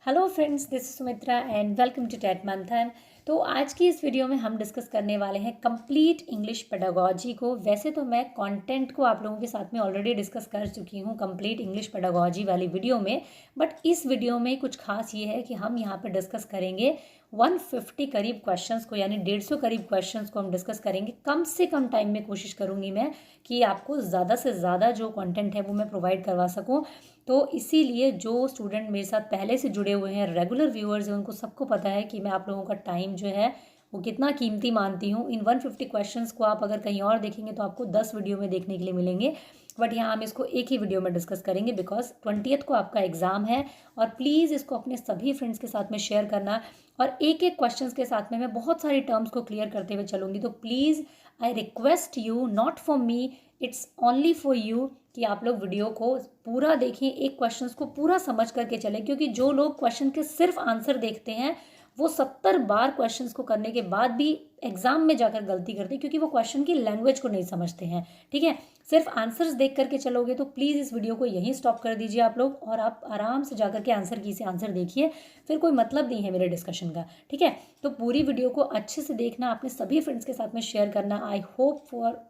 Hello friends, this is Sumitra and welcome to TET Manthan. तो आज की इस वीडियो में हम डिस्कस करने वाले हैं कंप्लीट इंग्लिश पेडागोजी को। वैसे तो मैं कंटेंट को आप लोगों के साथ में ऑलरेडी डिस्कस कर चुकी हूँ कंप्लीट इंग्लिश पेडागोजी वाली वीडियो में, बट इस वीडियो में कुछ खास ये है कि हम यहाँ पर डिस्कस करेंगे 150 करीब क्वेश्चंस को, यानी 150 करीब क्वेश्चंस को हम डिस्कस करेंगे। कम से कम टाइम में कोशिश करूँगी मैं कि आपको ज़्यादा से ज़्यादा जो कंटेंट है वो मैं प्रोवाइड करवा सकूँ। तो इसीलिए जो स्टूडेंट मेरे साथ पहले से जुड़े हुए हैं, रेगुलर व्यूअर्स हैं, उनको सबको पता है कि मैं आप लोगों का टाइम जो है वो कितना कीमती मानती हूँ। इन 150 क्वेश्चंस को आप अगर कहीं और देखेंगे तो आपको 10 वीडियो में देखने के लिए मिलेंगे, बट यहाँ हम इसको एक ही वीडियो में डिस्कस करेंगे बिकॉज 20th को आपका एग्ज़ाम है। और प्लीज़ इसको अपने सभी फ्रेंड्स के साथ में शेयर करना, और एक एक क्वेश्चंस के साथ में मैं बहुत सारी टर्म्स को क्लियर करते हुए चलूँगी। तो please I request you, not for me, it's only for you, कि आप लोग वीडियो को पूरा देखें, एक क्वेश्चंस को पूरा समझ करके चलें। क्योंकि जो लोग क्वेश्चन के सिर्फ आंसर देखते हैं वो 70 बार क्वेश्चंस को करने के बाद भी एग्जाम में जाकर गलती करते हैं, क्योंकि वो क्वेश्चन की लैंग्वेज को नहीं समझते हैं। ठीक है, सिर्फ आंसर्स देख करके चलोगे तो प्लीज़ इस वीडियो को यहीं स्टॉप कर दीजिए आप लोग, और आप आराम से जाकर के आंसर की से आंसर देखिए, फिर कोई मतलब नहीं है मेरे डिस्कशन का। ठीक है, तो पूरी वीडियो को अच्छे से देखना, अपने सभी फ्रेंड्स के साथ में शेयर करना। I hope for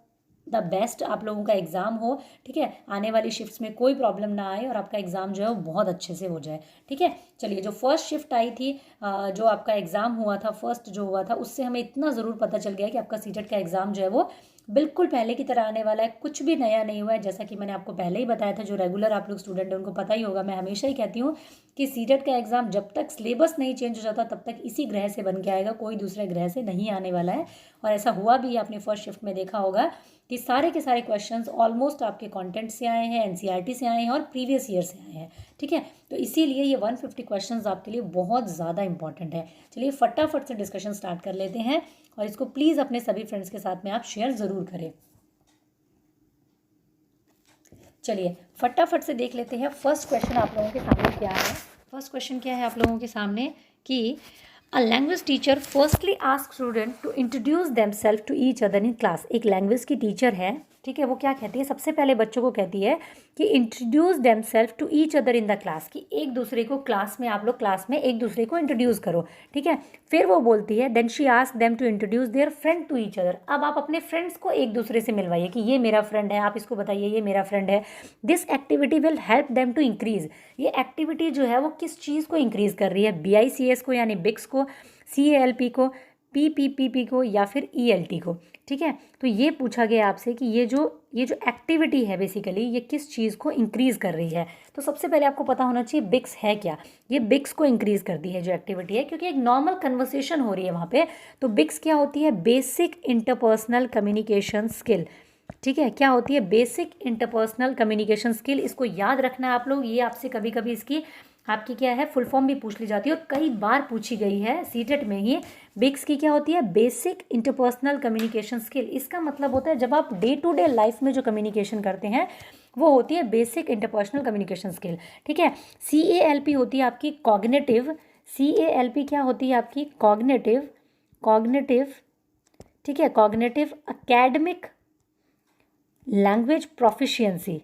the best आप लोगों का एग्ज़ाम हो। ठीक है, आने वाली शिफ्ट्स में कोई प्रॉब्लम ना आए और आपका एग्ज़ाम जो है वो बहुत अच्छे से हो जाए। ठीक है, चलिए, जो फर्स्ट शिफ्ट आई थी, जो आपका एग्ज़ाम हुआ था, फर्स्ट जो हुआ था, उससे हमें इतना ज़रूर पता चल गया कि आपका सीटेट का एग्ज़ाम जो है वो बिल्कुल पहले की तरह आने वाला है। कुछ भी नया नहीं हुआ है, जैसा कि मैंने आपको पहले ही बताया था। जो रेगुलर आप लोग स्टूडेंट हैं उनको पता ही होगा, मैं हमेशा ही कहती हूँ कि सीटेट का एग्ज़ाम जब तक सिलेबस नहीं चेंज हो जाता तब तक इसी ग्रह से बन के आएगा, कोई दूसरे ग्रह से नहीं आने वाला है। और ऐसा हुआ भी, आपने फर्स्ट शिफ्ट में देखा होगा कि सारे के सारे क्वेश्चंस ऑलमोस्ट आपके कंटेंट से आए हैं, एनसीईआरटी से आए हैं और प्रीवियस ईयर से आए हैं। ठीक है, तो इसीलिए ये 150 क्वेश्चंस आपके लिए बहुत ज़्यादा इंपॉर्टेंट है। चलिए फटाफट से डिस्कशन स्टार्ट कर लेते हैं, और इसको प्लीज़ अपने सभी फ्रेंड्स के साथ में आप शेयर ज़रूर करें। चलिए फटाफट से देख लेते हैं फर्स्ट क्वेश्चन आप लोगों के सामने क्या है। फर्स्ट क्वेश्चन क्या है आप लोगों के सामने कि a language teacher firstly ask student to introduce themselves to each other in class. एक लैंग्वेज की टीचर है, ठीक है, वो क्या कहती है, सबसे पहले बच्चों को कहती है कि introduce themselves to each other in the class, कि एक दूसरे को क्लास में, आप लोग क्लास में एक दूसरे को इंट्रोड्यूस करो। ठीक है, फिर वो बोलती है then she ask them to introduce their friend to each other. अब आप अपने फ्रेंड्स को एक दूसरे से मिलवाइए कि ये मेरा फ्रेंड है, आप इसको बताइए ये मेरा फ्रेंड है। This activity will help them to increase. ये एक्टिविटी जो है वो किस चीज़ को इंक्रीज कर रही है, BICS को यानी बिक्स को, CALP को, PPPP को, या फिर ELT को। ठीक है, तो ये पूछा गया आपसे कि ये जो एक्टिविटी है बेसिकली ये किस चीज़ को इंक्रीज़ कर रही है। तो सबसे पहले आपको पता होना चाहिए बिक्स है क्या। ये बिक्स को इंक्रीज़ करती है जो एक्टिविटी है, क्योंकि एक नॉर्मल कन्वर्सेशन हो रही है वहाँ पे। तो बिक्स क्या होती है, बेसिक इंटरपर्सनल कम्युनिकेशन स्किल। ठीक है, क्या होती है, बेसिक इंटरपर्सनल कम्युनिकेशन स्किल। इसको याद रखना है आप लोग, ये आपसे कभी कभी इसकी आपकी क्या है फुल फॉर्म भी पूछ ली जाती है, और कई बार पूछी गई है सीटेट में ही। बिक्स की क्या होती है, बेसिक इंटरपर्सनल कम्युनिकेशन स्किल। इसका मतलब होता है जब आप डे टू डे लाइफ में जो कम्युनिकेशन करते हैं वो होती है बेसिक इंटरपर्सनल कम्युनिकेशन स्किल। ठीक है, CALP होती है आपकी कॉग्निटिव। CALP क्या होती है आपकी, कॉग्निटिव। ठीक है, कॉग्निटिव एकेडमिक लैंग्वेज प्रोफिशिएंसी।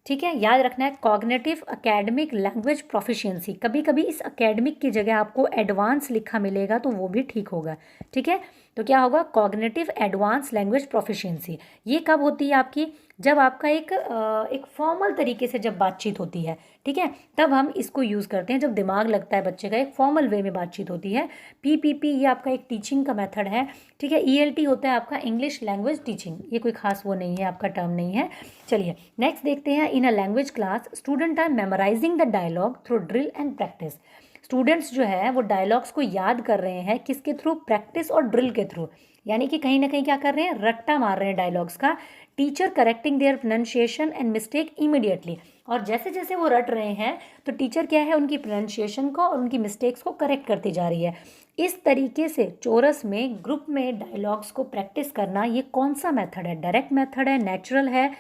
ठीक है, याद रखना है, कॉग्निटिव एकेडमिक लैंग्वेज प्रोफिशिएंसी। कभी कभी इस एकेडमिक की जगह आपको एडवांस लिखा मिलेगा तो वो भी ठीक होगा। ठीक है, तो क्या होगा, कॉग्निटिव एडवांस लैंग्वेज प्रोफिशिएंसी। ये कब होती है आपकी, जब आपका एक फॉर्मल तरीके से जब बातचीत होती है। ठीक है, तब हम इसको यूज़ करते हैं, जब दिमाग लगता है बच्चे का, एक फॉर्मल वे में बातचीत होती है। PPP ये आपका एक टीचिंग का मेथड है। ठीक है, ELT होता है आपका इंग्लिश लैंग्वेज टीचिंग। ये कोई खास वो नहीं है, आपका टर्म नहीं है। चलिए नेक्स्ट देखते हैं। In a language class student are memorising the dialogue through drill and practice. Students जो है वो डायलॉग्स को याद कर रहे हैं, किसके थ्रू, प्रैक्टिस और ड्रिल के थ्रू। यानी कि कहीं ना कहीं क्या कर रहे हैं, रट्टा मार रहे हैं डायलॉग्स का। Teacher correcting their pronunciation and mistake immediately. और जैसे जैसे वो रट रहे हैं तो टीचर क्या है, उनकी प्रोनाउंसिएशन को और उनकी मिस्टेक्स को करेक्ट करती जा रही है। इस तरीके से चोरस में, ग्रुप में डायलॉग्स को प्रैक्टिस करना, ये कौन सा मेथड है, डायरेक्ट मेथड है, नेचुरल है,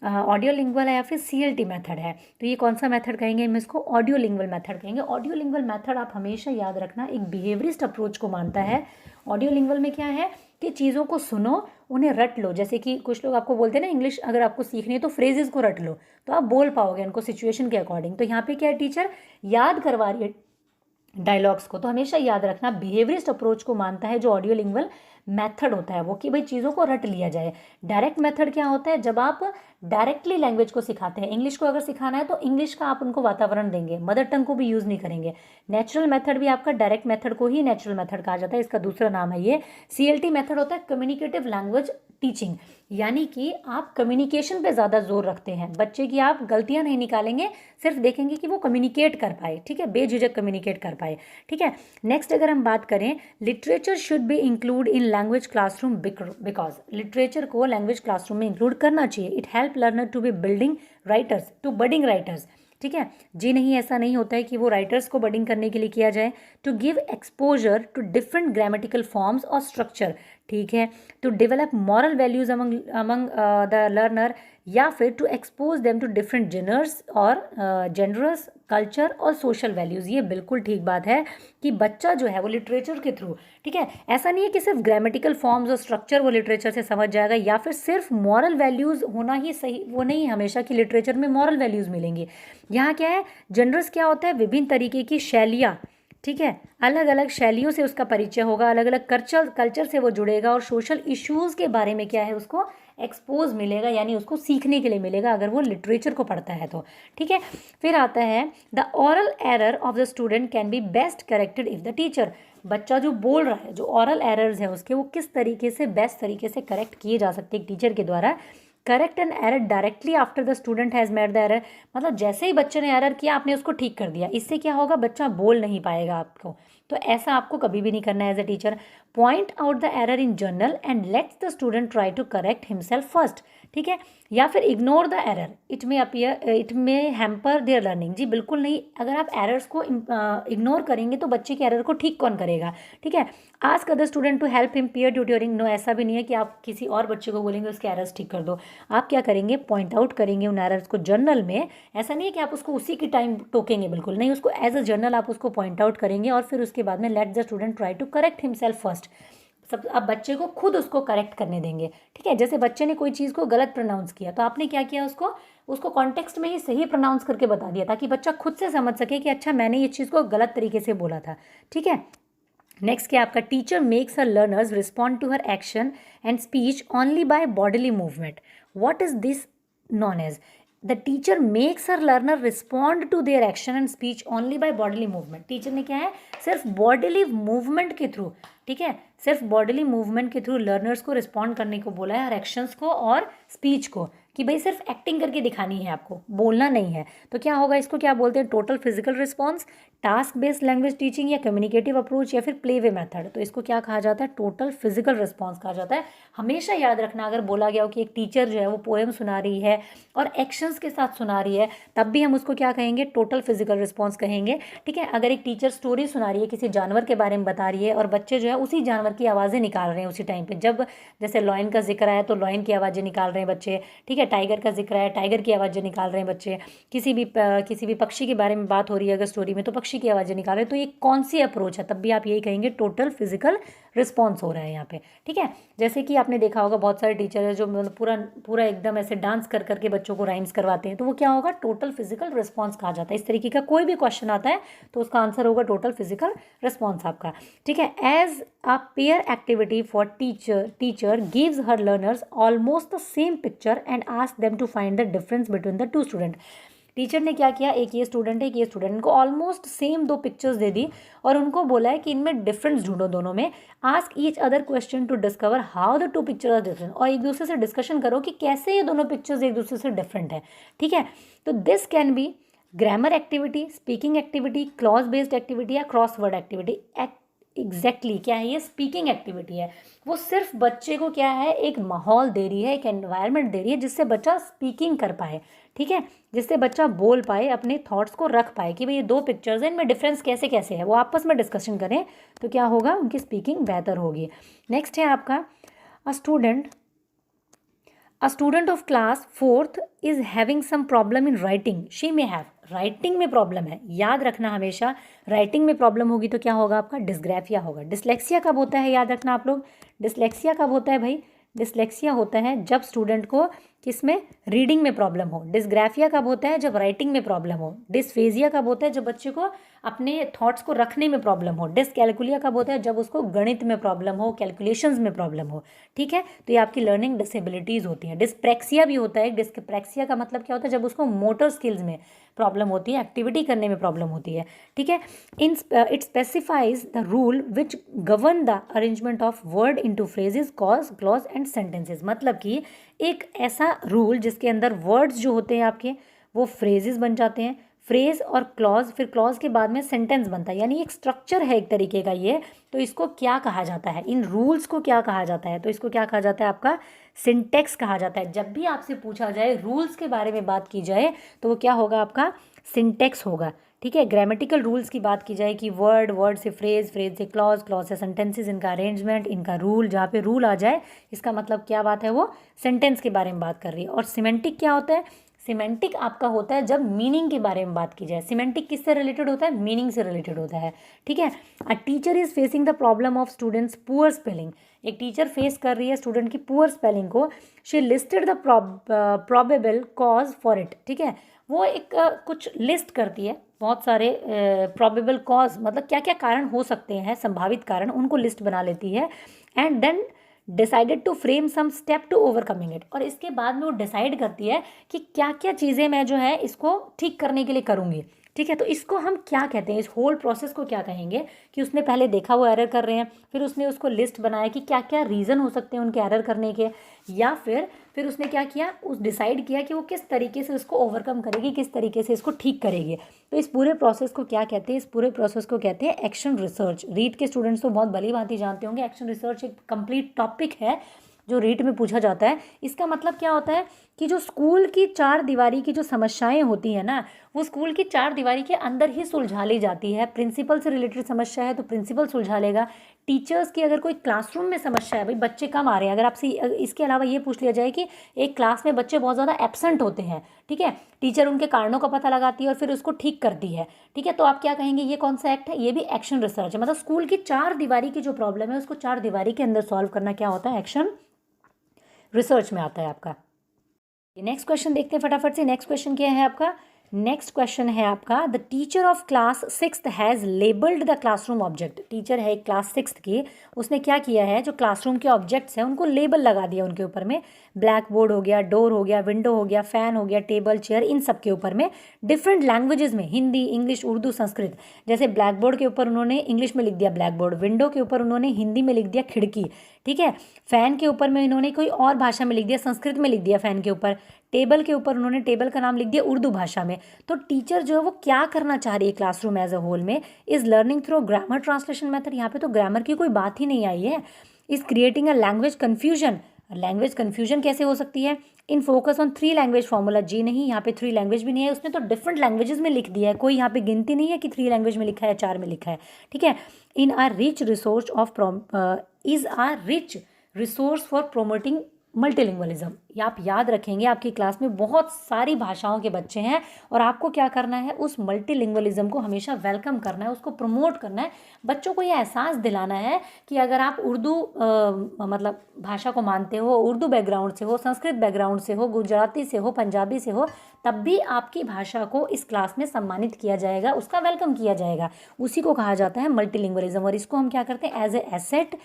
ऑडियो लिंगुअल है, या फिर CLT मेथड है। तो ये कौन सा मेथड कहेंगे, हम इसको ऑडियो लिंगुअल मेथड कहेंगे। ऑडियो लिंगुअल मेथड आप हमेशा याद रखना एक बिहेवियरिस्ट अप्रोच को मानता है। ऑडियो लिंगुअल में क्या है कि चीज़ों को सुनो, उन्हें रट लो। जैसे कि कुछ लोग आपको बोलते हैं ना, इंग्लिश अगर आपको सीखनी है तो फ्रेजेस को रट लो, तो आप बोल पाओगे उनको सिचुएशन के अकॉर्डिंग। तो यहाँ पे क्या है, टीचर याद करवा रही है डायलॉग्स को। तो हमेशा याद रखना बिहेवियरिस्ट अप्रोच को मानता है जो ऑडियो लिंगुअल मेथड होता है वो, कि भाई चीज़ों को रट लिया जाए। डायरेक्ट मेथड क्या होता है, जब आप डायरेक्टली लैंग्वेज को सिखाते हैं। इंग्लिश को अगर सिखाना है तो इंग्लिश का आप उनको वातावरण देंगे, मदर टंग को भी यूज़ नहीं करेंगे। नेचुरल मेथड भी आपका डायरेक्ट मेथड को ही नेचुरल मेथड कहा जाता है, इसका दूसरा नाम है ये। CLT मेथड होता है कम्युनिकेटिव लैंग्वेज टीचिंग, यानी कि आप कम्युनिकेशन पे ज़्यादा जोर रखते हैं। बच्चे की आप गलतियां नहीं निकालेंगे, सिर्फ देखेंगे कि वो कम्युनिकेट कर पाए, ठीक है, बेझिझक कम्युनिकेट कर पाए, ठीक है। नेक्स्ट अगर हम बात करें, literature should be include in language classroom because literature को लैंग्वेज क्लासरूम में इंक्लूड करना चाहिए। It help learner to be building writers to budding writers, ठीक है। जी नहीं, ऐसा नहीं होता है कि वो राइटर्स को बडिंग करने के लिए किया जाए। To give exposure to different grammatical forms और स्ट्रक्चर, ठीक है। To develop moral values among the learner, या फिर to expose them to different genres और जेनरस कल्चर और सोशल वैल्यूज़। ये बिल्कुल ठीक बात है कि बच्चा जो है वो लिटरेचर के थ्रू, ठीक है, ऐसा नहीं है कि सिर्फ ग्रामेटिकल फॉर्म्स और स्ट्रक्चर वो लिटरेचर से समझ जाएगा, या फिर सिर्फ मॉरल वैल्यूज़ होना ही सही, वो नहीं हमेशा कि लिटरेचर में मॉरल वैल्यूज़ मिलेंगी। यहाँ क्या है, जेनरस क्या होता है, विभिन्न तरीके की शैलियाँ, ठीक है, अलग अलग शैलियों से उसका परिचय होगा, अलग अलग कल्चर से वो जुड़ेगा, और सोशल इश्यूज़ के बारे में क्या है उसको एक्सपोज मिलेगा, यानी उसको सीखने के लिए मिलेगा अगर वो लिटरेचर को पढ़ता है तो, ठीक है। फिर आता है the oral error of the student can be best corrected if the teacher. बच्चा जो बोल रहा है, जो ऑरल एरर्स है उसके, वो किस तरीके से बेस्ट तरीके से करेक्ट किए जा सकते हैं टीचर के द्वारा। Correct an error directly after the student has made the error, मतलब जैसे ही बच्चे ने एरर किया आपने उसको ठीक कर दिया, इससे क्या होगा, बच्चा बोल नहीं पाएगा आपको। तो ऐसा आपको कभी भी नहीं करना है as a teacher. Point out the error in general and lets the student try to correct himself first, ठीक है। या फिर ignore the error, it may hamper their learning. जी बिल्कुल नहीं, अगर आप एरर्स को इग्नोर करेंगे तो बच्चे के एरर को ठीक कौन करेगा, ठीक है। Ask other student to help him peer tutoring, no, ऐसा भी नहीं है कि आप किसी और बच्चे को बोलेंगे उसके एरर्स ठीक कर दो। आप क्या करेंगे, पॉइंट आउट करेंगे उन एरर्स को जर्नल में। ऐसा नहीं है कि आप उसको उसी की टाइम टोकेंगे, बिल्कुल नहीं, उसको एज अ जर्नल आप उसको पॉइंट आउट करेंगे, और फिर उसके बाद में let the student try to correct himself first. सब आप बच्चे को खुद उसको करेक्ट करने देंगे, ठीक है। जैसे बच्चे ने कोई चीज़ को गलत प्रोनाउंस किया तो आपने क्या किया, उसको कॉन्टेक्स्ट में ही सही प्रोनाउंस करके बता दिया, ताकि बच्चा खुद से समझ सके कि अच्छा मैंने ये चीज़ को गलत तरीके से बोला था, ठीक है। नेक्स्ट क्या आपका, teacher makes her learners respond to her action and speech only by bodily movement. What is this known as, the teacher makes her learner respond to their action and speech only by bodily movement. Teacher ने क्या है, सिर्फ bodily movement के through, ठीक है, सिर्फ bodily movement के through learners को रिस्पॉन्ड करने को बोला है, हर एक्शंस को और स्पीच को, कि भाई सिर्फ एक्टिंग करके दिखानी है आपको, बोलना नहीं है। तो क्या होगा, इसको क्या बोलते हैं, total physical response, task based language teaching, या कम्युनिकेटिव अप्रोच, या फिर प्ले वे मेथड। तो इसको क्या कहा जाता है, टोटल फिजिकल रिस्पॉन्स कहा जाता है। हमेशा याद रखना, अगर बोला गया हो कि एक टीचर जो है वो पोएम सुना रही है और एक्शंस के साथ सुना रही है, तब भी हम उसको क्या कहेंगे, टोटल फिजिकल रिस्पॉन्स कहेंगे, ठीक है। अगर एक टीचर स्टोरी सुना रही है, किसी जानवर के बारे में बता रही है, और बच्चे जो है उसी जानवर की आवाज़ें निकाल रहे हैं उसी टाइम पे, जब जैसे लॉयन का जिक्र आया तो लॉयन की आवाज़ें निकाल रहे हैं बच्चे, ठीक है। टाइगर का जिक्र आया, टाइगर की आवाज़ें निकाल रहे हैं बच्चे। किसी भी पक्षी के बारे में बात हो रही है अगर स्टोरी में, तो पक्षी की आवाज़ें निकाल रहे हैं। तो ये कौन सी अप्रोच है, तब भी आप यही कहेंगे टोटल फिजिकल रिस्पॉन्स हो रहा है यहाँ पे, ठीक है। जैसे कि आपने देखा होगा बहुत सारे टीचर है जो मतलब पूरा एकदम ऐसे डांस कर करके बच्चों को राइम्स करवाते हैं, तो वो क्या होगा, टोटल फिजिकल रिस्पॉन्स कहा जाता है। इस तरीके का कोई भी क्वेश्चन आता है तो उसका आंसर होगा टोटल फिजिकल रिस्पॉन्स आपका, ठीक है। As a pair activity for teacher gives her learners almost the same picture and ask them to find the difference between the two student. Teacher ने क्या किया, एक ये स्टूडेंट है, एक ये स्टूडेंट, इनको ऑलमोस्ट सेम दो पिक्चर्स दे दी और उनको बोला है कि इनमें डिफरेंस ढूंढो दोनों में। Ask each other question to discover how the two pictures are different, और एक दूसरे से डिस्कशन करो कि कैसे ये दोनों पिक्चर्स एक दूसरे से डिफरेंट है, ठीक है। तो this can be grammar activity, speaking activity, clause based activity, या क्रॉस वर्ड एक्टिविटी। एग्जैक्टली क्या है, ये स्पीकिंग एक्टिविटी है। वो सिर्फ बच्चे को क्या है, एक माहौल दे रही है, एक एनवायरनमेंट दे रही है जिससे बच्चा स्पीकिंग कर पाए, ठीक है, जिससे बच्चा बोल पाए, अपने थॉट्स को रख पाए कि भाई ये दो पिक्चर्स हैं, इनमें डिफरेंस कैसे कैसे है, वो आपस में डिस्कशन करें, तो क्या होगा, उनकी स्पीकिंग बेहतर होगी। नेक्स्ट है आपका, a student of class 4th is having some problem in writing, she may have, writing में प्रॉब्लम है, याद रखना हमेशा, राइटिंग में प्रॉब्लम होगी तो क्या होगा आपका, डिस्ग्राफिया होगा। डिसलेक्सिया कब होता है, याद रखना आप लोग, डिसलेक्सिया कब होता है भाई, डिसलेक्सिया होता है जब स्टूडेंट को किसमें? रीडिंग में प्रॉब्लम हो। डिस्ग्राफिया कब होता है? जब राइटिंग में प्रॉब्लम हो। डिस्फेजिया कब होता है? जब बच्चे को अपने थॉट्स को रखने में प्रॉब्लम हो। डिसकैलकुलिया कब होता है? जब उसको गणित में प्रॉब्लम हो, कैलकुलेशंस में प्रॉब्लम हो। ठीक है, तो ये आपकी लर्निंग डिसेबिलिटीज़ होती हैं। डिस्प्रैक्सिया भी होता है। डिस्प्रैक्सिया का मतलब क्या होता है? जब उसको मोटर स्किल्स में प्रॉब्लम होती है, एक्टिविटी करने में प्रॉब्लम होती है। ठीक है, it specifies the rule which govern the arrangement of word into phrases, cause, clause and sentences. मतलब कि एक ऐसा रूल जिसके अंदर वर्ड्स जो होते हैं आपके वो फ्रेजेस बन जाते हैं, फ्रेज और क्लॉज, फिर क्लॉज के बाद में सेंटेंस बनता है, यानी एक स्ट्रक्चर है एक तरीके का ये। तो इसको क्या कहा जाता है? इन रूल्स को क्या कहा जाता है? तो इसको क्या कहा जाता है? आपका सिंटेक्स कहा जाता है। जब भी आपसे पूछा जाए, रूल्स के बारे में बात की जाए, तो वो क्या होगा? आपका सिंटेक्स होगा। ठीक है, ग्रामेटिकल रूल्स की बात की जाए कि वर्ड, वर्ड से फ्रेज, फ्रेज से क्लॉज, क्लॉज से सेंटेंसेस, इनका अरेंजमेंट, इनका रूल, जहाँ पे रूल आ जाए इसका मतलब क्या बात है? वो सेंटेंस के बारे में बात कर रही है। और सिमेंटिक क्या होता है? सिमेंटिक आपका होता है जब मीनिंग के बारे में बात की जाए। सिमेंटिक किससे रिलेटेड होता है? मीनिंग से रिलेटेड होता है। ठीक है, a teacher is facing the problem of students poor spelling. एक टीचर फेस कर रही है स्टूडेंट की पुअर स्पेलिंग को। She listed the probable cause for it. ठीक है, वो एक कुछ लिस्ट करती है, बहुत सारे प्रोबेबल कॉज, मतलब क्या क्या कारण हो सकते हैं, संभावित कारण, उनको लिस्ट बना लेती है। And then decided to frame some step to overcoming it. और इसके बाद में वो डिसाइड करती है कि क्या क्या चीज़ें मैं जो है इसको ठीक करने के लिए करूँगी। ठीक है, तो इसको हम क्या कहते हैं? इस होल प्रोसेस को क्या कहेंगे? कि उसने पहले देखा वो एरर कर रहे हैं, फिर उसने उसको लिस्ट बनाया कि क्या क्या रीज़न हो सकते हैं उनके एरर करने के, या फिर उसने क्या किया? उस डिसाइड किया कि वो किस तरीके से उसको ओवरकम करेगी, किस तरीके से इसको ठीक करेगी। तो इस पूरे प्रोसेस को क्या कहते हैं? इस पूरे प्रोसेस को कहते हैं एक्शन रिसर्च। रीट के स्टूडेंट्स तो बहुत भली भांति जानते होंगे, एक्शन रिसर्च एक कंप्लीट टॉपिक है जो रीट में पूछा जाता है। इसका मतलब क्या होता है? कि जो स्कूल की चार दीवारी की जो समस्याएं होती हैं ना, वो स्कूल की चार दीवारी के अंदर ही सुलझा ली जाती है। प्रिंसिपल से रिलेटेड समस्या है तो प्रिंसिपल सुलझा लेगा। टीचर्स की अगर कोई क्लासरूम में समस्या है, भाई बच्चे कम आ रहे हैं, अगर आपसे इसके अलावा ये पूछ लिया जाए कि एक क्लास में बच्चे बहुत ज़्यादा एब्सेंट होते हैं, ठीक है, टीचर उनके कारणों का पता लगाती है और फिर उसको ठीक करती है। ठीक है, तो आप क्या कहेंगे? ये कौन सा एक्ट है? ये भी एक्शन रिसर्च है। मतलब स्कूल की चार दीवारी की जो प्रॉब्लम है उसको चार दीवारी के अंदर सॉल्व करना क्या होता है? एक्शन रिसर्च में आता है आपका। नेक्स्ट क्वेश्चन देखते हैं फटाफट से। नेक्स्ट क्वेश्चन क्या है आपका? नेक्स्ट क्वेश्चन है आपका, the teacher of class 6th has labelled the classroom object. Teacher है क्लास 6th की, उसने क्या किया है? जो क्लासरूम के ऑब्जेक्ट्स हैं उनको लेबल लगा दिया उनके ऊपर में। ब्लैक बोर्ड हो गया, डोर हो गया, विंडो हो गया, फ़ैन हो गया, टेबल, चेयर, इन सब के ऊपर में डिफरेंट लैंग्वेजेस में, हिंदी, इंग्लिश, उर्दू, संस्कृत। जैसे ब्लैक बोर्ड के ऊपर उन्होंने इंग्लिश में लिख दिया ब्लैक बोर्ड, विंडो के ऊपर उन्होंने हिंदी में लिख दिया खिड़की। ठीक है, फ़ैन के ऊपर में इन्होंने कोई और भाषा में लिख दिया, संस्कृत में लिख दिया फ़ैन के ऊपर। टेबल के ऊपर उन्होंने टेबल का नाम लिख दिया उर्दू भाषा में। तो टीचर जो है वो क्या करना चाह रही है क्लासरूम एज अ होल में? Is learning through grammar translation method. यहाँ पे तो ग्रामर की कोई बात ही नहीं आई है। Is creating a language confusion. Language confusion कैसे हो सकती है? In focus on 3 language formula. जी नहीं, यहाँ पे 3 लैंग्वेज भी नहीं है, उसने तो डिफरेंट लैंग्वेजेस में लिख दिया है। कोई यहाँ पे गिनती नहीं है कि 3 लैंग्वेज में लिखा है या 4 में लिखा है। ठीक है, in are rich resource of is are rich resource for promoting multilingualism. ये आप याद रखेंगे, आपकी क्लास में बहुत सारी भाषाओं के बच्चे हैं और आपको क्या करना है? उस मल्टीलिंगुअलिज्म को हमेशा वेलकम करना है, उसको प्रमोट करना है। बच्चों को ये एहसास दिलाना है कि अगर आप उर्दू मतलब भाषा को मानते हो, उर्दू बैकग्राउंड से हो, संस्कृत बैकग्राउंड से हो, गुजराती से हो, पंजाबी से हो, तब भी आपकी भाषा को इस क्लास में सम्मानित किया जाएगा, उसका वेलकम किया जाएगा। उसी को कहा जाता है मल्टीलिंगुअलिज्म। और इसको हम क्या करते हैं? एज ए एसेट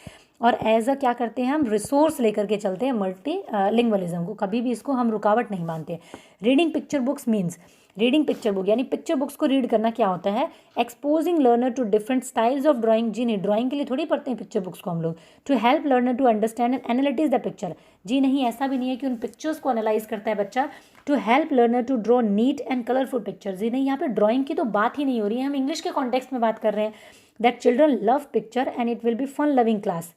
और एज अ क्या करते हैं? हम रिसोर्स लेकर के चलते हैं मल्टी लिंगुअलिज्म को। कभी भी इसको हम रुकावट नहीं मानते। Reading picture books means, reading picture book यानी पिक्चर बुक्स को रीड करना क्या होता है? Exposing learner to different styles of drawing. जी नहीं, ड्राइंग के लिए थोड़ी पढ़ते हैं पिक्चर बुक्स को हम लोग। To help learner to understand and analyse the picture. जी नहीं, ऐसा भी नहीं है कि उन पिक्चर्स को एनालाइज करता है बच्चा। To help learner to draw neat and colourful picture. जी नहीं, यहाँ पे ड्राइंग की तो बात ही नहीं हो रही है, हम इंग्लिश के कॉन्टेक्स्ट में बात कर रहे हैं। That children love picture and it will be fun loving class.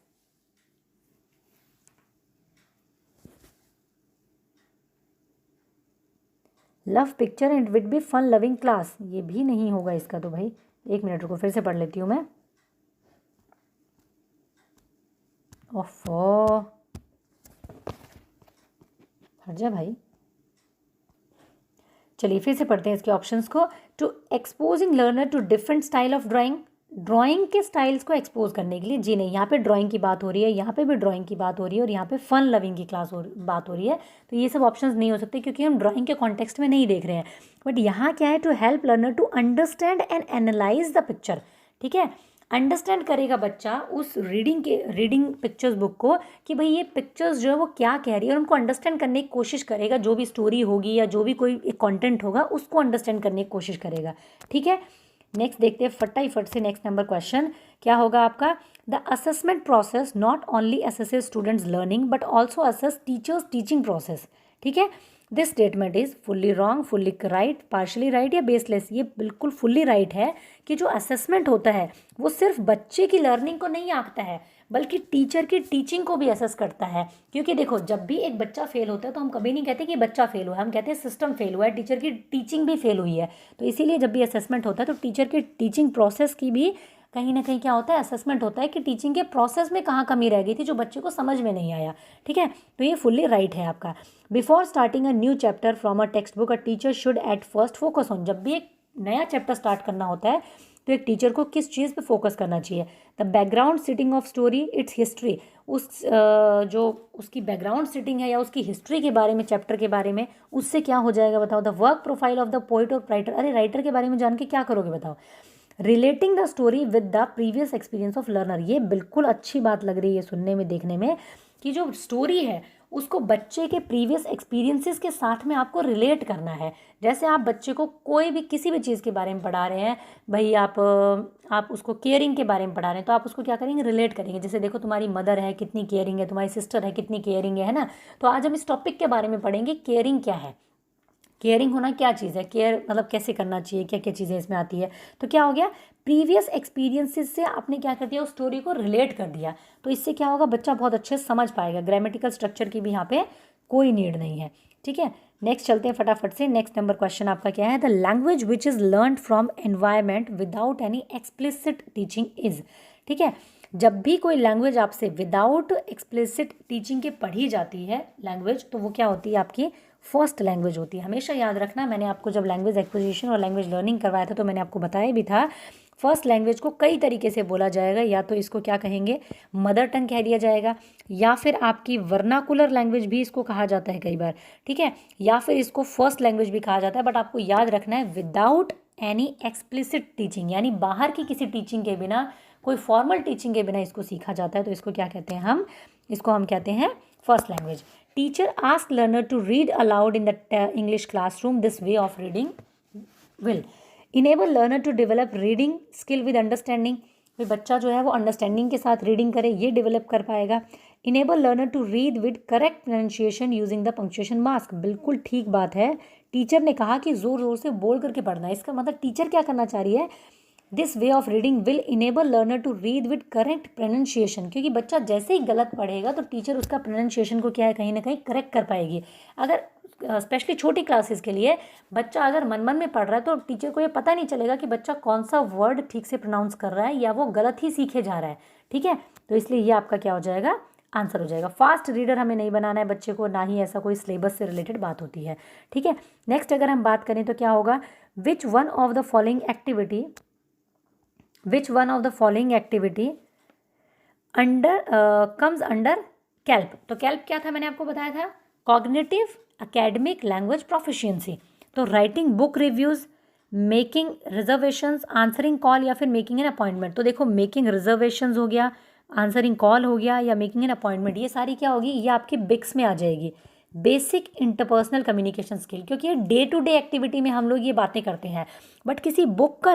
Love picture and will be fun loving class, ये भी नहीं होगा इसका तो भाई। 1 मिनट रुको, फिर से पढ़ लेती हूँ मैं। ओफो, हट जा भाई। चलिए फिर से पढ़ते हैं इसके ऑप्शंस को। To exposing learner to different style of drawing, drawing के स्टाइल्स को एक्सपोज करने के लिए। जी नहीं, यहाँ पे ड्राइंग की बात हो रही है, यहाँ पे भी ड्राइंग की बात हो रही है और यहाँ पे फन लविंग की बात हो रही है, तो ये सब ऑप्शंस नहीं हो सकते क्योंकि हम ड्राइंग के कॉन्टेक्स्ट में नहीं देख रहे हैं। बट यहाँ क्या है, to help learner to understand and analyse the picture. ठीक है, अंडरस्टैंड करेगा बच्चा उस रीडिंग पिक्चर्स बुक को कि भाई ये पिक्चर्स जो है वो क्या कह रही है, और उनको अंडरस्टैंड करने की कोशिश करेगा। जो भी स्टोरी होगी या जो भी कोई एक कंटेंट होगा उसको अंडरस्टैंड करने की कोशिश करेगा। ठीक है, नेक्स्ट देखते हैं फटाफट से नेक्स्ट नंबर क्वेश्चन क्या होगा आपका। The assessment process not only assesses students learning but also assess teachers teaching process. ठीक है, this statement is fully wrong, fully right, partially right या बेसलेस। ये बिल्कुल फुल्ली राइट है कि जो असेसमेंट होता है वो सिर्फ बच्चे की लर्निंग को नहीं आंकता है बल्कि टीचर की टीचिंग को भी असेस करता है। क्योंकि देखो, जब भी एक बच्चा फेल होता है तो हम कभी नहीं कहते कि बच्चा फेल हुआ है, हम कहते हैं सिस्टम फेल हुआ है, टीचर की टीचिंग भी फेल हुई है। तो इसीलिए जब भी असेसमेंट होता है तो टीचर की टीचिंग प्रोसेस की भी कहीं ना कहीं क्या होता है, असेसमेंट होता है कि टीचिंग के प्रोसेस में कहाँ कमी रह गई थी जो बच्चे को समझ में नहीं आया। ठीक है, तो ये फुल्ली राइट है आपका। Before starting a new chapter from a text book a teacher should at first focus on. जब भी एक नया चैप्टर स्टार्ट करना होता है तो एक टीचर को किस चीज़ पे फोकस करना चाहिए। The background sitting of story, it's history. जो उसकी बैकग्राउंड सिटिंग है या उसकी हिस्ट्री के बारे में, चैप्टर के बारे में, उससे क्या हो जाएगा बताओ। The work profile of the poet और राइटर। अरे राइटर के बारे में जान के क्या करोगे बताओ। Relating the story with the previous experience of learner. ये बिल्कुल अच्छी बात लग रही है सुनने में, देखने में, कि जो स्टोरी है उसको बच्चे के प्रीवियस एक्सपीरियंसेस के साथ में आपको रिलेट करना है। जैसे आप बच्चे को कोई भी किसी भी चीज़ के बारे में पढ़ा रहे हैं, भाई आप उसको केयरिंग के बारे में पढ़ा रहे हैं तो आप उसको क्या करेंगे, रिलेट करेंगे। जैसे देखो, तुम्हारी मदर है कितनी केयरिंग है, तुम्हारी सिस्टर है कितनी केयरिंग है ना। तो आज हम इस टॉपिक के बारे में पढ़ेंगे, केयरिंग क्या है, केयरिंग होना क्या चीज़ है, केयर मतलब कैसे करना चाहिए, क्या क्या चीज़ें इसमें आती है। तो क्या हो गया, प्रीवियस एक्सपीरियंसेस से आपने क्या कर दिया, उस स्टोरी को रिलेट कर दिया। तो इससे क्या होगा, बच्चा बहुत अच्छे से समझ पाएगा। ग्रामेटिकल स्ट्रक्चर की भी यहाँ पे कोई नीड नहीं है। ठीक है, नेक्स्ट चलते हैं फटाफट से। नेक्स्ट नंबर क्वेश्चन आपका क्या है। The language which is learn from environment without any explicit teaching is. ठीक है, जब भी कोई लैंग्वेज आपसे विदाउट एक्सप्लिसिट टीचिंग के पढ़ी जाती है लैंग्वेज, तो वो क्या होती है, आपकी फर्स्ट लैंग्वेज होती है। हमेशा याद रखना, मैंने आपको जब लैंग्वेज एक्विजिशन और लैंग्वेज लर्निंग करवाया था तो मैंने आपको बताया भी था, फर्स्ट लैंग्वेज को कई तरीके से बोला जाएगा। या तो इसको क्या कहेंगे, मदर टंग कह दिया जाएगा, या फिर आपकी वर्नाकुलर लैंग्वेज भी इसको कहा जाता है कई बार। ठीक है, या फिर इसको फर्स्ट लैंग्वेज भी कहा जाता है। बट आपको याद रखना है विदाउट एनी एक्सप्लिसिट टीचिंग, यानी बाहर की किसी टीचिंग के बिना, कोई फॉर्मल टीचिंग के बिना इसको सीखा जाता है। तो इसको क्या कहते हैं, इसको हम कहते हैं first language. Teacher ask learner to read aloud in the English classroom. This way of reading will enable learner to develop reading skill with understanding. फिर बच्चा जो है वो अंडरस्टैंडिंग के साथ रीडिंग करे, ये डेवलप कर पाएगा। Enable learner to read with correct pronunciation using the punctuation marks. बिल्कुल ठीक बात है, टीचर ने कहा कि ज़ोर ज़ोर से बोल करके पढ़ना है। इसका मतलब टीचर क्या करना चाह रही है, this way of reading will enable learner to read with correct pronunciation. क्योंकि बच्चा जैसे ही गलत पढ़ेगा तो टीचर उसका प्रोनाउंसिएशन को क्या है, कहीं ना कहीं करेक्ट कर पाएगी। अगर स्पेशली छोटी क्लासेस के लिए बच्चा अगर मन मन में पढ़ रहा है तो टीचर को ये पता नहीं चलेगा कि बच्चा कौन सा वर्ड ठीक से प्रोनाउंस कर रहा है या वो गलत ही सीखे जा रहा है। ठीक है, तो इसलिए ये आपका क्या हो जाएगा, आंसर हो जाएगा। फास्ट रीडर हमें नहीं बनाना है बच्चे को, ना ही ऐसा कोई सिलेबस से रिलेटेड बात होती है। ठीक है, नेक्स्ट अगर हम बात करें तो क्या होगा, विच one of the following activity comes under kelp. तो कैल्प क्या था, मैंने आपको बताया था, कॉग्निटिव एकेडमिक लैंग्वेज प्रोफिशिएंसी। तो writing book reviews, making reservations, answering call या फिर मेकिंग एन अपॉइंटमेंट। तो देखो, मेकिंग रिजर्वेशंस हो गया, आंसरिंग कॉल हो गया या मेकिंग एन अपॉइंटमेंट, ये सारी क्या होगी, ये आपकी बिक्स में आ जाएगी, बेसिक इंटरपर्सनल कम्युनिकेशन स्किल। क्योंकि ये डे टू डे एक्टिविटी में हम लोग ये बातें करते हैं। बट किसी बुक का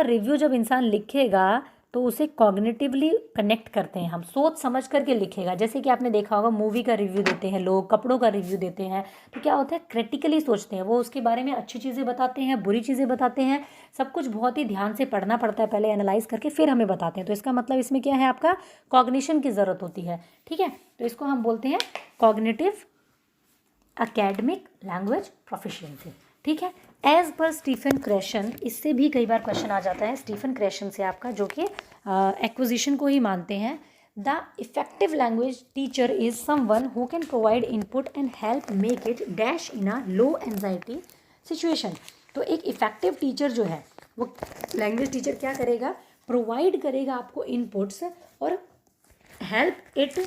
रिव्यू जब इंसान लिखेगा तो उसे कॉग्निटिवली कनेक्ट करते हैं हम, सोच समझ करके लिखेगा। जैसे कि आपने देखा होगा, मूवी का रिव्यू देते हैं लोग, कपड़ों का रिव्यू देते हैं, तो क्या होता है, क्रिटिकली सोचते हैं, वो उसके बारे में अच्छी चीज़ें बताते हैं, बुरी चीज़ें बताते हैं, सब कुछ बहुत ही ध्यान से पढ़ना पड़ता है, पहले एनालाइज करके फिर हमें बताते हैं। तो इसका मतलब इसमें क्या है, आपका कॉग्निशन की ज़रूरत होती है। ठीक है, तो इसको हम बोलते हैं कॉग्निटिव एकेडमिक लैंग्वेज प्रोफिशिएंसी। ठीक है, एज पर स्टीफन क्रेशन, इससे भी कई बार क्वेश्चन आ जाता है स्टीफन क्रेशन से आपका, जो कि एक्विजिशन को ही मानते हैं। The effective language teacher is someone who can provide input and help make it dash in a low anxiety situation. तो एक इफेक्टिव टीचर जो है वो लैंग्वेज टीचर क्या करेगा, प्रोवाइड करेगा आपको इनपुट्स और help it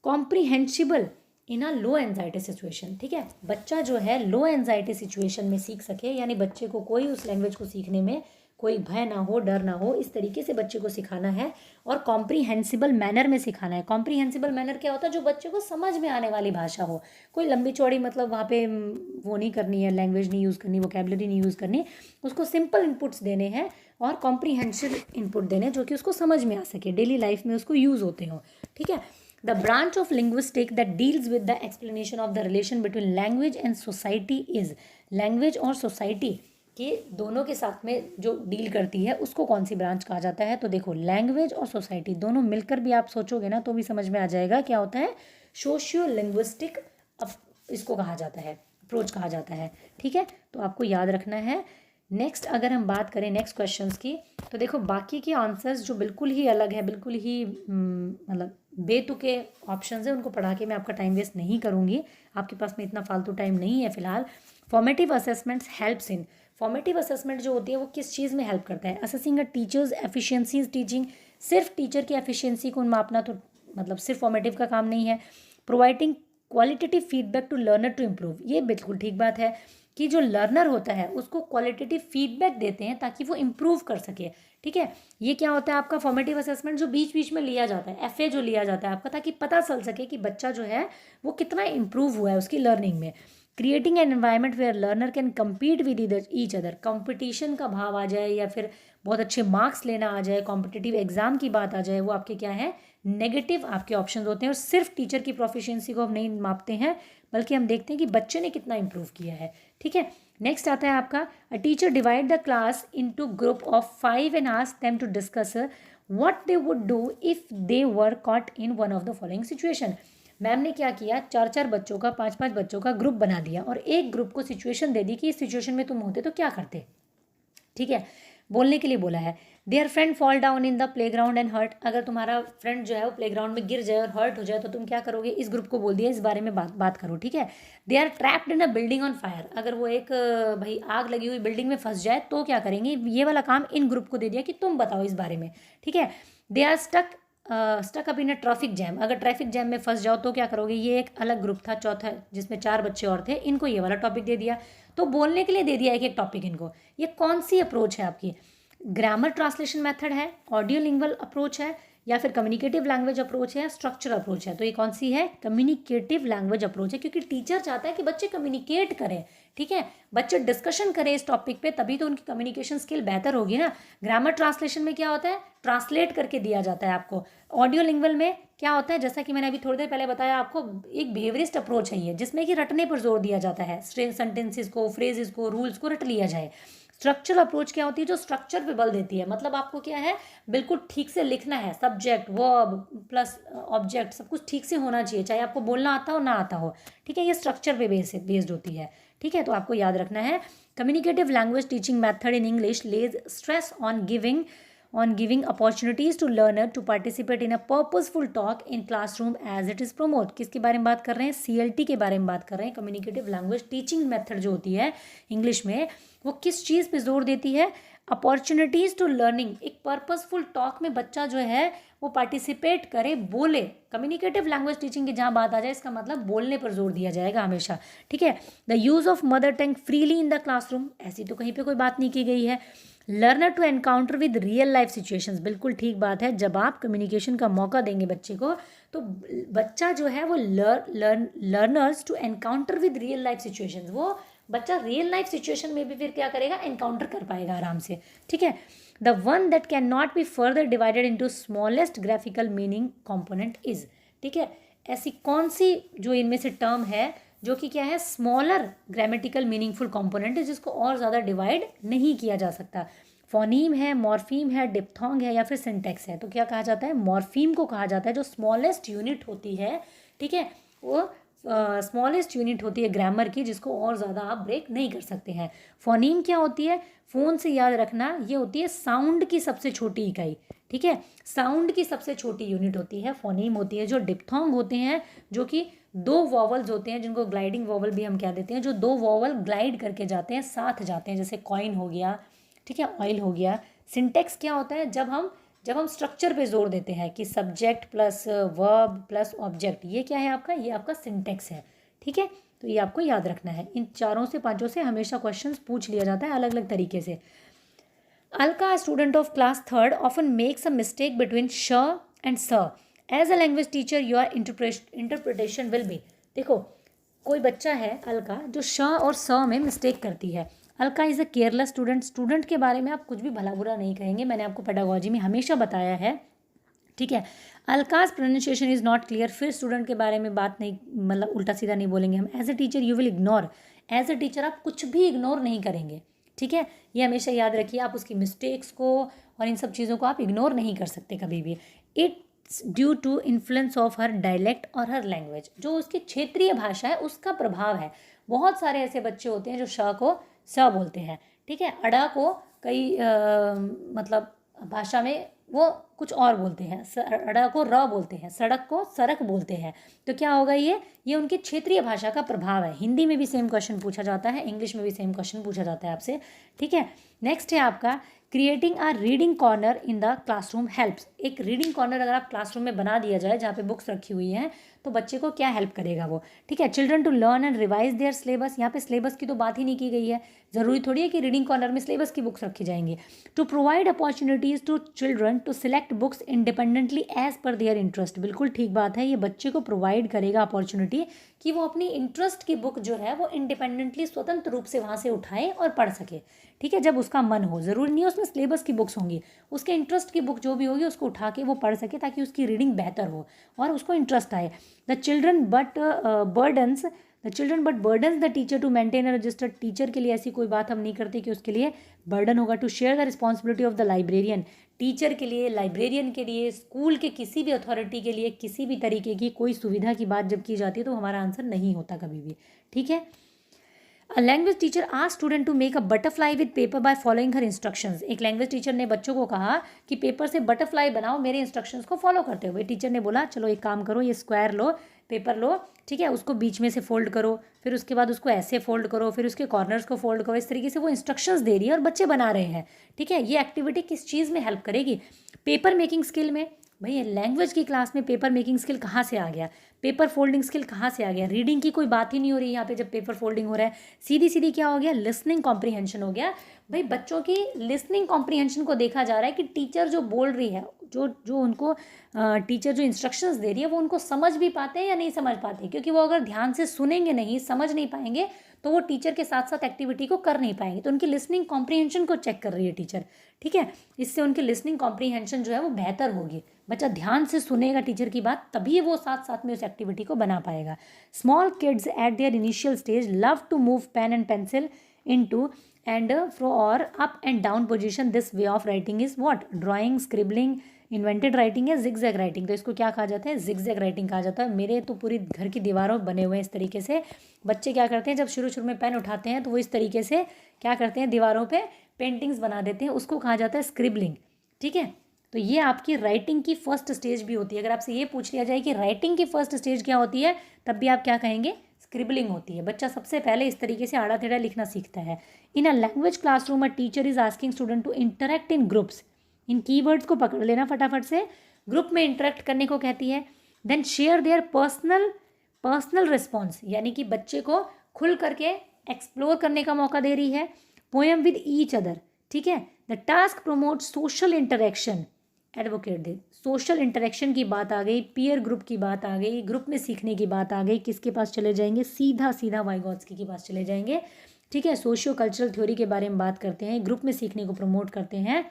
कॉम्प्रीहेंसिबल in a low anxiety situation. ठीक है, बच्चा जो है लो एंजाइटी सिचुएशन में सीख सके, यानी बच्चे को कोई उस लैंग्वेज को सीखने में कोई भय ना हो, डर ना हो, इस तरीके से बच्चे को सिखाना है और कॉम्प्रीहेंसिबल मैनर में सिखाना है। कॉम्प्रीहेंसिबल मैनर क्या होता है, जो बच्चे को समझ में आने वाली भाषा हो, कोई लंबी चौड़ी मतलब वहाँ पे वो नहीं करनी है, लैंग्वेज नहीं यूज़ करनी, वोकैबुलरी नहीं यूज़ करनी, उसको सिंपल इनपुट्स देने हैं और कॉम्प्रीहेंसिव इनपुट देने जो कि उसको समझ में आ सके, डेली लाइफ में उसको यूज़ होते हो। ठीक है, the branch of linguistic that deals with the explanation of the relation between language and society is, language और सोसाइटी के दोनों के साथ में जो डील करती है उसको कौन सी ब्रांच कहा जाता है। तो देखो, लैंग्वेज और सोसाइटी दोनों मिलकर भी आप सोचोगे ना तो भी समझ में आ जाएगा क्या होता है, सोशियो लिंग्विस्टिक इसको कहा जाता है, अप्रोच कहा जाता है। ठीक है, तो आपको याद रखना है। नेक्स्ट अगर हम बात करें नेक्स्ट क्वेश्चंस की, तो देखो बाकी के आंसर्स जो बिल्कुल ही अलग है, बिल्कुल ही मतलब बेतुके ऑप्शंस हैं, उनको पढ़ा के मैं आपका टाइम वेस्ट नहीं करूँगी, आपके पास में इतना फालतू टाइम नहीं है फिलहाल। Formative assessments helps in, formative assessment जो होती है वो किस चीज़ में हेल्प करता है, असेसिंग अ टीचर्स एफिशिएंसीज टीचिंग, सिर्फ टीचर की एफिशिएंसी को मापना तो मतलब सिर्फ फॉर्मेटिव का काम नहीं है। Providing qualitative feedback to learner to improve, ये बिल्कुल ठीक बात है कि जो लर्नर होता है उसको क्वालिटेटिव फीडबैक देते हैं ताकि वो इम्प्रूव कर सके। ठीक है, ये क्या होता है आपका फॉर्मेटिव असेसमेंट जो बीच बीच में लिया जाता है, एफए जो लिया जाता है आपका, ताकि पता चल सके कि बच्चा जो है वो कितना इम्प्रूव हुआ है उसकी लर्निंग में। Creating an environment where learner can compete with each other, competition का भाव आ जाए या फिर बहुत अच्छे मार्क्स लेना आ जाए, कॉम्पिटिटिव एग्जाम की बात आ जाए, वो आपके क्या है, नेगेटिव आपके ऑप्शंस होते हैं। और सिर्फ टीचर की प्रोफिशिएंसी को हम नहीं मापते हैं, बल्कि हम देखते हैं कि बच्चे ने कितना इंप्रूव किया है। ठीक है, नेक्स्ट आता है आपका, a teacher divide the class into group of 5 and ask them to discuss what they would do if they were caught in one of the following situation. Ma'am ने क्या किया, 4-4 बच्चों का, 5-5 बच्चों का ग्रुप बना दिया और एक ग्रुप को सिचुएशन दे दी कि इस सिचुएशन में तुम होते तो क्या करते। ठीक है, बोलने के लिए बोला है। Their friend fall down in the playground and hurt, अगर तुम्हारा फ्रेंड जो है वो प्लेग्राउंड में गिर जाए और हर्ट हो जाए तो तुम क्या करोगे, इस ग्रुप को बोल दिया इस बारे में बात करो। ठीक है, they are trapped in a building on fire, अगर वो एक भाई आग लगी हुई बिल्डिंग में फंस जाए तो क्या करेंगे, ये वाला काम इन ग्रुप को दे दिया कि तुम बताओ इस बारे में। ठीक है, they are stuck up in a traffic jam, अगर ट्रैफिक जैम में फंस जाओ तो क्या करोगे, ये एक अलग ग्रुप था चौथा जिसमें 4 बच्चे और थे, इनको ये वाला टॉपिक दे दिया। तो बोलने के लिए दे दिया एक एक टॉपिक इनको। ये कौन सी अप्रोच है आपकी, ग्रामर ट्रांसलेशन मेथड है, ऑडियो लिंग्वल अप्रोच है, या फिर कम्युनिकेटिव लैंग्वेज अप्रोच है, स्ट्रक्चर अप्रोच है। तो ये कौन सी है, कम्युनिकेटिव लैंग्वेज अप्रोच है, क्योंकि टीचर चाहता है कि बच्चे कम्युनिकेट करें। ठीक है, बच्चे डिस्कशन करें इस टॉपिक पे, तभी तो उनकी कम्युनिकेशन स्किल बेहतर होगी ना। ग्रामर ट्रांसलेशन में क्या होता है, ट्रांसलेट करके दिया जाता है आपको। ऑडियो लिंग्वल में क्या होता है, जैसा कि मैंने अभी थोड़ी देर पहले बताया आपको, एक बिहेवियरिस्ट अप्रोच है ये, जिसमें कि रटने पर जोर दिया जाता है, सेंटेंसेस को, फ्रेजेस को, रूल्स को रट लिया जाए। स्ट्रक्चर अप्रोच क्या होती है, जो स्ट्रक्चर पे बल देती है, मतलब आपको क्या है, बिल्कुल ठीक से लिखना है, सब्जेक्ट वर्ब प्लस ऑब्जेक्ट सब कुछ ठीक से होना चाहिए, चाहे आपको बोलना आता हो ना आता हो। ठीक है, ये स्ट्रक्चर पे बेस्ड होती है। ठीक है, तो आपको याद रखना है, communicative language teaching method in English lays stress on giving opportunities to learner to participate in a purposeful talk in classroom as it is promote। किसके बारे में बात कर रहे हैं, CLT के बारे में बात कर रहे हैं। कम्युनिकेटिव लैंग्वेज टीचिंग मेथड जो होती है इंग्लिश में, वो किस चीज़ पे जोर देती है, अपॉर्चुनिटीज़ टू लर्निंग, एक पर्पसफुल टॉक में बच्चा जो है वो पार्टिसिपेट करे, बोले। कम्युनिकेटिव लैंग्वेज टीचिंग की जहाँ बात आ जाए, इसका मतलब बोलने पर जोर दिया जाएगा हमेशा। ठीक है, the use of mother tongue freely in the classroom, ऐसी तो कहीं पे कोई बात नहीं की गई है। Learner to encounter with real life situations, बिल्कुल ठीक बात है, जब आप कम्युनिकेशन का मौका देंगे बच्चे को तो बच्चा जो है वो learners to encounter with real life situations, वो बच्चा रियल लाइफ सिचुएशन में भी फिर क्या करेगा, एनकाउंटर कर पाएगा आराम से। ठीक है, the one that can not be further divided into smallest graphical meaning component is. ठीक है, ऐसी कौन सी जो इनमें से टर्म है जो कि क्या है, स्मॉलर ग्रामेटिकल मीनिंगफुल कंपोनेंट है, जिसको और ज़्यादा डिवाइड नहीं किया जा सकता। फोनीम है, मॉर्फीम है, डिप्थोंग है, या फिर सिंटेक्स है। तो क्या कहा जाता है, मॉर्फीम को कहा जाता है, जो स्मॉलेस्ट यूनिट होती है। ठीक है, वो स्मॉलेस्ट यूनिट होती है ग्रामर की, जिसको और ज़्यादा आप ब्रेक नहीं कर सकते हैं। फोनीम क्या होती है, फ़ोन से याद रखना, ये होती है साउंड की सबसे छोटी इकाई। ठीक है, साउंड की सबसे छोटी यूनिट होती है फोनीम होती है। जो डिप्थोंग होते हैं, जो कि 2 वॉवल्स होते हैं, जिनको ग्लाइडिंग वॉवल भी हम कह देते हैं, जो 2 वॉवल ग्लाइड करके जाते हैं, साथ जाते हैं, जैसे कॉइन हो गया। ठीक है, ऑयल हो गया। सिंटेक्स क्या होता है, जब हम स्ट्रक्चर पे जोर देते हैं कि subject plus verb plus object, ये क्या है आपका, ये आपका सिंटेक्स है। ठीक है, तो ये आपको याद रखना है। इन 4 से 5 से हमेशा क्वेश्चंस पूछ लिया जाता है अलग अलग तरीके से। Alka, a student of class 3rd, often makes a mistake between sh and sir. As a language teacher, your interpretation will be. देखो, कोई बच्चा है अलका जो श और स में मिस्टेक करती है। Alka is a careless student. Student के बारे में आप कुछ भी भला बुरा नहीं कहेंगे, मैंने आपको पेडागोजी में हमेशा बताया है। ठीक है, अलकाज प्रोनाउंसिएशन इज़ नॉट क्लियर, फिर स्टूडेंट के बारे में बात नहीं, मतलब उल्टा सीधा नहीं बोलेंगे हम। As a teacher you will ignore, as a teacher आप कुछ भी इग्नोर नहीं करेंगे। ठीक है, ये हमेशा याद रखिए, आप उसकी मिस्टेक्स को और इन सब चीज़ों को आप इग्नोर नहीं कर सकते कभी भी। It's due to influence of her dialect और हर लैंग्वेज, जो उसकी क्षेत्रीय भाषा है उसका प्रभाव है। बहुत सारे ऐसे बच्चे होते हैं जो श को स बोलते हैं। ठीक है, अड़ा को कई मतलब भाषा में वो कुछ और बोलते हैं, अड़ा को र बोलते हैं, सड़क को सरक बोलते हैं। तो क्या होगा, ये उनकी क्षेत्रीय भाषा का प्रभाव है। हिंदी में भी सेम क्वेश्चन पूछा जाता है, इंग्लिश में भी सेम क्वेश्चन पूछा जाता है आपसे। ठीक है, नेक्स्ट है आपका creating a reading corner in the classroom helps. एक रीडिंग कॉर्नर अगर आप क्लासरूम में बना दिया जाए जहाँ पे बुक्स रखी हुई हैं, तो बच्चे को क्या हेल्प करेगा वो। ठीक है, children to learn and revise their syllabus. यहाँ पे सिलेबस की तो बात ही नहीं की गई है, ज़रूरी थोड़ी है कि रीडिंग कॉर्नर में सिलेबस की बुक्स रखी जाएंगी। To provide opportunities to children to select books independently as per their interest. बिल्कुल ठीक बात है, ये बच्चे को प्रोवाइड करेगा अपॉर्चुनिटी कि वो अपनी इंटरेस्ट की बुक जो है वो इंडिपेंडेंटली स्वतंत्र रूप से वहाँ से उठाए और पढ़ सके। ठीक है, जब उसका मन हो, ज़रूरी नहीं है उसमें सिलेबस की बुक्स होंगी, उसके इंटरेस्ट की बुक जो भी होगी उसको उठा के वो पढ़ सके, ताकि उसकी रीडिंग बेहतर हो और उसको इंटरेस्ट आए। The children but burdens the teacher to maintain a register. Teacher के लिए ऐसी कोई बात हम नहीं करते कि उसके लिए बर्डन होगा। To share the responsibility of the librarian. Teacher के लिए, लाइब्रेरियन के लिए, स्कूल के किसी भी अथॉरिटी के लिए किसी भी तरीके की कोई सुविधा की बात जब की जाती है तो हमारा आंसर नहीं होता कभी भी। ठीक है, a language teacher asked student to make a butterfly with paper by following her instructions. एक लैंग्वेज टीचर ने बच्चों को कहा कि पेपर से बटरफ्लाई बनाओ मेरे इंस्ट्रक्शंस को फॉलो करते हुए। टीचर ने बोला चलो एक काम करो, ये स्क्वायर लो, पेपर लो, ठीक है, उसको बीच में से फोल्ड करो, फिर उसके बाद उसको ऐसे फोल्ड करो, फिर उसके कॉर्नर्स को फोल्ड करो। इस तरीके से वो इंस्ट्रक्शंस दे रही है और बच्चे बना रहे हैं। ठीक है, ये एक्टिविटी किस चीज़ में हेल्प करेगी, पेपर मेकिंग स्किल में। भाई लैंग्वेज की क्लास में पेपर मेकिंग स्किल कहाँ से आ गया, पेपर फोल्डिंग स्किल कहाँ से आ गया। रीडिंग की कोई बात ही नहीं हो रही यहाँ पे जब पेपर फोल्डिंग हो रहा है। सीधी सीधी क्या हो गया, लिसनिंग कॉम्प्रीहेंशन हो गया। भाई बच्चों की लिसनिंग कॉम्प्रीहेंशन को देखा जा रहा है कि टीचर जो बोल रही है, जो उनको टीचर जो इंस्ट्रक्शंस दे रही है वो उनको समझ भी पाते हैं या नहीं समझ पाते, क्योंकि वो अगर ध्यान से सुनेंगे नहीं, समझ नहीं पाएंगे, तो वो टीचर के साथ साथ एक्टिविटी को कर नहीं पाएंगे। तो उनकी लिसनिंग कॉम्प्रीहेंशन को चेक कर रही है टीचर। ठीक है, इससे उनकी लिसनिंग कॉम्प्रीहेंशन जो है वो बेहतर होगी। बच्चा ध्यान से सुनेगा टीचर की बात, तभी वो साथ साथ में उस एक्टिविटी को बना पाएगा। Small kids at their initial stage love to move pen and pencil into and fro और up and down position. This way of writing is what, drawing, scribbling, invented writing है जिगजैग राइटिंग। तो इसको क्या कहा जाता है, zigzag writing कहा जाता है। मेरे तो पूरी घर की दीवारों बने हुए हैं इस तरीके से। बच्चे क्या करते हैं, जब शुरू शुरू में पेन उठाते हैं तो वो इस तरीके से क्या करते हैं, दीवारों पे पेंटिंग्स बना देते हैं, उसको कहा जाता है स्क्रिबलिंग। ठीक है, तो ये आपकी राइटिंग की फर्स्ट स्टेज भी होती है। अगर आपसे ये पूछ लिया जाए कि राइटिंग की फर्स्ट स्टेज क्या होती है, तब भी आप क्या कहेंगे, स्क्रिबलिंग होती है। बच्चा सबसे पहले इस तरीके से आड़ा टेढ़ा लिखना सीखता है। In a language classroom a teacher is asking student to interact in groups. इन कीवर्ड्स को पकड़ लेना फटाफट से, ग्रुप में इंटरेक्ट करने को कहती है। Then share their personal response, यानी कि बच्चे को खुल करके एक्सप्लोर करने का मौका दे रही है। पोएम विद ईच अदर, ठीक है। The task promote social interaction, advocate they, social interaction की बात आ गई, पीयर ग्रुप की बात आ गई, ग्रुप में सीखने की बात आ गई। किसके पास चले जाएंगे, सीधा सीधा वाइगॉत्स्की के पास चले जाएंगे। ठीक है, सोशियो कल्चरल थ्योरी के बारे में बात करते हैं, ग्रुप में सीखने को प्रमोट करते हैं।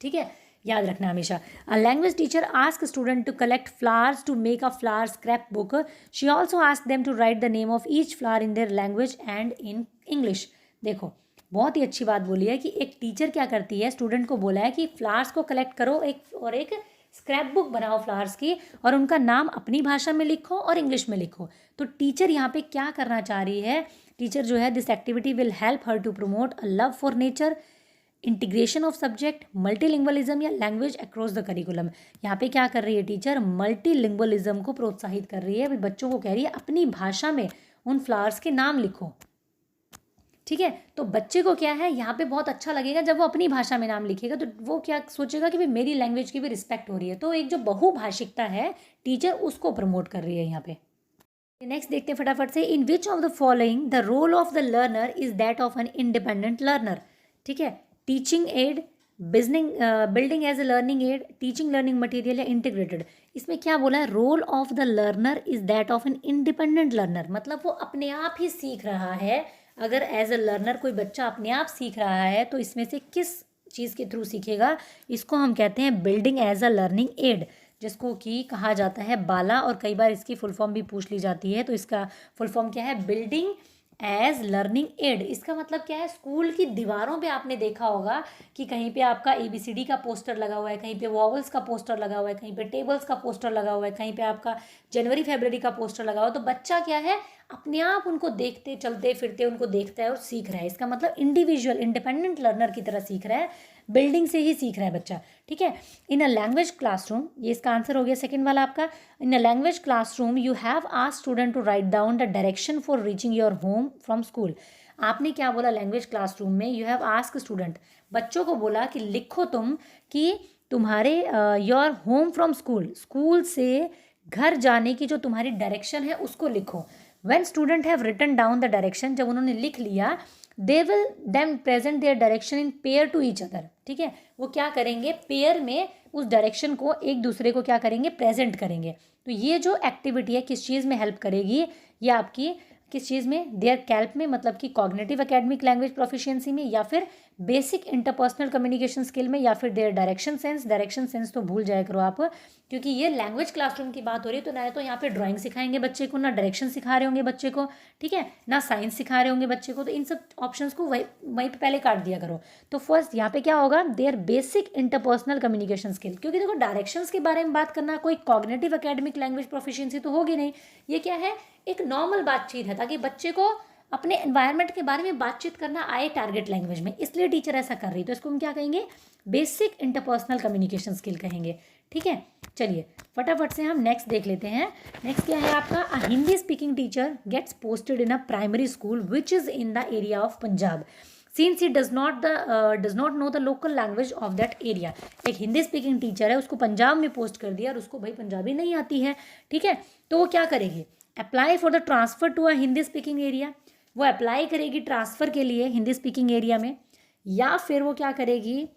ठीक है, याद रखना हमेशा। A language teacher ask student to collect flowers to make a flower scrap book. She also ask them to write the name of each flower in their language and in English. देखो बहुत ही अच्छी बात बोली है कि एक teacher क्या करती है, स्टूडेंट को बोला है कि फ्लावर्स को कलेक्ट करो एक स्क्रैप बुक बनाओ फ्लावर्स की, और उनका नाम अपनी भाषा में लिखो और इंग्लिश में लिखो। तो टीचर यहाँ पे क्या करना चाह रही है, टीचर जो है, this activity will help her to promote a love for nature, integration of subject, multilingualism या लैंग्वेज अक्रॉस द करिकुलम। यहाँ पे क्या कर रही है टीचर, मल्टीलिंग्वलिज्म को प्रोत्साहित कर रही है। बच्चों को कह रही है अपनी भाषा में उन फ्लावर्स के नाम लिखो। ठीक है। तो बच्चे को क्या है यहाँ पे बहुत अच्छा लगेगा जब वो अपनी भाषा में नाम लिखेगा, तो वो क्या सोचेगा कि भाई मेरी लैंग्वेज की भी रिस्पेक्ट हो रही है। तो एक जो बहुभाषिकता है टीचर उसको प्रमोट कर रही है यहाँ पे। नेक्स्ट देखते हैं फटाफट से, in which of the following the role of the learner is that of an independent learner. ठीक है, teaching aid, building as a learning aid, teaching learning material या इंटीग्रेटेड। इसमें क्या बोला है, role of the learner is that of an independent learner, मतलब वो अपने आप ही सीख रहा है। अगर एज अ लर्नर कोई बच्चा अपने आप सीख रहा है तो इसमें से किस चीज़ के थ्रू सीखेगा, इसको हम कहते हैं building as a learning aid, जिसको कि कहा जाता है बाला, और कई बार इसकी फुल फॉर्म भी पूछ ली जाती है। तो इसका फुल फॉर्म क्या है, बिल्डिंग एज लर्निंग एड। इसका मतलब क्या है, स्कूल की दीवारों पे आपने देखा होगा कि कहीं पे आपका ABCD का पोस्टर लगा हुआ है, कहीं पे वॉवल्स का पोस्टर लगा हुआ है, कहीं पे टेबल्स का पोस्टर लगा हुआ है, कहीं पे आपका जनवरी फरवरी का पोस्टर लगा हुआ है। तो बच्चा क्या है, अपने आप उनको देखते चलते फिरते उनको देखता है और सीख रहा है। इसका मतलब इंडिविजुअल इंडिपेंडेंट लर्नर की तरह सीख रहा है, बिल्डिंग से ही सीख रहा है बच्चा। ठीक है, इन अ लैंग्वेज क्लासरूम, ये इसका आंसर हो गया सेकंड वाला आपका। In a language classroom you have asked student to write down the direction for reaching your home from school. आपने क्या बोला, लैंग्वेज क्लासरूम में यू हैव आस्क्ड स्टूडेंट, बच्चों को बोला कि लिखो तुम कि तुम्हारे your home from school, school से घर जाने की जो तुम्हारी डायरेक्शन है उसको लिखो। When student have written down the direction, जब उन्होंने लिख लिया, they will then present their direction in pair to each other. ठीक है, वो क्या करेंगे, पेयर में उस डायरेक्शन को एक दूसरे को क्या करेंगे, प्रेजेंट करेंगे। तो ये जो एक्टिविटी है किस चीज़ में हेल्प करेगी, ये आपकी किस चीज़ में, देयर कैल्प में, मतलब कि कॉग्निटिव एकेडमिक लैंग्वेज प्रोफिशिएंसी में, या फिर बेसिक इंटरपर्सनल कम्युनिकेशन स्किल में, या फिर their direction sense. Direction sense तो भूल जाया करो आप, क्योंकि ये लैंग्वेज क्लासरूम की बात हो रही है। तो ना तो यहाँ पे ड्राइंग सिखाएंगे बच्चे को, ना डायरेक्शन सिखा रहे होंगे बच्चे को, ठीक है, ना साइंस सिखा रहे होंगे बच्चे को। तो इन सब ऑप्शंस को वहीं पे पहले काट दिया करो। तो फर्स्ट यहाँ पे क्या होगा, their basic interpersonal communication skill, क्योंकि देखो डायरेक्शंस के बारे में बात करना, कोई कॉग्निटिव एकेडमिक लैंग्वेज प्रोफिशिएंसी तो होगी नहीं। ये क्या है, एक नॉर्मल बातचीत है, ताकि बच्चे को अपने एनवायरनमेंट के बारे में बातचीत करना आए टारगेट लैंग्वेज में, इसलिए टीचर ऐसा कर रही है। तो इसको हम क्या कहेंगे, बेसिक इंटरपर्सनल कम्युनिकेशन स्किल कहेंगे। ठीक है, चलिए फटाफट से हम नेक्स्ट देख लेते हैं। नेक्स्ट क्या है आपका, a Hindi speaking teacher gets posted in a primary school which is in the area of Punjab since he does not know the local language of that area. एक हिंदी स्पीकिंग टीचर है, उसको पंजाब में पोस्ट कर दिया और उसको भाई पंजाबी नहीं आती है। ठीक है, तो वो क्या करेगी, apply for the transfer to a Hindi speaking area, वो अप्लाई करेगी ट्रांसफ़र के लिए हिंदी स्पीकिंग एरिया में, या फिर वो क्या करेगी,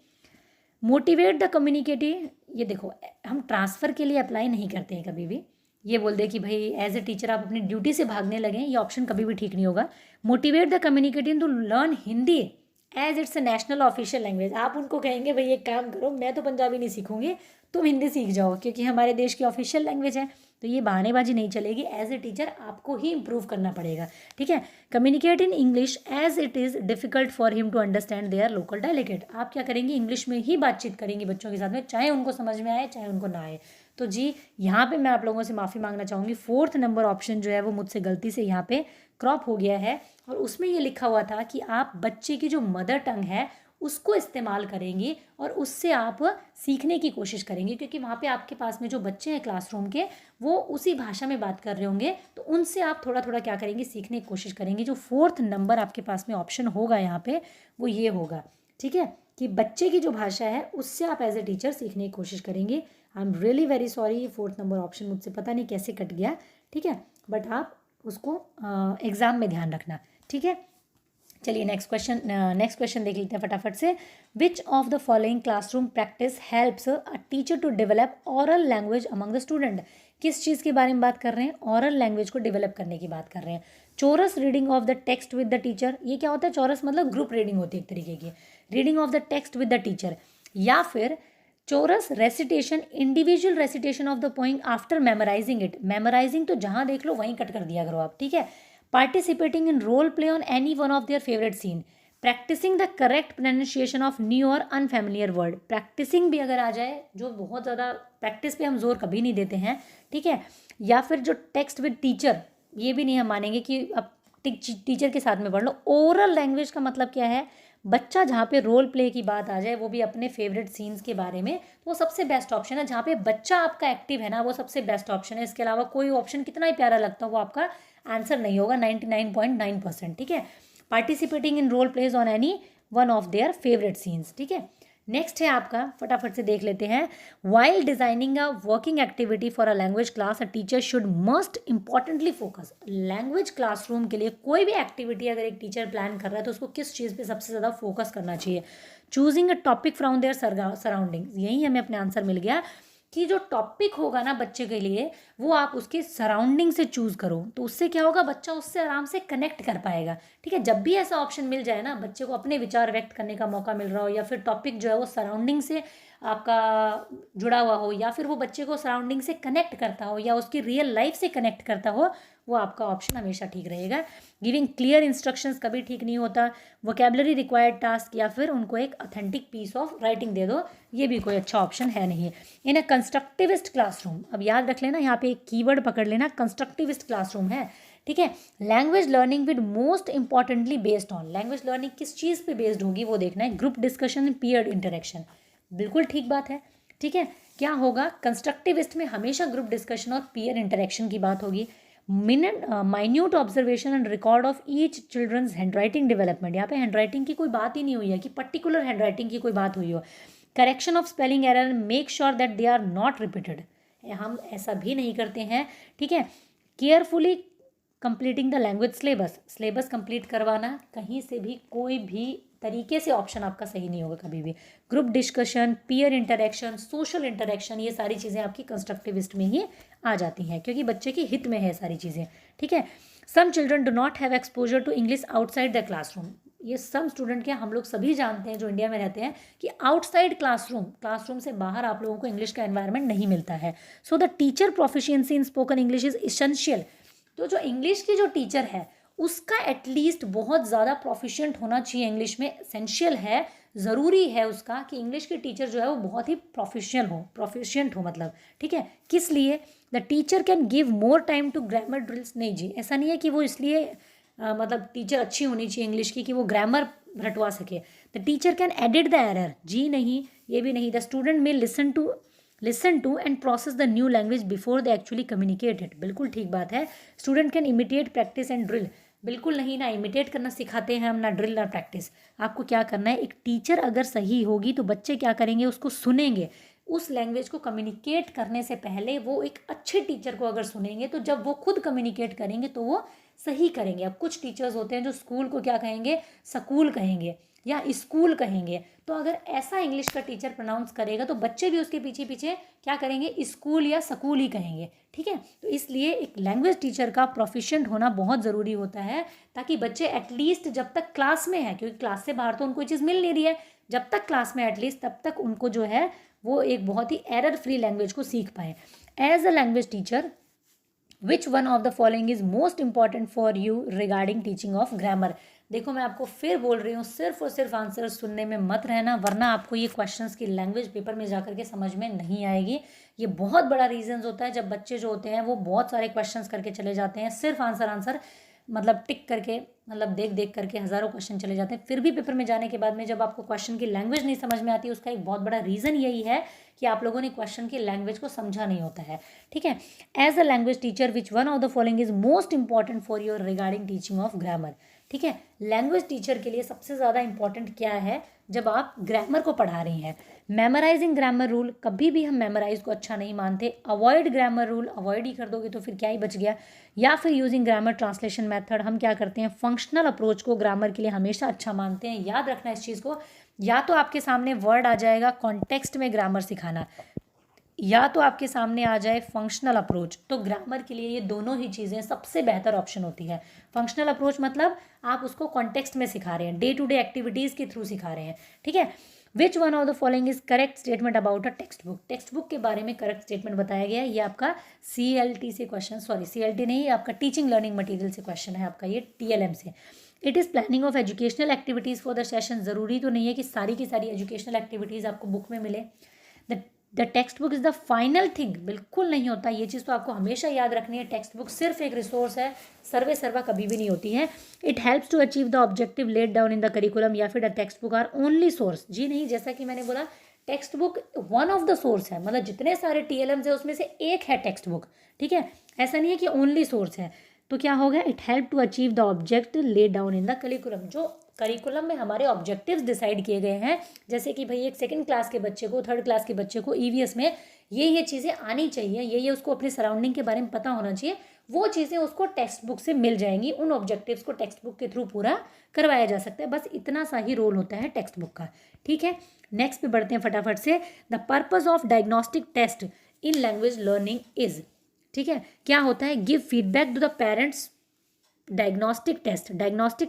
मोटिवेट द कम्युनिकेटिव। ये देखो, हम ट्रांसफ़र के लिए अप्लाई नहीं करते हैं कभी भी, ये बोल दे कि भाई एज ए टीचर आप अपनी ड्यूटी से भागने लगें, ये ऑप्शन कभी भी ठीक नहीं होगा। Motivate the communicative to learn Hindi as it's a national official language. आप उनको कहेंगे भाई एक काम करो, मैं तो पंजाबी नहीं सीखूंगी, तुम हिंदी सीख जाओ क्योंकि हमारे देश की ऑफिशियल लैंग्वेज है। तो ये बहानेबाजी नहीं चलेगी, एज ए टीचर आपको ही इंप्रूव करना पड़ेगा। ठीक है, communicate in English as it is difficult for him to understand their local dialect. आप क्या करेंगे, इंग्लिश में ही बातचीत करेंगी बच्चों के साथ में, चाहे उनको समझ में आए चाहे उनको ना आए। तो जी यहाँ पे मैं आप लोगों से माफ़ी मांगना चाहूँगी, 4th नंबर ऑप्शन जो है वो मुझसे गलती से यहाँ पे क्रॉप हो गया है, और उसमें ये लिखा हुआ था कि आप बच्चे की जो मदर टंग है उसको इस्तेमाल करेंगी और उससे आप सीखने की कोशिश करेंगी, क्योंकि वहाँ पे आपके पास में जो बच्चे हैं क्लासरूम के वो उसी भाषा में बात कर रहे होंगे, तो उनसे आप थोड़ा थोड़ा क्या करेंगी, सीखने की कोशिश करेंगी। जो 4th नंबर आपके पास में ऑप्शन होगा यहाँ पे वो ये होगा। ठीक है, कि बच्चे की जो भाषा है उससे आप एज ए टीचर सीखने की कोशिश करेंगे। I am really very sorry, ये 4th नंबर ऑप्शन मुझसे पता नहीं कैसे कट गया। ठीक है, बट आप उसको एग्ज़ाम में ध्यान रखना। ठीक है, चलिए नेक्स्ट क्वेश्चन देख लेते हैं फटाफट से। Which of the following classroom practice helps a teacher to develop aural language among the student. किस चीज़ के बारे में बात कर रहे हैं, ऑरल लैंग्वेज को डेवलप करने की बात कर रहे हैं। Chorus reading of the text with the teacher, ये क्या होता है, चोरस मतलब ग्रुप रीडिंग होती है एक तरीके की, reading of the text with the teacher, या फिर chorus recitation, individual recitation of the poem after memorising it. Memorising तो जहाँ देख लो वहीं कट कर दिया करो आप। ठीक है, participating in role play on any one of their favorite scene, practicing the correct pronunciation of new or unfamiliar word। practicing भी अगर आ जाए, जो बहुत ज़्यादा प्रैक्टिस पे हम जोर कभी नहीं देते हैं। ठीक है, या फिर जो टेक्स्ट विद टीचर, ये भी नहीं हम मानेंगे कि अब टीचर के साथ में पढ़ लो। ओरल लैंग्वेज का मतलब क्या है, बच्चा जहाँ पे रोल प्ले की बात आ जाए, वो भी अपने फेवरेट सीन्स के बारे में, तो वो सबसे बेस्ट ऑप्शन है। जहाँ पे बच्चा आपका एक्टिव है ना, वो सबसे बेस्ट ऑप्शन है। इसके अलावा कोई ऑप्शन कितना ही प्यारा लगता हो वो आपका आंसर नहीं होगा 99.9%। ठीक है, participating in role plays on any one of their favourite scenes. ठीक है, नेक्स्ट है आपका, फटाफट से देख लेते हैं। While designing a working activity for a language class a teacher should most importantly focus. Language classroom के लिए कोई भी एक्टिविटी अगर एक टीचर प्लान कर रहा है तो उसको किस चीज़ पे सबसे ज़्यादा फोकस करना चाहिए? Choosing a topic from there surroundings. यही हमें अपने आंसर मिल गया कि जो टॉपिक होगा ना बच्चे के लिए वो आप उसके सराउंडिंग से चूज़ करो, तो उससे क्या होगा, बच्चा उससे आराम से कनेक्ट कर पाएगा। ठीक है, जब भी ऐसा ऑप्शन मिल जाए ना, बच्चे को अपने विचार व्यक्त करने का मौका मिल रहा हो या फिर टॉपिक जो है वो सराउंडिंग से आपका जुड़ा हुआ हो या फिर वो बच्चे को सराउंडिंग से कनेक्ट करता हो या उसकी रियल लाइफ से कनेक्ट करता हो, वो आपका ऑप्शन हमेशा ठीक रहेगा। गिविंग क्लियर इंस्ट्रक्शंस कभी ठीक नहीं होता। वोकेबलरी रिक्वायर्ड टास्क या फिर उनको एक ऑथेंटिक पीस ऑफ राइटिंग दे दो, ये भी कोई अच्छा ऑप्शन है नहीं। इन अ कंस्ट्रक्टिविस्ट क्लासरूम, अब याद रख लेना यहाँ पे एक कीवर्ड पकड़ लेना, कंस्ट्रक्टिविस्ट क्लासरूम है। ठीक है, language learning with most importantly based on, language learning किस चीज़ पे बेस्ड होगी वो देखना है, group discussion and peer interaction. बिल्कुल ठीक बात है। ठीक है, क्या होगा, कंस्ट्रक्टिविस्ट में हमेशा ग्रुप डिस्कशन और पीयर इंटरेक्शन की बात होगी। Minute observation and record of each children's handwriting development, यहाँ पे हैंडराइटिंग की कोई बात ही नहीं हुई है कि पर्टिकुलर हैंडराइटिंग की कोई बात हुई हो। Correction of spelling error, make sure that they are not repeated, हम ऐसा भी नहीं करते हैं। ठीक है, carefully completing the language syllabus, syllabus complete करवाना, कहीं से भी कोई भी तरीके से ऑप्शन आपका सही नहीं होगा कभी भी। Group discussion, peer interaction, social interaction, ये सारी चीज़ें आपकी कंस्ट्रक्टिविस्ट में ही आ जाती हैं क्योंकि बच्चे के हित में है सारी चीज़ें। ठीक है, some children do not have exposure to English outside the classroom, ये सम स्टूडेंट क्या, हम लोग सभी जानते हैं जो इंडिया में रहते हैं कि आउटसाइड क्लासरूम, क्लासरूम से बाहर आप लोगों को इंग्लिश का एनवायरनमेंट नहीं मिलता है। So the teacher proficiency in spoken English is essential, तो जो इंग्लिश की जो टीचर है उसका एटलीस्ट बहुत ज़्यादा प्रोफिशिएंट होना चाहिए इंग्लिश में, एसेंशियल है, ज़रूरी है उसका कि इंग्लिश की टीचर जो है वो बहुत ही प्रोफिशिएंट हो मतलब। ठीक है, किस लिए, the teacher can give more time to grammar drills, नहीं जी ऐसा नहीं है कि वो इसलिए मतलब टीचर अच्छी होनी चाहिए इंग्लिश की कि वो ग्रामर रटवा सके। The teacher can edit the error, जी नहीं, ये भी नहीं। The student may listen to and process the new language before they actually communicate it, बिल्कुल ठीक बात है। Student can imitate practice and drill, बिल्कुल नहीं, ना इमिटेट करना सिखाते हैं हम, ना ड्रिल ना प्रैक्टिस। आपको क्या करना है, एक टीचर अगर सही होगी तो बच्चे क्या करेंगे, उसको सुनेंगे, उस लैंग्वेज को कम्युनिकेट करने से पहले वो एक अच्छे टीचर को अगर सुनेंगे तो जब वो खुद कम्युनिकेट करेंगे तो वो सही करेंगे। अब कुछ टीचर्स होते हैं जो स्कूल को क्या कहेंगे, स्कूल कहेंगे या स्कूल कहेंगे, तो अगर ऐसा इंग्लिश का टीचर प्रोनाउंस करेगा तो बच्चे भी उसके पीछे पीछे क्या करेंगे, स्कूल या स्कूल ही कहेंगे। ठीक है, तो इसलिए एक लैंग्वेज टीचर का प्रोफिशिएंट होना बहुत ज़रूरी होता है ताकि बच्चे एटलीस्ट जब तक क्लास में है, क्योंकि क्लास से बाहर तो उनको ये चीज़ मिल नहीं रही है, जब तक क्लास में एटलीस्ट तब तक उनको जो है वो एक बहुत ही एरर फ्री लैंग्वेज को सीख पाए। As a language teacher which one of the following is most important for you regarding teaching of grammar. देखो मैं आपको फिर बोल रही हूँ, सिर्फ और सिर्फ आंसर सुनने में मत रहना, वरना आपको ये क्वेश्चंस की लैंग्वेज पेपर में जाकर के समझ में नहीं आएगी। ये बहुत बड़ा रीजन होता है जब बच्चे जो होते हैं वो बहुत सारे क्वेश्चंस करके चले जाते हैं, सिर्फ आंसर मतलब टिक करके, मतलब देख देख करके हज़ारों क्वेश्चन चले जाते हैं, फिर भी पेपर में जाने के बाद में जब आपको क्वेश्चन की लैंग्वेज नहीं समझ में आती, उसका एक बहुत बड़ा रीज़न यही है कि आप लोगों ने क्वेश्चन की लैंग्वेज को समझा नहीं होता है। ठीक है, as a language teacher which one of the following is most important for your regarding teaching of grammar. ठीक है, लैंग्वेज टीचर के लिए सबसे ज़्यादा इंपॉर्टेंट क्या है जब आप ग्रामर को पढ़ा रही हैं? मेमोराइजिंग ग्रामर रूल, कभी भी हम मेमोराइज को अच्छा नहीं मानते। अवॉइड ग्रामर रूल, अवॉइड ही कर दोगे तो फिर क्या ही बच गया। या फिर यूजिंग ग्रामर ट्रांसलेशन मेथड, हम क्या करते हैं, फंक्शनल अप्रोच को ग्रामर के लिए हमेशा अच्छा मानते हैं। याद रखना इस चीज़ को, या तो आपके सामने वर्ड आ जाएगा कॉन्टेक्स्ट में ग्रामर सिखाना, या तो आपके सामने आ जाए फंक्शनल अप्रोच, तो ग्रामर के लिए ये दोनों ही चीज़ें सबसे बेहतर ऑप्शन होती है। फंक्शनल अप्रोच मतलब आप उसको कॉन्टेक्स्ट में सिखा रहे हैं, डे टू डे एक्टिविटीज़ के थ्रू सिखा रहे हैं। ठीक है, which one of the following is correct statement about a text book. Text book के बारे में करेक्ट स्टेटमेंट बताया गया है, ये आपका CLT से क्वेश्चन, सॉरी CLT नहीं, आपका टीचिंग लर्निंग मटीरियल से क्वेश्चन है, आपका ये TLM से। It is planning of educational activities for the session, ज़रूरी तो नहीं है कि सारी की सारी एजुकेशनल एक्टिविटीज़ आपको बुक में मिले। The text book is the final thing, बिल्कुल नहीं होता, ये चीज़ तो आपको हमेशा याद रखनी है। टेक्स्ट बुक सिर्फ एक रिसोर्स है, सर्वे सर्वा कभी भी नहीं होती है। It helps to achieve the objective laid down in the curriculum, या फिर the text book are only source, जी नहीं, जैसा कि मैंने बोला text book one of the source है, मतलब जितने सारे TLMs है उसमें से एक है टेक्स्ट बुक। ठीक है, ऐसा नहीं है कि ओनली सोर्स है। तो क्या होगा, it help to achieve the object lay down in the curriculum. जो करिकुलम में हमारे ऑब्जेक्टिव्स डिसाइड किए गए हैं, जैसे कि भाई एक सेकंड क्लास के बच्चे को, थर्ड क्लास के बच्चे को ईवीएस में ये चीज़ें आनी चाहिए, ये उसको अपने सराउंडिंग के बारे में पता होना चाहिए, वो चीज़ें उसको टेक्स्ट बुक से मिल जाएंगी। उन ऑब्जेक्टिव्स को टेक्स्ट बुक के थ्रू पूरा करवाया जा सकता है। बस इतना सा ही रोल होता है टेक्स्ट बुक का। ठीक है, नेक्स्ट पे बढ़ते हैं फटाफट से। The purpose of diagnostic test in language learning is, ठीक है, क्या होता है, give feedback to the parents. Diagnostic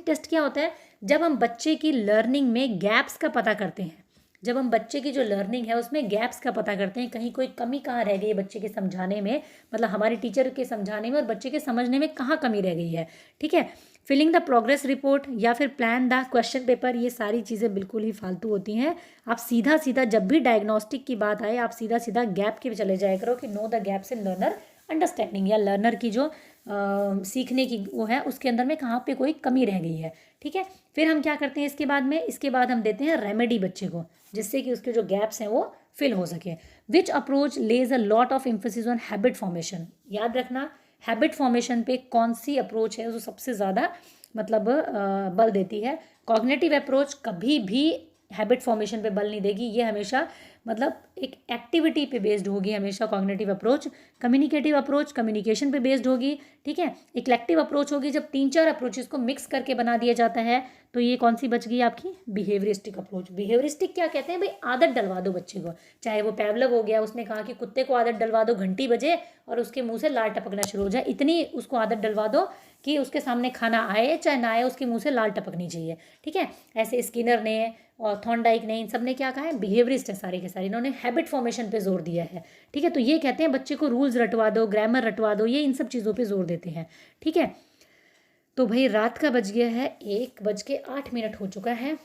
test क्या होता है, जब हम बच्चे की लर्निंग में गैप्स का पता करते हैं, जब हम बच्चे की जो लर्निंग है उसमें गैप्स का पता करते हैं, कहीं कोई कमी कहाँ रह गई है बच्चे के समझाने में, मतलब हमारे टीचर के समझाने में और बच्चे के समझने में कहाँ कमी रह गई है। ठीक है, फिलिंग द प्रोग्रेस रिपोर्ट या फिर प्लान द क्वेश्चन पेपर, ये सारी चीज़ें बिल्कुल ही फालतू होती हैं। आप सीधा सीधा जब भी डायग्नोस्टिक की बात आए, आप सीधा सीधा गैप के चले जाया करो कि know the gaps in learner understanding, या लर्नर की जो सीखने की वो है उसके अंदर में कहाँ पे कोई कमी रह गई है। ठीक है, फिर हम क्या करते हैं इसके बाद हम देते हैं रेमेडी बच्चे को, जिससे कि उसके जो गैप्स हैं वो फिल हो सके। Which approach lays a lot of emphasis on habit formation, याद रखना हैबिट फॉर्मेशन पे कौन सी अप्रोच है जो सबसे ज़्यादा मतलब बल देती है। कॉग्निटिव अप्रोच कभी भी हैबिट फॉर्मेशन पे बल नहीं देगी, ये हमेशा मतलब एक एक्टिविटी पे बेस्ड होगी हमेशा cognitive approach. Communicative approach communication पे बेस्ड होगी। ठीक है, इक्लेक्टिव अप्रोच होगी जब 3-4 अप्रोचेस को मिक्स करके बना दिया जाता है। तो ये कौन सी बच गई आपकी, बिहेवियरिस्टिक अप्रोच। बिहेवियरिस्टिक क्या कहते हैं भाई, आदत डलवा दो बच्चे को, चाहे वो पैवलव हो गया, उसने कहा कि कुत्ते को आदत डलवा दो घंटी बजे और उसके मुंह से लाल टपकना शुरू हो जाए, इतनी उसको आदत डलवा दो कि उसके सामने खाना आए चाहे ना आए उसके मुंह से लाल टपकनी चाहिए। ठीक है, ऐसे स्किनर ने और थॉर्नडाइक ने, इन सब ने क्या कहा है, बिहेवियरिस्ट है सारे के सारे, इन्होंने हैबिट फॉर्मेशन पे जोर दिया है। ठीक है, तो ये कहते हैं बच्चे को रूल्स रटवा दो, ग्रामर रटवा दो, ये इन सब चीज़ों पे जोर देते हैं। ठीक है, तो भाई रात का बज गया है 1:08 हो चुका है।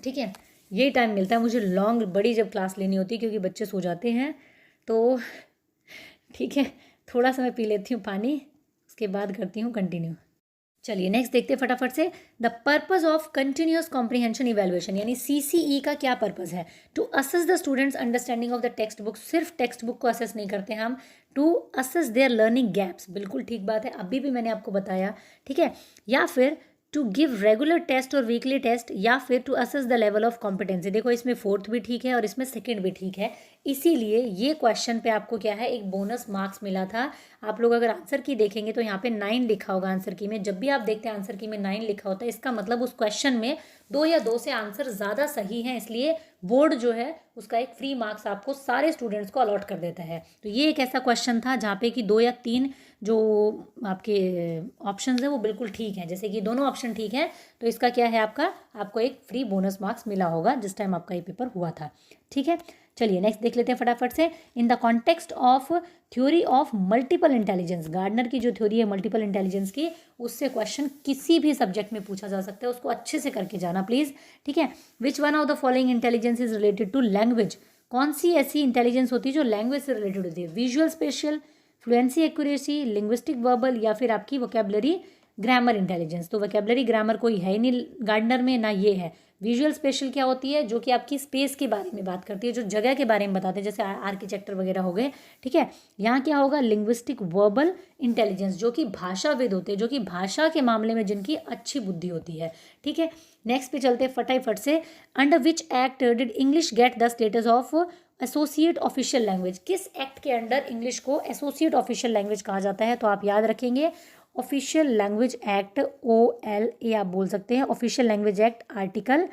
ठीक है, यही टाइम मिलता है मुझे लॉन्ग बड़ी जब क्लास लेनी होती है, क्योंकि बच्चे सो जाते हैं। तो ठीक है, थोड़ा सा मैं पी लेती हूँ पानी, उसके बाद करती हूँ कंटिन्यू। चलिए नेक्स्ट देखते हैं फटाफट से। The purpose of continuous comprehension evaluation, यानी CCE का क्या पर्पज है, to assess the students understanding of the text book. सिर्फ टेक्स्ट बुक को असेस नहीं करते हम, to assess their learning gaps, बिल्कुल ठीक बात है, अभी भी मैंने आपको बताया। ठीक है, या फिर टू गिव रेगुलर टेस्ट और वीकली टेस्ट, या फिर to assess the level of competency. देखो इसमें 4th भी ठीक है और इसमें 2nd भी ठीक है, इसीलिए ये क्वेश्चन पे आपको क्या है, एक बोनस मार्क्स मिला था। आप लोग अगर आंसर की देखेंगे तो यहाँ पे 9 लिखा होगा आंसर की में। जब भी आप देखते हैं आंसर की में 9 लिखा होता है, इसका मतलब उस क्वेश्चन में 2 या 2 से आंसर ज़्यादा सही हैं, इसलिए बोर्ड जो है उसका एक फ्री मार्क्स आपको सारे स्टूडेंट्स को अलॉट कर देता है। तो ये एक ऐसा क्वेश्चन था जहाँ पे कि 2 या 3 जो आपके ऑप्शंस हैं वो बिल्कुल ठीक हैं, जैसे कि दोनों ऑप्शन ठीक हैं, तो इसका क्या है आपको एक फ्री बोनस मार्क्स मिला होगा जिस टाइम आपका ये पेपर हुआ था। ठीक है, चलिए नेक्स्ट देख लेते हैं फटाफट से। In the context of theory of multiple intelligence, Gardner की जो थ्योरी है मल्टीपल इंटेलिजेंस की, उससे क्वेश्चन किसी भी सब्जेक्ट में पूछा जा सकता है, उसको अच्छे से करके जाना प्लीज़। ठीक है, which one of the following intelligence is related to language, कौन सी ऐसी इंटेलिजेंस होती है जो लैंग्वेज से रिलेटेड होती है, visual spatial, fluency accuracy, linguistic verbal, या फिर आपकी वोकेबलरी ग्रामर इंटेलिजेंस। तो वोकेबलरी ग्रामर कोई है ही नहीं गार्डनर में, ना ये है। विजुअल स्पेशल क्या होती है, जो कि आपकी स्पेस के बारे में बात करती है, जो जगह के बारे में बताते हैं, जैसे आर्किटेक्टर वगैरह हो गए। ठीक है, यहाँ क्या होगा, लिंग्विस्टिक वर्बल इंटेलिजेंस, जो कि भाषाविद होते हैं, जो कि भाषा के मामले में जिनकी अच्छी बुद्धि होती है। ठीक है, नेक्स्ट पे चलते हैं फटाफट से। Under which act did English get the status of associate official language, किस एक्ट के अंडर इंग्लिश को एसोसिएट ऑफिशियल लैंग्वेज कहा जाता है, तो आप याद रखेंगे ऑफिशियल लैंग्वेज एक्ट, OLA आप बोल सकते हैं, ऑफिशियल लैंग्वेज एक्ट आर्टिकल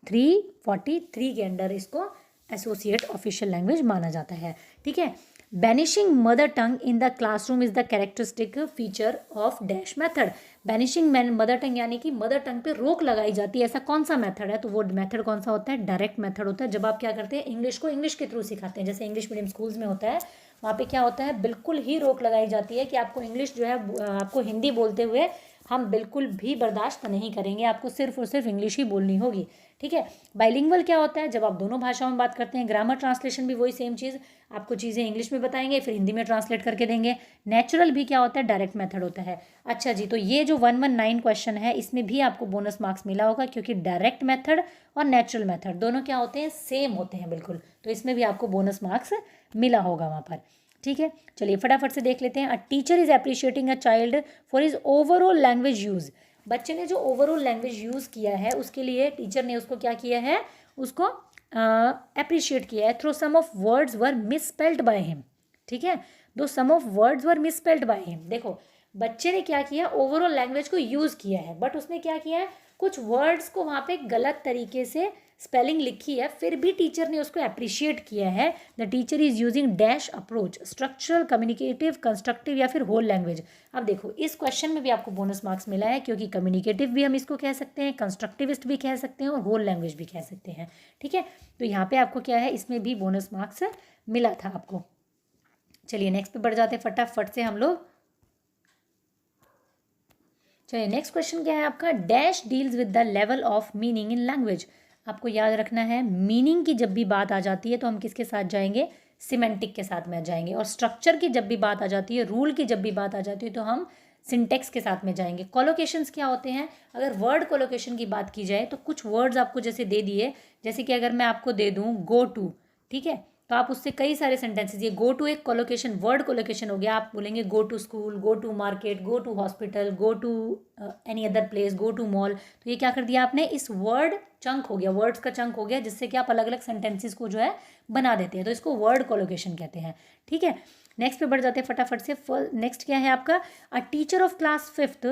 343 के अंडर इसको एसोसिएट ऑफिशियल लैंग्वेज माना जाता है। ठीक है, banishing mother tongue in the classroom is the characteristic feature of dash method. Banishing mother tongue यानी कि मदर टंग पे रोक लगाई जाती है, ऐसा कौन सा मेथड है, तो वो मेथड कौन सा होता है, डायरेक्ट मेथड होता है। जब आप क्या करते हैं, इंग्लिश को इंग्लिश के थ्रू सिखाते हैं, जैसे इंग्लिश मीडियम स्कूल्स में होता है, वहाँ पे क्या होता है, बिल्कुल ही रोक लगाई जाती है कि आपको इंग्लिश जो है आपको हिंदी बोलते हुए हम बिल्कुल भी बर्दाश्त नहीं करेंगे, आपको सिर्फ और सिर्फ इंग्लिश ही बोलनी होगी। ठीक है, बाइलिंगुअल क्या होता है, जब आप दोनों भाषाओं में बात करते हैं। ग्रामर ट्रांसलेशन भी वही सेम चीज़, आपको चीज़ें इंग्लिश में बताएंगे फिर हिंदी में ट्रांसलेट करके देंगे। नेचुरल भी क्या होता है, डायरेक्ट मेथड होता है। अच्छा जी, तो ये जो 119 क्वेश्चन है इसमें भी आपको बोनस मार्क्स मिला होगा, क्योंकि डायरेक्ट मेथड और नेचुरल मेथड दोनों क्या होते हैं, सेम होते हैं बिल्कुल, तो इसमें भी आपको बोनस मार्क्स मिला होगा वहाँ पर। ठीक है, चलिए फटाफट से देख लेते हैं। अ teacher is appreciating a child for his overall language use. बच्चे ने जो ओवरऑल लैंग्वेज यूज़ किया है उसके लिए टीचर ने उसको क्या किया है, उसको अप्रिशिएट किया है। Though some of words were misspelled by him, ठीक है, though some of words were misspelled by him. देखो बच्चे ने क्या किया, ओवरऑल लैंग्वेज को यूज़ किया है, बट उसने क्या किया है, कुछ वर्ड्स को वहाँ पे गलत तरीके से स्पेलिंग लिखी है, फिर भी टीचर ने उसको अप्रिशिएट किया है। The teacher is using dash approach, structural, communicative, constructive या फिर होल लैंग्वेज। अब देखो इस क्वेश्चन में भी आपको बोनस मार्क्स मिला है, क्योंकि कम्युनिकेटिव भी हम इसको कह सकते हैं, कंस्ट्रक्टिविस्ट भी कह सकते हैं और होल लैंग्वेज भी कह सकते हैं, ठीक है। तो यहाँ पे आपको क्या है, इसमें भी बोनस मार्क्स मिला था आपको। चलिए नेक्स्ट पे बढ़ जाते हैं फटाफट से हम लोग। चलिए नेक्स्ट क्वेश्चन क्या है आपका, dash deals with the level of meaning in language. आपको याद रखना है, मीनिंग की जब भी बात आ जाती है तो हम किसके साथ जाएंगे, सिमेंटिक के साथ में जाएंगे, और स्ट्रक्चर की जब भी बात आ जाती है, रूल की जब भी बात आ जाती है तो हम सिंटेक्स के साथ में जाएंगे। कोलोकेशंस क्या होते हैं, अगर वर्ड कोलोकेशन की बात की जाए तो कुछ वर्ड्स आपको जैसे दे दिए, जैसे कि अगर मैं आपको दे दूँ गो टू, ठीक है, तो आप उससे कई सारे सेंटेंसेस, ये गो टू एक कोलोकेशन, वर्ड कोलोकेशन हो गया। आप बोलेंगे go to school, go to market, go to hospital, go to any other place, go to mall. तो ये क्या कर दिया आपने, इस वर्ड चंक हो गया, वर्ड्स का चंक हो गया, जिससे कि आप अलग अलग सेंटेंसेस को जो है बना देते हैं, तो इसको वर्ड कोलोकेशन कहते हैं, ठीक है। नेक्स्ट पे बढ़ जाते हैं फटाफट से। नेक्स्ट क्या है आपका, a teacher of class fifth,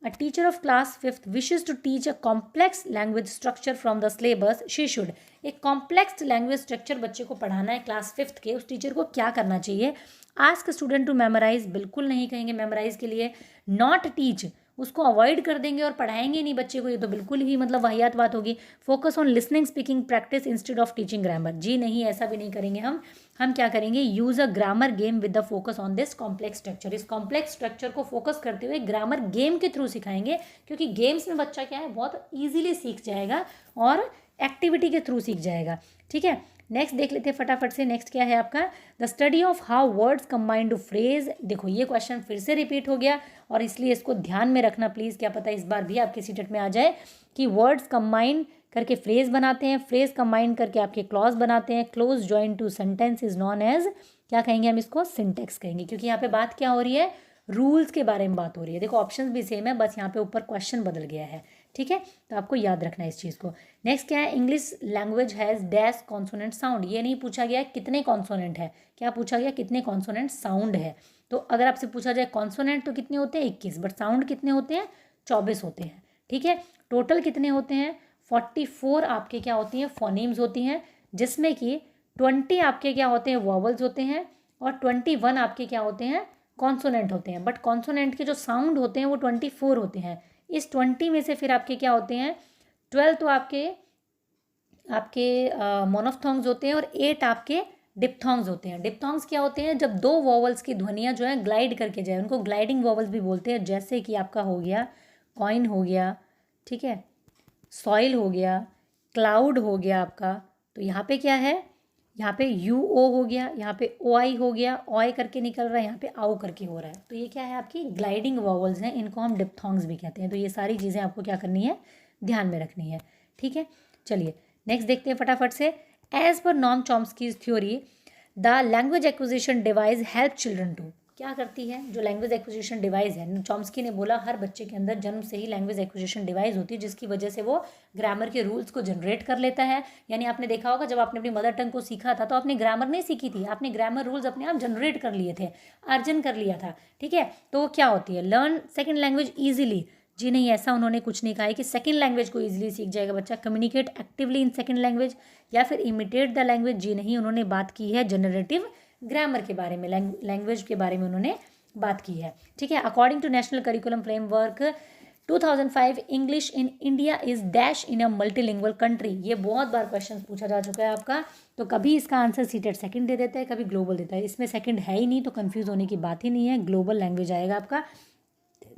A teacher of class 5th wishes to teach a complex language structure from the syllabus. She should. एक कॉम्प्लेक्स लैंग्वेज स्ट्रक्चर बच्चे को पढ़ाना है क्लास 5th के, उस टीचर को क्या करना चाहिए, आस्क स्टूडेंट टू मेमोराइज, बिल्कुल नहीं कहेंगे मेमोराइज के लिए, नॉट टीच, उसको अवॉइड कर देंगे और पढ़ाएंगे नहीं बच्चे को, ये तो बिल्कुल ही मतलब वाहियात बात होगी। Focus on listening speaking practice instead of teaching grammar, जी नहीं, ऐसा भी नहीं करेंगे हम क्या करेंगे, use a grammar game with the focus on this complex structure. इस कॉम्प्लेक्स स्ट्रक्चर को फोकस करते हुए ग्रामर गेम के थ्रू सिखाएंगे, क्योंकि गेम्स में बच्चा क्या है, बहुत ईजिली सीख जाएगा और एक्टिविटी के थ्रू सीख जाएगा, ठीक है। नेक्स्ट देख लेते हैं फटाफट से। नेक्स्ट क्या है आपका, the study of how words combined to phrase. देखो ये क्वेश्चन फिर से रिपीट हो गया, और इसलिए इसको ध्यान में रखना प्लीज़, क्या पता इस बार भी आपके सीटेट में आ जाए, कि वर्ड्स कंबाइन करके फ्रेज बनाते हैं, फ्रेज कंबाइन करके आपके क्लॉज बनाते हैं, clause join two sentence is known as, क्या कहेंगे हम इसको, सिंटेक्स कहेंगे, क्योंकि यहाँ पे बात क्या हो रही है, रूल्स के बारे में बात हो रही है। देखो ऑप्शन भी सेम है, बस यहाँ पे ऊपर क्वेश्चन बदल गया है, ठीक है, तो आपको याद रखना है इस चीज़ को। नेक्स्ट क्या है, English language has dash consonant sound. ये नहीं पूछा गया कितने कॉन्सोनेंट है, क्या पूछा गया, कितने कॉन्सोनेंट साउंड है। तो अगर आपसे पूछा जाए कॉन्सोनेंट तो कितने होते हैं, 21, बट साउंड कितने होते हैं, 24 होते हैं, ठीक है। टोटल कितने होते हैं, 44 आपके क्या होती हैं, फोनीम्स होती हैं, जिसमें कि 20 आपके क्या होते हैं, वॉवल्स होते हैं, और 21 आपके क्या होते हैं, कॉन्सोनेंट होते हैं। बट कॉन्सोनेंट के जो साउंड होते हैं वो 24 होते हैं। इस 20 में से फिर आपके क्या होते हैं, 12 तो आपके मोनोफ्थोंग्स होते हैं, और 8 आपके डिप्थोंग्स होते हैं। डिप्थोंग्स क्या होते हैं, जब दो वॉवल्स की ध्वनियाँ जो है ग्लाइड करके जाए, उनको ग्लाइडिंग वॉवल्स भी बोलते हैं, जैसे कि आपका हो गया कॉइन हो गया, ठीक है, सॉइल हो गया, क्लाउड हो गया आपका। तो यहाँ पे क्या है, यहाँ पे यू ओ हो गया, यहाँ पे ओ आई हो गया, ऑय करके निकल रहा है, यहाँ पे आउ करके हो रहा है, तो ये क्या है, आपकी ग्लाइडिंग वॉवल्स हैं, इनको हम डिप्थोंग्स भी कहते हैं। तो ये सारी चीज़ें आपको क्या करनी है, ध्यान में रखनी है, ठीक है। चलिए नेक्स्ट देखते हैं फटाफट से। As per Noam Chomsky's theory, the language acquisition device help children to. क्या करती है जो लैंग्वेज एक्विजिशन डिवाइस है, चॉम्स्की ने बोला हर बच्चे के अंदर जन्म से ही लैंग्वेज एक्विजिशन डिवाइस होती है, जिसकी वजह से वो ग्रामर के रूल्स को जनरेट कर लेता है। यानी आपने देखा होगा जब आपने अपनी मदर टंग को सीखा था तो आपने ग्रामर नहीं सीखी थी, आपने ग्रामर रूल्स अपने आप जनरेट कर लिए थे, अर्जन कर लिया था, ठीक है। तो वो क्या होती है, लर्न सेकेंड लैंग्वेज ईजिली, जी नहीं, ऐसा उन्होंने कुछ नहीं कहा है कि सेकेंड लैंग्वेज को ईजिली सीख जाएगा बच्चा। Communicate actively in second language, या फिर इमिटेट द लैंग्वेज, जी नहीं, उन्होंने बात की है जनरेटिव ग्रामर के बारे में, लैंग्वेज के बारे में उन्होंने बात की है, ठीक है। According to national curriculum framework 2005, English in India is dash in a multilingual country. ये बहुत बार क्वेश्चन पूछा जा चुका है आपका, तो कभी इसका आंसर सीटेट सेकंड दे देता है, कभी ग्लोबल देता है, इसमें सेकंड है ही नहीं, तो कंफ्यूज होने की बात ही नहीं है, ग्लोबल लैंग्वेज आएगा आपका।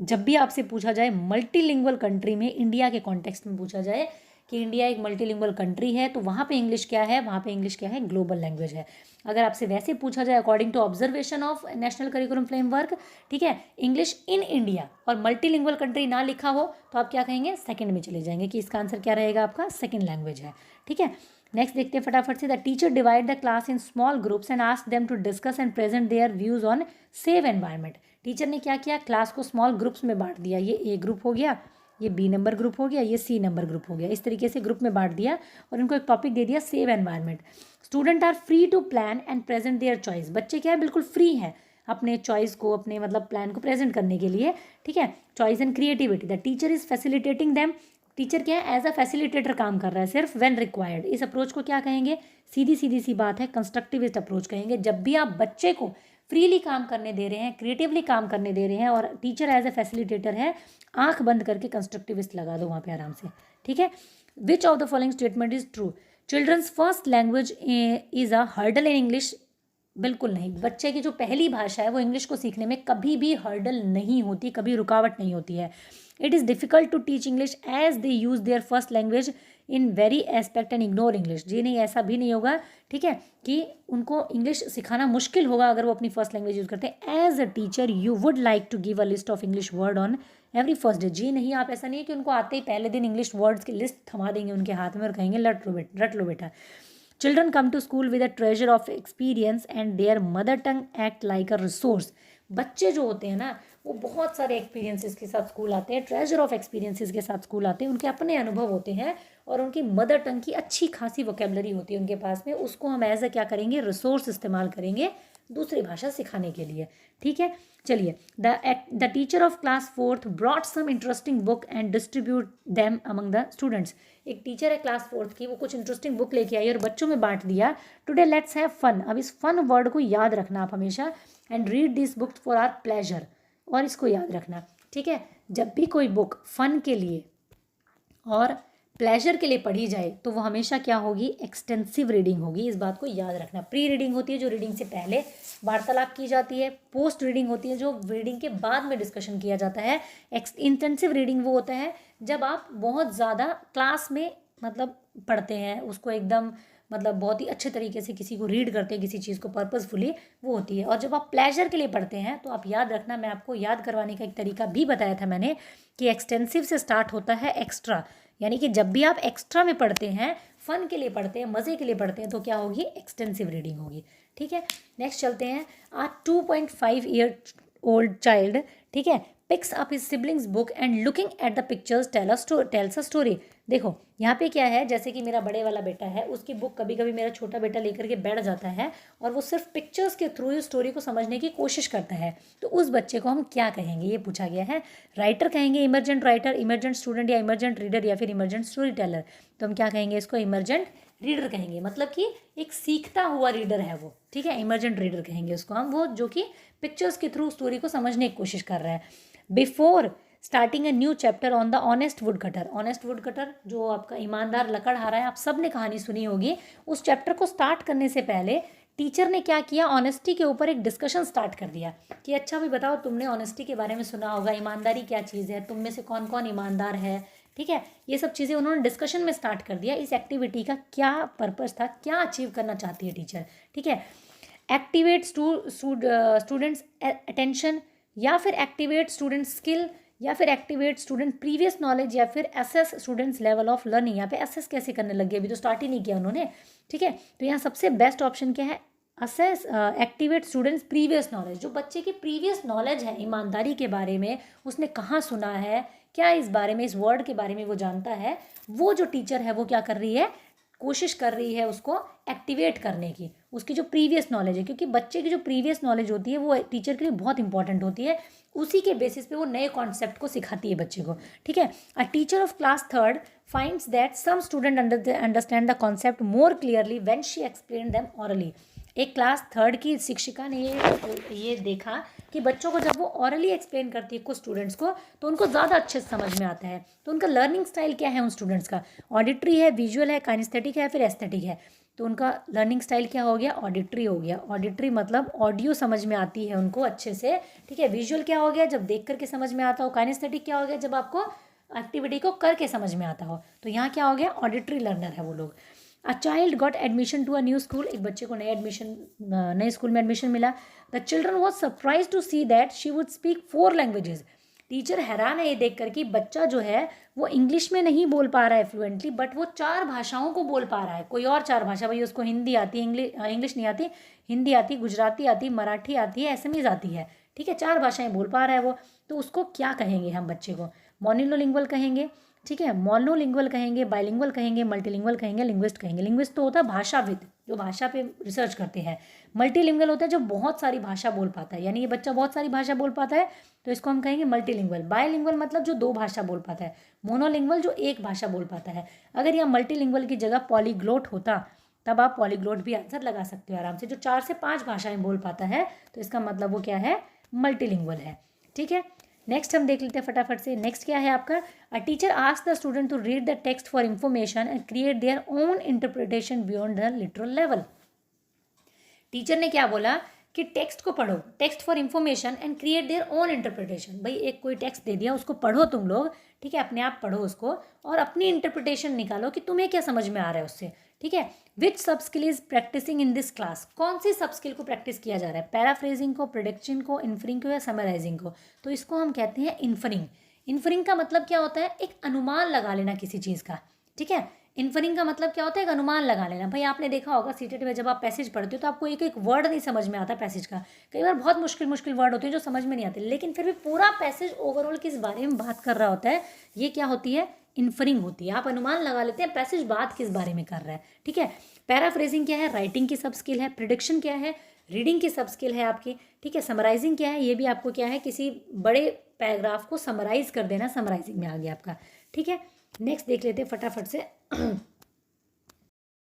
जब भी आपसे पूछा जाए मल्टीलिंगुअल कंट्री में, इंडिया के कॉन्टेक्स्ट में पूछा जाए कि इंडिया एक मल्टीलिंगुअल कंट्री है, तो वहाँ पे इंग्लिश क्या है, वहाँ पे इंग्लिश क्या है, ग्लोबल लैंग्वेज है। अगर आपसे वैसे पूछा जाए according to observation of national curriculum framework, ठीक है, इंग्लिश इन इंडिया और मल्टीलिंगुअल कंट्री ना लिखा हो, तो आप क्या कहेंगे, सेकंड में चले जाएंगे कि इसका आंसर क्या रहेगा आपका, सेकंड लैंग्वेज है, ठीक है। नेक्स्ट देखते हैं फटाफट से। The teacher divide the class in small groups and ask them to discuss and present their views on save environment. Teacher ने क्या किया, क्लास को स्मॉल ग्रुप्स में बांट दिया। ये ए ग्रुप हो गया, ये बी नंबर ग्रुप हो गया, ये सी नंबर ग्रुप हो गया। इस तरीके से ग्रुप में बांट दिया और इनको एक टॉपिक दे दिया, save environment. Student are free to plan and present their choice. बच्चे क्या है, बिल्कुल फ्री हैं अपने चॉइस को, अपने मतलब प्लान को प्रेजेंट करने के लिए, ठीक है। Choice and creativity. The teacher is facilitating them. Teacher क्या है, एज अ फैसिलिटेटर काम कर रहा है सिर्फ, व्हेन रिक्वायर्ड। इस अप्रोच को क्या कहेंगे, सीधी सीधी सी बात है, कंस्ट्रक्टिविस्ट अप्रोच कहेंगे। जब भी आप बच्चे को फ्रीली काम करने दे रहे हैं, क्रिएटिवली काम करने दे रहे हैं और टीचर एज अ फैसिलिटेटर है, आंख बंद करके कंस्ट्रक्टिविस्ट लगा दो वहाँ पे आराम से, ठीक है। Which of the following statement is true. Children's first language is a hurdle in English. बिल्कुल नहीं। बच्चे की जो पहली भाषा है वो इंग्लिश को सीखने में कभी भी हर्डल नहीं होती, कभी रुकावट नहीं होती है। It is difficult to teach English as they use their first language in very aspect and ignore English. जी नहीं, ऐसा भी नहीं होगा, ठीक है, कि उनको इंग्लिश सिखाना मुश्किल होगा अगर वो अपनी फर्स्ट लैंग्वेज यूज़ करते हैं। As a teacher you would like to give a list of English word on every first day. जी नहीं, आप ऐसा नहीं है कि उनको आते ही पहले दिन इंग्लिश वर्ड्स की लिस्ट थमा देंगे उनके हाथ में और कहेंगे रट लो बेटा। Children come to school with a treasure of experience and their mother tongue act like a resource. बच्चे जो होते हैं ना, वो बहुत सारे एक्सपीरियंसेस के साथ स्कूल आते हैं, ट्रेजर ऑफ एक्सपीरियंसेस के साथ स्कूल आते हैं। उनके अपने अनुभव होते हैं और उनकी मदर टंग की अच्छी खासी वोकेबलरी होती है उनके पास में। उसको हम एज अ क्या करेंगे, रिसोर्स इस्तेमाल करेंगे दूसरी भाषा सिखाने के लिए, ठीक है। चलिए, the teacher of class 4th brought some interesting book and distribute them among the students. एक टीचर है क्लास 4th की, वो कुछ इंटरेस्टिंग बुक लेके आई और बच्चों में बांट दिया। Today let's have fun. अब इस फन वर्ड को याद रखना आप हमेशा। And read this book for our pleasure. और इसको याद रखना, ठीक है। जब भी कोई बुक फन के लिए और प्लेजर के लिए पढ़ी जाए तो वो हमेशा क्या होगी, एक्सटेंसिव रीडिंग होगी। इस बात को याद रखना। प्री रीडिंग होती है जो रीडिंग से पहले वार्तालाप की जाती है। पोस्ट रीडिंग होती है जो रीडिंग के बाद में डिस्कशन किया जाता है। इंटेंसिव रीडिंग वो होता है जब आप बहुत ज़्यादा क्लास में मतलब पढ़ते हैं उसको, एकदम मतलब बहुत ही अच्छे तरीके से किसी को रीड करते हैं किसी चीज़ को पर्पसफुली, वो होती है। और जब आप प्लेजर के लिए पढ़ते हैं तो आप याद रखना, मैं आपको याद करवाने का एक तरीका भी बताया था मैंने कि एक्सटेंसिव से स्टार्ट होता है एक्स्ट्रा। यानी कि जब भी आप एक्स्ट्रा में पढ़ते हैं, फन के लिए पढ़ते हैं, मज़े के लिए पढ़ते हैं, तो क्या होगी, एक्सटेंसिव रीडिंग होगी, ठीक है। नेक्स्ट चलते हैं। आ 2.5 ईयर ओल्ड चाइल्ड, ठीक है, picks up his siblings book and looking at the pictures tales a story. देखो यहाँ पे क्या है, जैसे कि मेरा बड़े वाला बेटा है, उसकी बुक कभी कभी मेरा छोटा बेटा लेकर के बैठ जाता है और वो सिर्फ पिक्चर्स के थ्रू इस स्टोरी को समझने की कोशिश करता है। तो उस बच्चे को हम क्या कहेंगे, ये पूछा गया है। राइटर कहेंगे, इमर्जेंट राइटर, इमर्जेंट स्टूडेंट या इमर्जेंट रीडर या फिर इमर्जेंट स्टोरी टेलर। तो हम क्या कहेंगे इसको, इमर्जेंट रीडर कहेंगे। मतलब कि एक सीखता हुआ रीडर है वो, ठीक है, इमर्जेंट रीडर कहेंगे उसको हम, वो जो कि पिक्चर्स के थ्रू स्टोरी को समझने की कोशिश कर रहा है। Before starting a new chapter on the honest would cutter. Honest would cutter जो आपका ईमानदार लकड़हारा है, आप सब ने कहानी सुनी होगी। उस चैप्टर को स्टार्ट करने से पहले टीचर ने क्या किया, ऑनेस्टी के ऊपर एक डिस्कशन स्टार्ट कर दिया कि अच्छा भी बताओ, तुमने ऑनेस्टी के बारे में सुना होगा, ईमानदारी क्या चीज़ है, तुम में से कौन कौन ईमानदार है, ठीक है। ये सब चीज़ें उन्होंने डिस्कशन में स्टार्ट कर दिया। इस एक्टिविटी का क्या पर्पस था, क्या अचीव करना चाहती है टीचर, ठीक है। एक्टिवेट स्टूडेंट्स अटेंशन, या फिर एक्टिवेट स्टूडेंट स्किल, या फिर एक्टिवेट स्टूडेंट प्रीवियस नॉलेज, या फिर assess students level of learning. यहाँ पे एसेस कैसे करने लगे, अभी तो स्टार्ट ही नहीं किया उन्होंने, ठीक है। तो यहाँ सबसे बेस्ट ऑप्शन क्या है, assess activate students previous knowledge. जो बच्चे की प्रीवियस नॉलेज है ईमानदारी के बारे में, उसने कहाँ सुना है, क्या इस बारे में, इस वर्ड के बारे में वो जानता है, वो जो टीचर है वो क्या कर रही है, कोशिश कर रही है उसको एक्टिवेट करने की, उसकी जो प्रीवियस नॉलेज है। क्योंकि बच्चे की जो प्रीवियस नॉलेज होती है वो टीचर के लिए बहुत इंपॉर्टेंट होती है। उसी के बेसिस पे वो नए कॉन्सेप्ट को सिखाती है बच्चे को, ठीक है। A teacher of class 3rd finds that some student understand the concept more clearly when she explain them orally. एक क्लास 3rd की शिक्षिका ने ये देखा कि बच्चों को जब वो ऑरली एक्सप्लेन करती है कुछ स्टूडेंट्स को, तो उनको ज़्यादा अच्छे से समझ में आता है। तो उनका लर्निंग स्टाइल क्या है उन स्टूडेंट्स का, ऑडिटरी है, विजुअल है, काइनेस्थेटिक है, फिर एस्थेटिक है। तो उनका लर्निंग स्टाइल क्या हो गया, ऑडिटरी हो गया। ऑडिटरी मतलब ऑडियो समझ में आती है उनको अच्छे से, ठीक है। विजुअल क्या हो गया, जब देख करके समझ में आता हो। काइनेस्थेटिक क्या हो गया, जब आपको एक्टिविटी को करके समझ में आता हो। तो यहाँ क्या हो गया, ऑडिटरी लर्नर है वो लोग। A child got admission to a new school. एक बच्चे को नए स्कूल में एडमिशन मिला। The children was surprise to see that she would speak 4 languages. Teacher हैरान है ये देख कर कि बच्चा जो है वो इंग्लिश में नहीं बोल पा रहा है फ्लुएंटली, बट वो 4 भाषाओं को बोल पा रहा है। कोई और 4 भाषा, भाई उसको हिंदी आती है, इंग्लिश नहीं आती, हिंदी आती, गुजराती आती, मराठी आती है, एसएमएस आती है, ठीक है, 4 भाषाएं बोल पा रहा है वो। तो उसको क्या कहेंगे हम बच्चे को? मोनोलिंगुअल कहेंगे, ठीक है, मोनोलिंगुअल कहेंगे, बाइलिंगुअल कहेंगे, मल्टीलिंगुअल कहेंगे, लिंग्विस्ट कहेंगे। लिंग्विस्ट तो होता है भाषाविद, जो भाषा पे रिसर्च करते हैं। मल्टीलिंगुअल होता है जो बहुत सारी भाषा बोल पाता है, यानी ये बच्चा बहुत सारी भाषा बोल पाता है, तो इसको हम कहेंगे मल्टीलिंगुअल। बायलिंगुअल मतलब जो 2 भाषा बोल पाता है। मोनोलिंगुअल जो 1 भाषा बोल पाता है। अगर यहाँ मल्टीलिंगुअल की जगह पॉलीग्लोट होता, तब आप पॉलीग्लोट भी आंसर लगा सकते हो आराम से। जो 4 से 5 भाषाएं बोल पाता है, तो इसका मतलब वो क्या है? मल्टीलिंगुअल है, ठीक है। नेक्स्ट हम देख लेते हैं फटाफट से। नेक्स्ट क्या है आपका? A teacher ask the student to read the text for information and create their own interpretation beyond the literal level. Teacher ने क्या बोला कि टेक्स्ट को पढ़ो, text for information and create their own interpretation. भाई एक कोई टेक्स्ट दे दिया, उसको पढ़ो तुम लोग, ठीक है, अपने आप पढ़ो उसको और अपनी इंटरप्रिटेशन निकालो कि तुम्हें क्या समझ में आ रहा है उससे, ठीक है। Which sub skill is practicing in this class? कौन सी सब स्किल को प्रैक्टिस किया जा रहा है? पैराफ्रेजिंग को, प्रोडक्शन को, इन्फरिंग को या समराइजिंग को? तो इसको हम कहते हैं इन्फरिंग। इन्फरिंग का मतलब क्या होता है? एक अनुमान लगा लेना किसी चीज़ का, ठीक है। इन्फरिंग का मतलब क्या होता है? एक अनुमान लगा लेना। भाई आपने देखा होगा सीटेट में जब आप पैसेज पढ़ते हो तो आपको एक एक वर्ड नहीं समझ में आता पैसेज का। कई बार बहुत मुश्किल मुश्किल वर्ड होते हैं जो समझ में नहीं आते, लेकिन फिर भी पूरा पैसेज ओवरऑल किस बारे में बात कर रहा होता है, ये क्या होती है? इन्फरिंग होती है। आप अनुमान लगा लेते हैं पैसेज बात किस बारे में कर रहा है, ठीक है। पैराफ्रेजिंग क्या है? राइटिंग की सब स्किल है। प्रिडिक्शन क्या है? रीडिंग की सब स्किल है आपकी, ठीक है। समराइजिंग क्या है? ये भी आपको क्या है? किसी बड़े पैराग्राफ को समराइज कर देना, समराइजिंग में आ गया आपका, ठीक है। नेक्स्ट देख लेते हैं फटाफट से।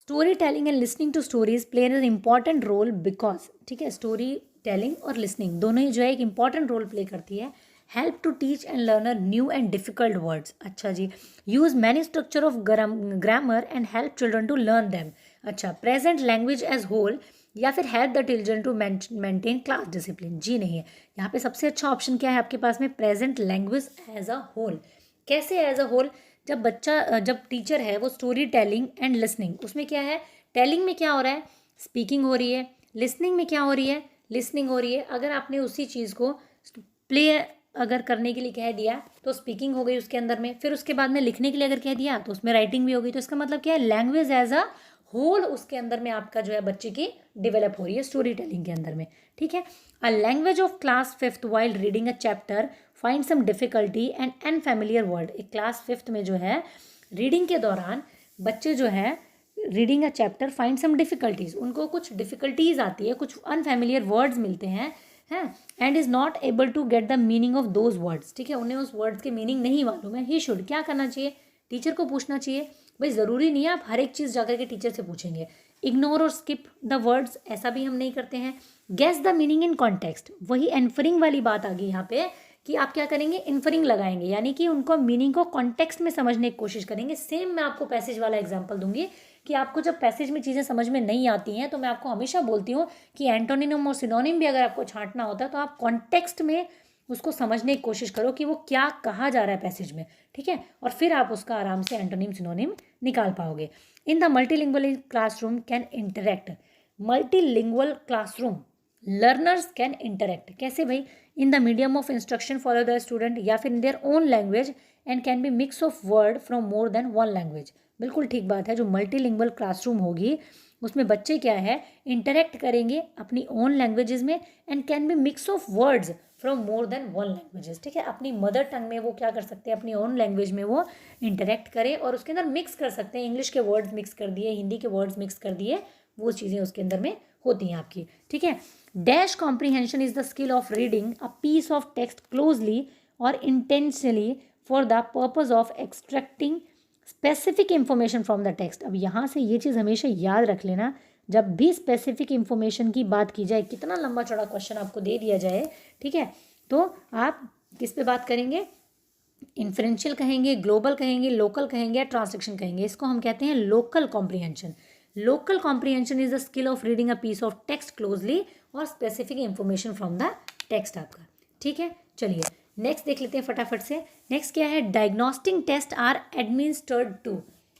Story telling and listening to stories play an important role because, ठीक है, स्टोरी टेलिंग और लिसनिंग दोनों ही जो है एक इंपॉर्टेंट रोल प्ले करती है। Help to teach and learner new and difficult words, अच्छा जी। Use many structure of grammar and help children to learn them, अच्छा। प्रेजेंट लैंग्वेज एज होल या फिर help the children to maintain class discipline, जी नहीं है। यहाँ पे सबसे अच्छा ऑप्शन क्या है आपके पास में? Present language as a whole. कैसे एज अ होल? जब टीचर है वो स्टोरी टेलिंग एंड लिसनिंग, उसमें क्या है? टेलिंग में क्या हो रहा है? स्पीकिंग हो रही है। लिसनिंग में क्या हो रही है? लिसनिंग हो रही है। अगर आपने उसी चीज़ को प्ले अगर करने के लिए कह दिया तो स्पीकिंग हो गई उसके अंदर में, फिर उसके बाद में लिखने के लिए अगर कह दिया तो उसमें राइटिंग भी हो गई। तो इसका मतलब क्या है? लैंग्वेज एज अ होल उसके अंदर में आपका जो है बच्चे की डेवलप हो रही है स्टोरी टेलिंग के अंदर में, ठीक है। A language of class 5th while reading a chapter find some difficulty and unfamiliar word. एक क्लास 5th में जो है रीडिंग के दौरान बच्चे जो है reading a chapter find some difficulties, उनको कुछ डिफिकल्टीज आती है, कुछ अनफेमिलियर वर्ड्स मिलते हैं and is not able to get the meaning of those words, ठीक है, उन्हें उस वर्ड्स के मीनिंग नहीं मालूम है। ही शुड क्या करना चाहिए? टीचर को पूछना चाहिए। भाई ज़रूरी नहीं है आप हर एक चीज़ जाकर के टीचर से पूछेंगे। इग्नोर और स्किप द वर्ड्स, ऐसा भी हम नहीं करते हैं। Guess the meaning in context, वही इन्फरिंग वाली बात आ गई यहाँ पे कि आप क्या करेंगे? इन्फरिंग लगाएंगे, यानी कि उनको मीनिंग को कॉन्टेक्स्ट में समझने की कोशिश करेंगे। सेम मैं आपको पैसेज वाला एग्जाम्पल दूंगी कि आपको जब पैसेज में चीज़ें समझ में नहीं आती हैं तो मैं आपको हमेशा बोलती हूँ कि एंटोनिम और सिनोनिम भी अगर आपको छांटना होता है तो आप कॉन्टेक्स्ट में उसको समझने की कोशिश करो कि वो क्या कहा जा रहा है पैसेज में, ठीक है, और फिर आप उसका आराम से एंटोनिम सिनोनिम निकाल पाओगे। In the multilingual classroom can interact, multilingual classroom learners can interact, कैसे भाई? In the medium of instruction follow the student या फिर in their own language and can be mix of word from more than one language. बिल्कुल ठीक बात है। जो multilingual classroom होगी उसमें बच्चे क्या है? इंटरेक्ट करेंगे अपनी ओन लैंग्वेजेस में and can be mix of words from more than one languages, ठीक है। अपनी मदर टंग में वो क्या कर सकते हैं? अपनी ओन लैंग्वेज में वो इंटरेक्ट करें और उसके अंदर मिक्स कर सकते हैं। इंग्लिश के वर्ड्स मिक्स कर दिए, हिंदी के वर्ड्स मिक्स कर दिए, वो चीज़ें उसके अंदर में होती हैं आपकी, ठीक है। Dash comprehension is the skill of reading a piece of text closely और intentionally for the purpose of extracting specific information from the text. अब यहाँ से ये चीज़ हमेशा याद रख लेना, जब भी स्पेसिफिक इंफॉर्मेशन की बात की जाए, कितना लंबा चौड़ा क्वेश्चन आपको दे दिया जाए, ठीक है, तो आप किस पे बात करेंगे? इन्फ्रेंशियल कहेंगे, ग्लोबल कहेंगे, लोकल कहेंगे या ट्रांसलेक्शन कहेंगे। इसको हम कहते हैं local comprehension. Local comprehension is the skill of reading a piece of text closely और specific information from the text आपका, ठीक है। चलिए नेक्स्ट देख लेते हैं फटाफट से। नेक्स्ट क्या है? Diagnostic test are administered to.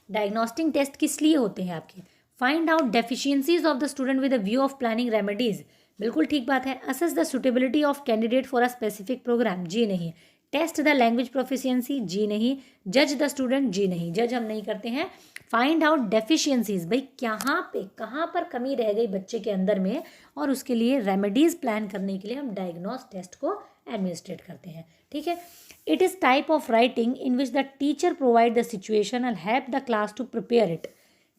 Diagnostic test किस लिए होते हैं आपके? Find out deficiencies of the student with a view of planning remedies, बिल्कुल ठीक बात है। Assess the suitability of candidate for a specific programme, जी नहीं। टेस्ट द लैंग्वेज प्रोफिशिएंसी, जी नहीं। जज द स्टूडेंट, जी नहीं, जज हम नहीं करते हैं। फाइंड आउट डेफिशिएंसीज, भाई कहाँ पर कमी रह गई बच्चे के अंदर में, और उसके लिए रेमेडीज प्लान करने के लिए हम डायग्नोस टेस्ट को एडमिनिस्ट्रेट करते हैं, ठीक है। It is type of writing in which the teacher provide the situation and help the class to prepare it.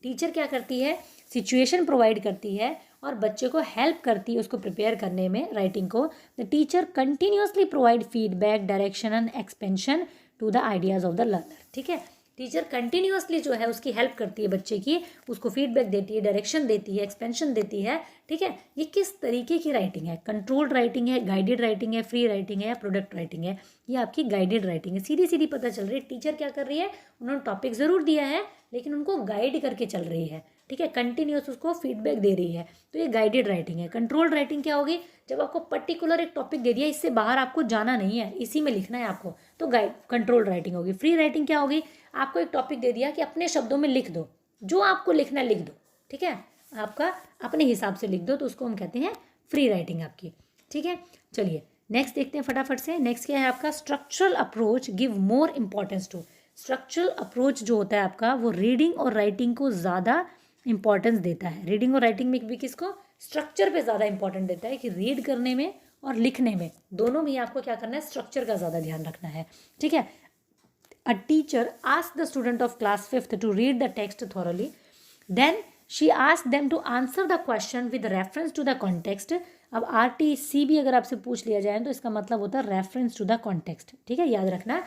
Teacher क्या करती है, सिचुएशन प्रोवाइड करती है और बच्चे को हेल्प करती है उसको प्रिपेयर करने में, राइटिंग को। The teacher continuously provide feedback, direction and expansion to the ideas of the learner, ठीक है। टीचर कंटिन्यूसली जो है उसकी हेल्प करती है बच्चे की, उसको फीडबैक देती है, डायरेक्शन देती है, एक्सपेंशन देती है, ठीक है। ये किस तरीके की राइटिंग है, कंट्रोल्ड राइटिंग है, गाइडेड राइटिंग है, फ्री राइटिंग है या प्रोडक्ट राइटिंग है? ये आपकी गाइडेड राइटिंग है। सीधी सीधी पता चल रही है टीचर क्या कर रही है, उन्होंने टॉपिक ज़रूर दिया है लेकिन उनको गाइड करके चल रही है, ठीक है, कंटिन्यूस उसको फीडबैक दे रही है, तो ये गाइडेड राइटिंग है। कंट्रोल्ड राइटिंग क्या होगी, जब आपको पर्टिकुलर एक टॉपिक दे दिया, इससे बाहर आपको जाना नहीं है, इसी में लिखना है आपको, तो कंट्रोल्ड राइटिंग होगी। फ्री राइटिंग क्या होगी, आपको एक टॉपिक दे दिया कि अपने शब्दों में लिख दो, जो आपको लिखना लिख दो, ठीक है, आपका अपने हिसाब से लिख दो, तो उसको हम कहते हैं फ्री राइटिंग आपकी, ठीक है। चलिए नेक्स्ट देखते हैं फटाफट से। नेक्स्ट क्या है आपका, structural approach give more importance to. Structural approach जो होता है आपका, वो रीडिंग और राइटिंग को ज़्यादा इंपॉर्टेंस देता है। रीडिंग और राइटिंग में भी किसको, स्ट्रक्चर पे ज़्यादा इंपॉर्टेंट देता है, कि रीड करने में और लिखने में दोनों में आपको क्या करना है, स्ट्रक्चर का ज़्यादा ध्यान रखना है, ठीक है। A teacher asked the student of class 5th to read the text thoroughly. Then she asked them to answer the question with reference to the context. अब RTC भी अगर आपसे पूछ लिया जाए तो इसका मतलब होता है रेफरेंस टू द कॉन्टेक्स्ट, ठीक है, याद रखना।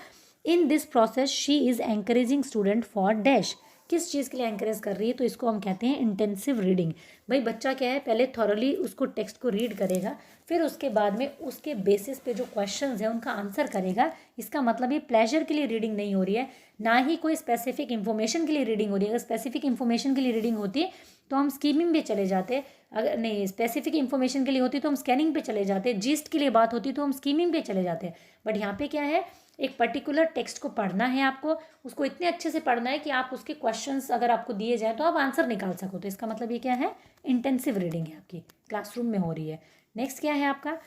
In this process she is encouraging student for dash, किस चीज़ के लिए एंकरेज कर रही है, तो इसको हम कहते हैं इंटेंसिव रीडिंग। भाई बच्चा क्या है, पहले थॉरली उसको टेक्स्ट को रीड करेगा, फिर उसके बाद में उसके बेसिस पे जो क्वेश्चंस हैं उनका आंसर करेगा। इसका मतलब ये प्लेजर के लिए रीडिंग नहीं हो रही है, ना ही कोई स्पेसिफिक इन्फॉर्मेशन के लिए रीडिंग हो रही है। अगर स्पेसिफिक इन्फॉर्मेशन के लिए रीडिंग होती तो हम स्कीमिंग पे चले जाते, अगर नहीं स्पेसिफिक इन्फॉर्मेशन के लिए होती तो हम स्कैनिंग पे चले जाते, जिस्ट के लिए बात होती तो हम स्कीमिंग पे चले जाते। बट यहाँ पे क्या है, एक पर्टिकुलर टेक्स्ट को पढ़ना है आपको, उसको इतने अच्छे से पढ़ना है कि आप उसके क्वेश्चंस अगर आपको दिए जाए तो आप आंसर निकाल सको। तो इसका मतलब ये क्या है, इंटेंसिव रीडिंग है आपकी, क्लासरूम में हो रही है। नेक्स्ट क्या है आपका,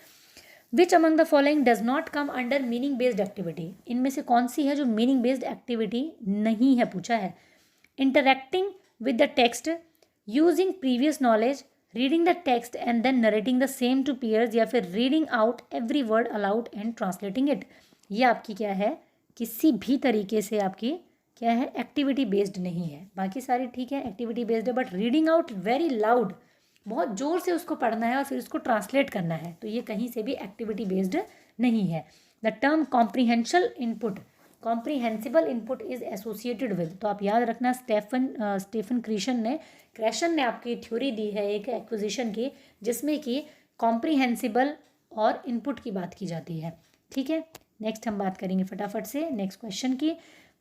which among the following does not come under meaning based activity. इनमें से कौन सी है जो मीनिंग बेस्ड एक्टिविटी नहीं है, पूछा है। Interacting with the text, using previous knowledge, reading the text and then narrating the same to peers, या फिर reading out every word aloud and translating it. ये आपकी क्या है, किसी भी तरीके से आपकी क्या है, एक्टिविटी बेस्ड नहीं है। बाकी सारी ठीक है, एक्टिविटी बेस्ड है, but reading out very loud, बहुत ज़ोर से उसको पढ़ना है और फिर उसको ट्रांसलेट करना है, तो ये कहीं से भी एक्टिविटी बेस्ड नहीं है। The term कॉम्प्रीहेंसिबल input is associated with, तो आप याद रखना, स्टेफन क्रैशन ने आपकी थ्योरी दी है एक एक्विजिशन की, जिसमें कि कॉम्प्रीहेंसिबल और इनपुट की बात की जाती है, ठीक है। नेक्स्ट हम बात करेंगे फटाफट से नेक्स्ट क्वेश्चन की।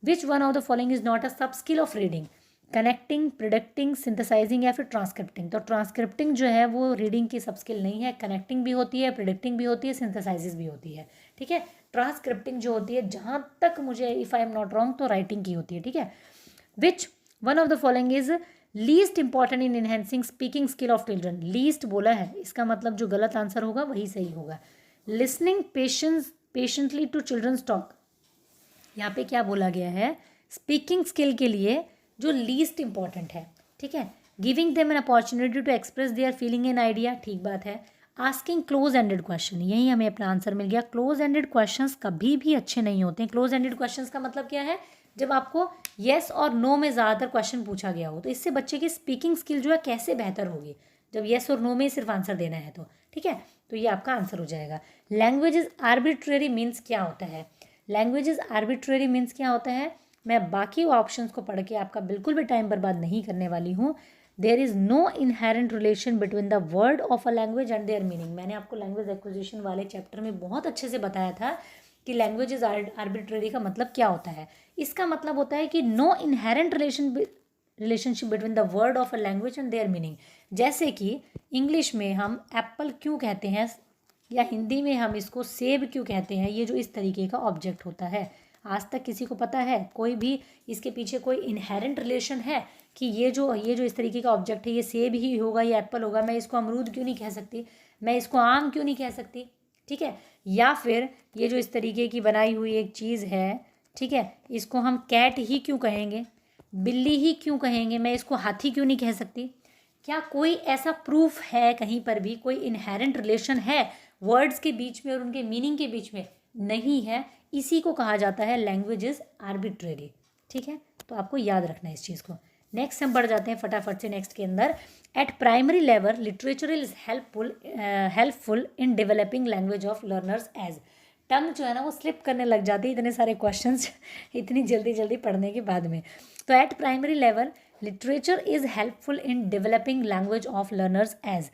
Which one of the following is not a sub skill of reading, connecting, predicting, synthesising या फिर ट्रांसक्रिप्टिंग। तो ट्रांसक्रिप्टिंग जो है वो रीडिंग की सब स्किल नहीं है, कनेक्टिंग भी होती है, प्रिडिक्टिंग भी होती है, सिंथेसाइजिस भी होती है, ठीक है। ट्रांसक्रिप्टिंग जो होती है, जहाँ तक मुझे if I am not wrong, तो राइटिंग की होती है, ठीक है। Which one of the following is least important in enhancing speaking skill of children. Least बोला है, इसका मतलब जो गलत आंसर होगा वही सही होगा। Listening patiently to children's talk, यहाँ पे क्या बोला गया है, स्पीकिंग स्किल के लिए जो लीस्ट इंपॉर्टेंट है, ठीक है। Giving them an opportunity to express their feeling and idea, ठीक बात है। आस्किंग क्लोज एंडेड क्वेश्चन, यही हमें अपना आंसर मिल गया। क्लोज एंडेड क्वेश्चंस कभी भी अच्छे नहीं होते हैं। क्लोज एंडेड क्वेश्चंस का मतलब क्या है, जब आपको येस और नो में ज़्यादातर क्वेश्चन पूछा गया हो, तो इससे बच्चे की स्पीकिंग स्किल जो है कैसे बेहतर होगी, जब येस और नो में सिर्फ आंसर देना है तो, ठीक है। तो ये आपका आंसर हो जाएगा। लैंग्वेज इज आर्बिट्रेरी मीन्स क्या होता है, लैंग्वेज इज आर्बिट्रेरी मीन्स क्या होता है, मैं बाकी ऑप्शंस को पढ़ के आपका बिल्कुल भी टाइम बर्बाद नहीं करने वाली हूँ। There is no inherent relation between the word of a language and their meaning. मैंने आपको लैंग्वेज एक्विजिशन वाले चैप्टर में बहुत अच्छे से बताया था कि लैंग्वेज इज आर्बिट्रेरी का मतलब क्या होता है। इसका मतलब होता है कि no inherent relationship between the word of a language and their meaning. जैसे कि इंग्लिश में हम एप्पल क्यों कहते हैं, या हिंदी में हम इसको सेब क्यों कहते हैं, ये जो इस तरीके का ऑब्जेक्ट होता है, आज तक किसी को पता है, कोई भी इसके पीछे कोई इनहेरेंट रिलेशन है कि ये जो इस तरीके का ऑब्जेक्ट है, ये सेब ही होगा या एप्पल होगा, मैं इसको अमरूद क्यों नहीं कह सकती, मैं इसको आम क्यों नहीं कह सकती, ठीक है। या फिर ये जो इस तरीके की बनाई हुई एक चीज़ है, ठीक है, इसको हम कैट ही क्यों कहेंगे, बिल्ली ही क्यों कहेंगे, मैं इसको हाथी क्यों नहीं कह सकती? क्या कोई ऐसा प्रूफ है कहीं पर भी, कोई इनहेरेंट रिलेशन है वर्ड्स के बीच में और उनके मीनिंग के बीच में? नहीं है। इसी को कहा जाता है लैंग्वेज इज आर्बिट्रेरी। ठीक है, तो आपको याद रखना है इस चीज़ को। नेक्स्ट हम बढ़ जाते हैं फटाफट से नेक्स्ट के अंदर। At primary level literature is helpful in developing language of learners as. Tongue जो है ना वो स्लिप करने लग जाती है इतने सारे क्वेश्चंस इतनी जल्दी जल्दी पढ़ने के बाद में। तो at primary level literature is helpful in developing language of learners as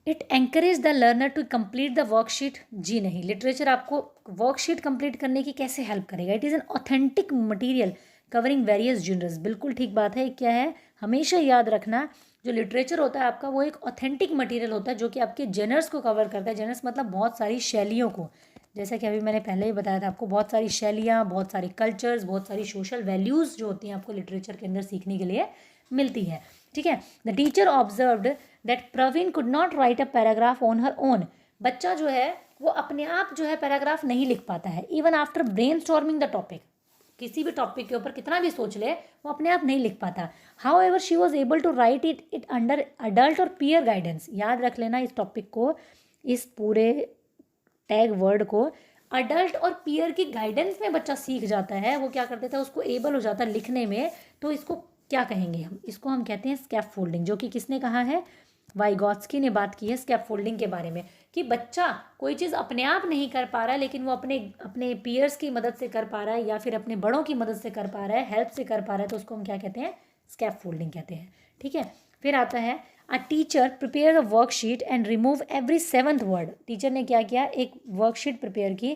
it encourage the learner to complete the worksheet. जी नहीं, लिटरेचर आपको वर्कशीट कंप्लीट करने की कैसे हेल्प करेगा? It is an authentic material covering various generous. बिल्कुल ठीक बात है। क्या है, हमेशा याद रखना, जो लिटरेचर होता है आपका वो एक ऑथेंटिक मटीरियल होता है जो कि आपके जनर्स को कवर करता है। जनर्स मतलब बहुत सारी शैलियों को, जैसा कि अभी मैंने पहले ही बताया था आपको, बहुत सारी शैलियाँ, बहुत सारे कल्चर्स, बहुत सारी सोशल वैल्यूज़ जो होती हैं आपको लिटरेचर के अंदर सीखने के लिए मिलती है। ठीक है। The teacher observed that Praveen could not write a paragraph on her own. बच्चा जो है वो अपने आप जो है पैराग्राफ नहीं लिख पाता है, even after brain storming the topic. किसी भी टॉपिक के ऊपर कितना भी सोच ले वो अपने आप नहीं लिख पाता। However she was able to write it under adult और पीयर गाइडेंस। याद रख लेना इस टॉपिक को, इस पूरे टैग वर्ड को, अडल्ट और पीयर की गाइडेंस में बच्चा सीख जाता है। वो क्या कर देता है, उसको एबल हो जाता है लिखने में। तो इसको क्या कहेंगे हम? इसको हम कहते हैं स्कैप फोल्डिंग, जो कि किसने कहा है? वाइगॉत्स्की ने बात की है स्कैप फोल्डिंग के बारे में, कि बच्चा कोई चीज़ अपने आप नहीं कर पा रहा है लेकिन वो अपने अपने पीयर्स की मदद से कर पा रहा है या फिर अपने बड़ों की मदद से कर पा रहा है, हेल्प से कर पा रहा है, तो उसको हम क्या कहते हैं? स्कैप फोल्डिंग कहते हैं। ठीक है। फिर आता है a teacher prepare a worksheet and remove every 7th word. Teacher ने क्या किया? एक वर्कशीट प्रिपेयर की।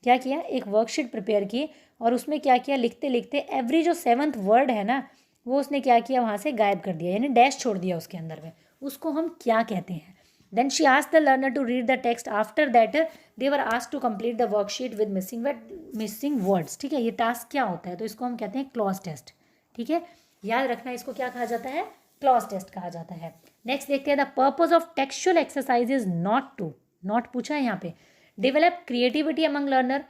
क्या किया? एक वर्कशीट प्रिपेयर की और उसमें क्या किया? लिखते लिखते एवरी जो 7th वर्ड है ना वो उसने क्या किया? वहाँ से गायब कर दिया, यानी डैश छोड़ दिया उसके अंदर में। उसको हम क्या कहते हैं? Then she asked the learner to read the text. After that they were asked to complete the worksheet with missing words. ठीक है, ये टास्क क्या होता है? तो इसको हम कहते हैं क्लॉज टेस्ट। ठीक है, याद रखना, इसको क्या कहा जाता है? क्लॉज टेस्ट कहा जाता है। नेक्स्ट देखते हैं, the purpose of textual exercise is not पूछा है यहाँ पे, develop creativity among learner.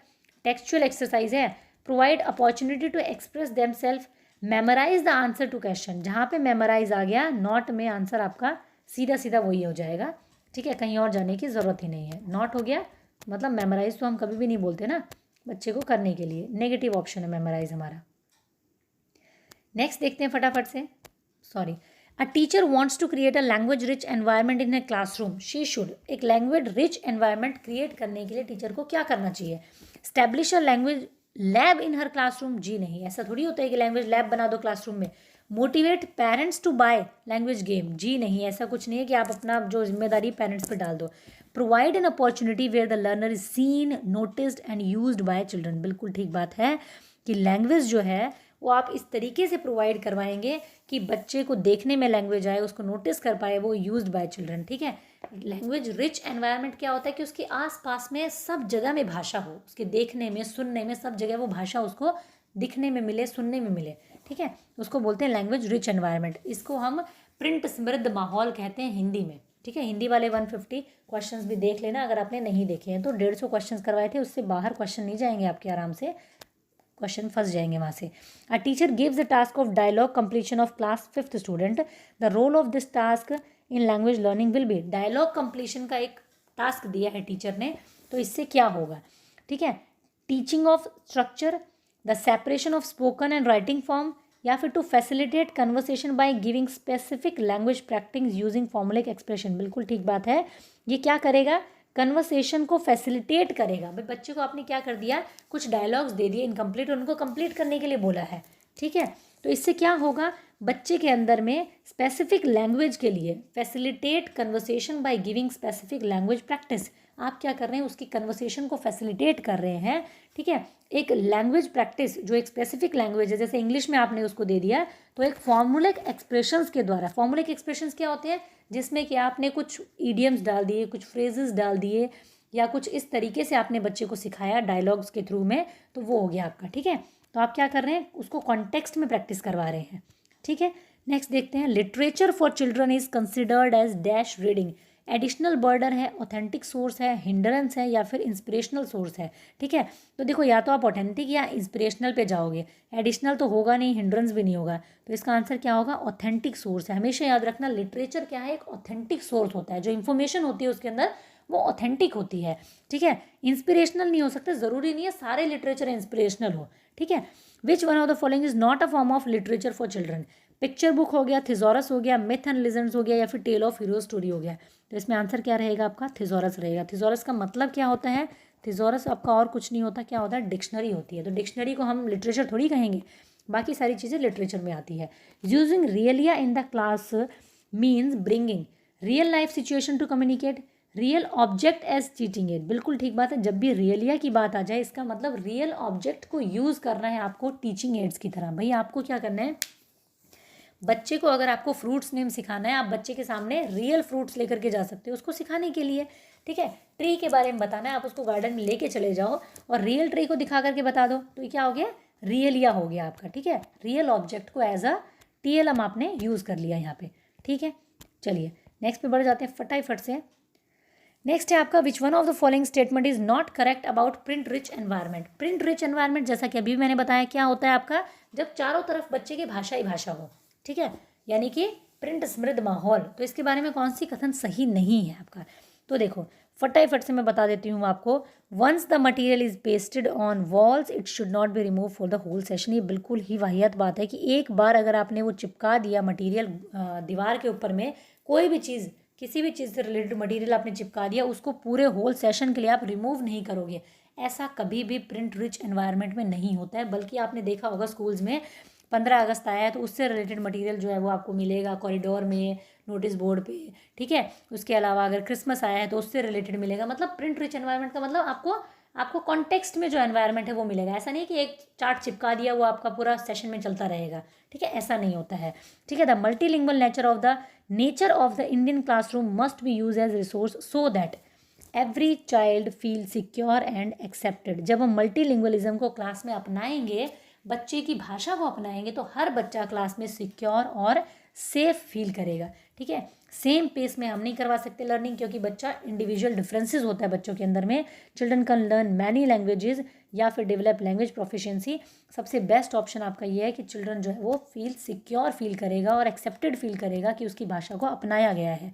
Textual exercise है, provide opportunity to express them self, memorise the answer to question. जहाँ पे मेमोराइज आ गया, नॉट में आंसर आपका सीधा सीधा वही हो जाएगा। ठीक है, कहीं और जाने की ज़रूरत ही नहीं है। नॉट हो गया मतलब मेमोराइज तो हम कभी भी नहीं बोलते ना बच्चे को करने के लिए, नेगेटिव ऑप्शन है मेमोराइज हमारा। नेक्स्ट देखते हैं फटाफट से। Sorry, a teacher wants to create a language rich environment in a classroom. She should. एक लैंग्वेज रिच एनवायरनमेंट क्रिएट करने के लिए टीचर को क्या करना चाहिए? Establish a language lab in her classroom. जी नहीं, ऐसा थोड़ी होता है कि लैंग्वेज लैब बना दो क्लासरूम में। Motivate parents to buy language game. जी नहीं, ऐसा कुछ नहीं है कि आप अपना जो जिम्मेदारी पेरेंट्स पे डाल दो। Provide an opportunity where the learner is seen, noticed and used by children. बिल्कुल ठीक बात है कि लैंग्वेज जो है वो आप इस तरीके से प्रोवाइड करवाएंगे कि बच्चे को देखने में लैंग्वेज आए, उसको नोटिस कर पाए, वो यूज्ड बाय चिल्ड्रन। ठीक है। लैंग्वेज रिच एनवायरनमेंट क्या होता है कि उसके आसपास में सब जगह में भाषा हो, उसके देखने में, सुनने में, सब जगह वो भाषा उसको दिखने में मिले, सुनने में मिले। ठीक है, उसको बोलते हैं लैंग्वेज रिच एनवायरनमेंट। इसको हम प्रिंट समृद्ध माहौल कहते हैं हिंदी में। ठीक है, हिंदी वाले 150 क्वेश्चंस भी देख लेना अगर आपने नहीं देखे हैं तो। 150 क्वेश्चंस करवाए थे, उससे बाहर क्वेश्चन नहीं जाएंगे आपके, आराम से क्वेश्चन फंस जाएंगे वहाँ से। A teacher gives the task of dialogue completion of class 5th student. The role of this task in language learning will be. Dialogue completion का एक टास्क दिया है टीचर ने, तो इससे क्या होगा? ठीक है, teaching of structure, the separation of spoken and writing form, या फिर to facilitate conversation by giving specific language practice using formulaic expression. बिल्कुल ठीक बात है। ये क्या करेगा? कन्वर्सेशन को फैसिलिटेट करेगा। भाई बच्चे को आपने क्या कर दिया? कुछ डायलॉग्स दे दिए इनकम्प्लीट, उनको कंप्लीट करने के लिए बोला है। ठीक है, तो इससे क्या होगा? बच्चे के अंदर में स्पेसिफिक लैंग्वेज के लिए facilitate conversation by giving specific language practice. आप क्या कर रहे हैं? उसकी कन्वर्सेशन को फैसिलिटेट कर रहे हैं। ठीक है, एक लैंग्वेज प्रैक्टिस जो एक स्पेसिफिक लैंग्वेज है, जैसे इंग्लिश में आपने उसको दे दिया, तो एक फॉर्मूलिक एक्सप्रेशंस के द्वारा। फॉर्मूलिक एक्सप्रेशंस क्या होते हैं? जिसमें कि आपने कुछ ईडियम्स डाल दिए, कुछ फ्रेजेस डाल दिए, या कुछ इस तरीके से आपने बच्चे को सिखाया डायलॉग्स के थ्रू में, तो वो हो गया आपका। ठीक है, तो आप क्या कर रहे हैं? उसको कॉन्टेक्स्ट में प्रैक्टिस करवा रहे हैं। ठीक है, नेक्स्ट देखते हैं, literature for children is considered as dash reading. Additional burden है, ऑथेंटिक सोर्स है, हिंड्रेंस है या फिर इंस्पिरेशनल सोर्स है। ठीक है, तो देखो या तो आप ऑथेंटिक या इंस्पिरेशनल पे जाओगे, एडिशनल तो होगा नहीं, हिंड्रेंस भी नहीं होगा, तो इसका आंसर क्या होगा, ऑथेंटिक सोर्स है। हमेशा याद रखना लिटरेचर क्या है, एक ऑथेंटिक सोर्स होता है, जो इन्फॉर्मेशन होती है उसके अंदर वो ऑथेंटिक होती है। ठीक है, इंस्पिरेशनल नहीं हो सकते, ज़रूरी नहीं है सारे लिटरेचर इंस्पिरेशनल हो। ठीक है, which one of the following is not a form of literature for children. Picture book हो गया, थिजोरस हो गया, मिथ एंड लेजेंड्स हो गया या फिर टेल ऑफ हीरो स्टोरी हो गया। तो इसमें आंसर क्या रहेगा आपका, थिजोरस रहेगा। थिजोरस का मतलब क्या होता है, थिजोरस आपका और कुछ नहीं होता, क्या होता है, डिक्शनरी होती है। तो डिक्शनरी को हम लिटरेचर थोड़ी कहेंगे, बाकी सारी चीज़ें लिटरेचर में आती है। Using realia in the class means bringing real life situation to communicate real object as teaching aid. बिल्कुल ठीक बात है, जब भी रियलिया की बात आ जाए इसका मतलब रियल ऑब्जेक्ट को यूज़ करना है आपको टीचिंग एड्स की तरह। भाई आपको क्या करना है, बच्चे को अगर आपको फ्रूट्स नेम सिखाना है, आप बच्चे के सामने रियल फ्रूट्स लेकर के जा सकते हो उसको सिखाने के लिए। ठीक है, ट्री के बारे में बताना है, आप उसको गार्डन में लेके चले जाओ और रियल ट्री को दिखा करके बता दो, तो ये क्या हो गया, रियलिया हो गया आपका। ठीक है, रियल ऑब्जेक्ट को एज अ TLM आपने यूज़ कर लिया यहाँ पे। ठीक है, चलिए नेक्स्ट पे बढ़ जाते हैं फटाफट से। नेक्स्ट है आपका विच one of the following statement is not correct about print rich environment. Print rich environment जैसा कि अभी मैंने बताया क्या होता है आपका, जब चारों तरफ बच्चे की भाषा ही भाषा हो। ठीक है, यानी कि प्रिंट समृद्ध माहौल। तो इसके बारे में कौन सी कथन सही नहीं है आपका, तो देखो फटाफट से मैं बता देती हूँ आपको। Once the material is pasted on walls it should not be remove for the whole session. ये बिल्कुल ही वाहियात बात है कि एक बार अगर आपने वो चिपका दिया मटेरियल दीवार के ऊपर में, कोई भी चीज़, किसी भी चीज़ से रिलेटेड मटेरियल आपने चिपका दिया, उसको पूरे होल सेशन के लिए आप रिमूव नहीं करोगे। ऐसा कभी भी प्रिंट रिच एनवायरनमेंट में नहीं होता है। बल्कि आपने देखा होगा स्कूल्स में 15 अगस्त आया है तो उससे रिलेटेड मटेरियल जो है वो आपको मिलेगा कॉरिडोर में, नोटिस बोर्ड पे। ठीक है, उसके अलावा अगर क्रिसमस आया है तो उससे रिलेटेड मिलेगा। मतलब प्रिंट रिच एनवायरनमेंट का मतलब आपको कॉन्टेक्स्ट में जो एनवायरनमेंट है वो मिलेगा। ऐसा नहीं कि एक चार्ट चिपका दिया वो आपका पूरा सेशन में चलता रहेगा। ठीक है, ऐसा नहीं होता है। ठीक है, the multilingual nature of the Indian classroom must be use as resource so that every child feel secure and accepted. जब हम मल्टीलिंगुअलिज्म को क्लास में अपनाएंगे, बच्चे की भाषा को अपनाएंगे, तो हर बच्चा क्लास में सिक्योर और सेफ फील करेगा। ठीक है, सेम पेस में हम नहीं करवा सकते लर्निंग, क्योंकि बच्चा इंडिविजुअल डिफरेंसेस होता है बच्चों के अंदर में। Children can learn many languages या फिर डेवलप लैंग्वेज प्रोफिशिएंसी। सबसे बेस्ट ऑप्शन आपका ये है कि चिल्ड्रन जो है वो सिक्योर फील करेगा और एक्सेप्टेड फील करेगा कि उसकी भाषा को अपनाया गया है।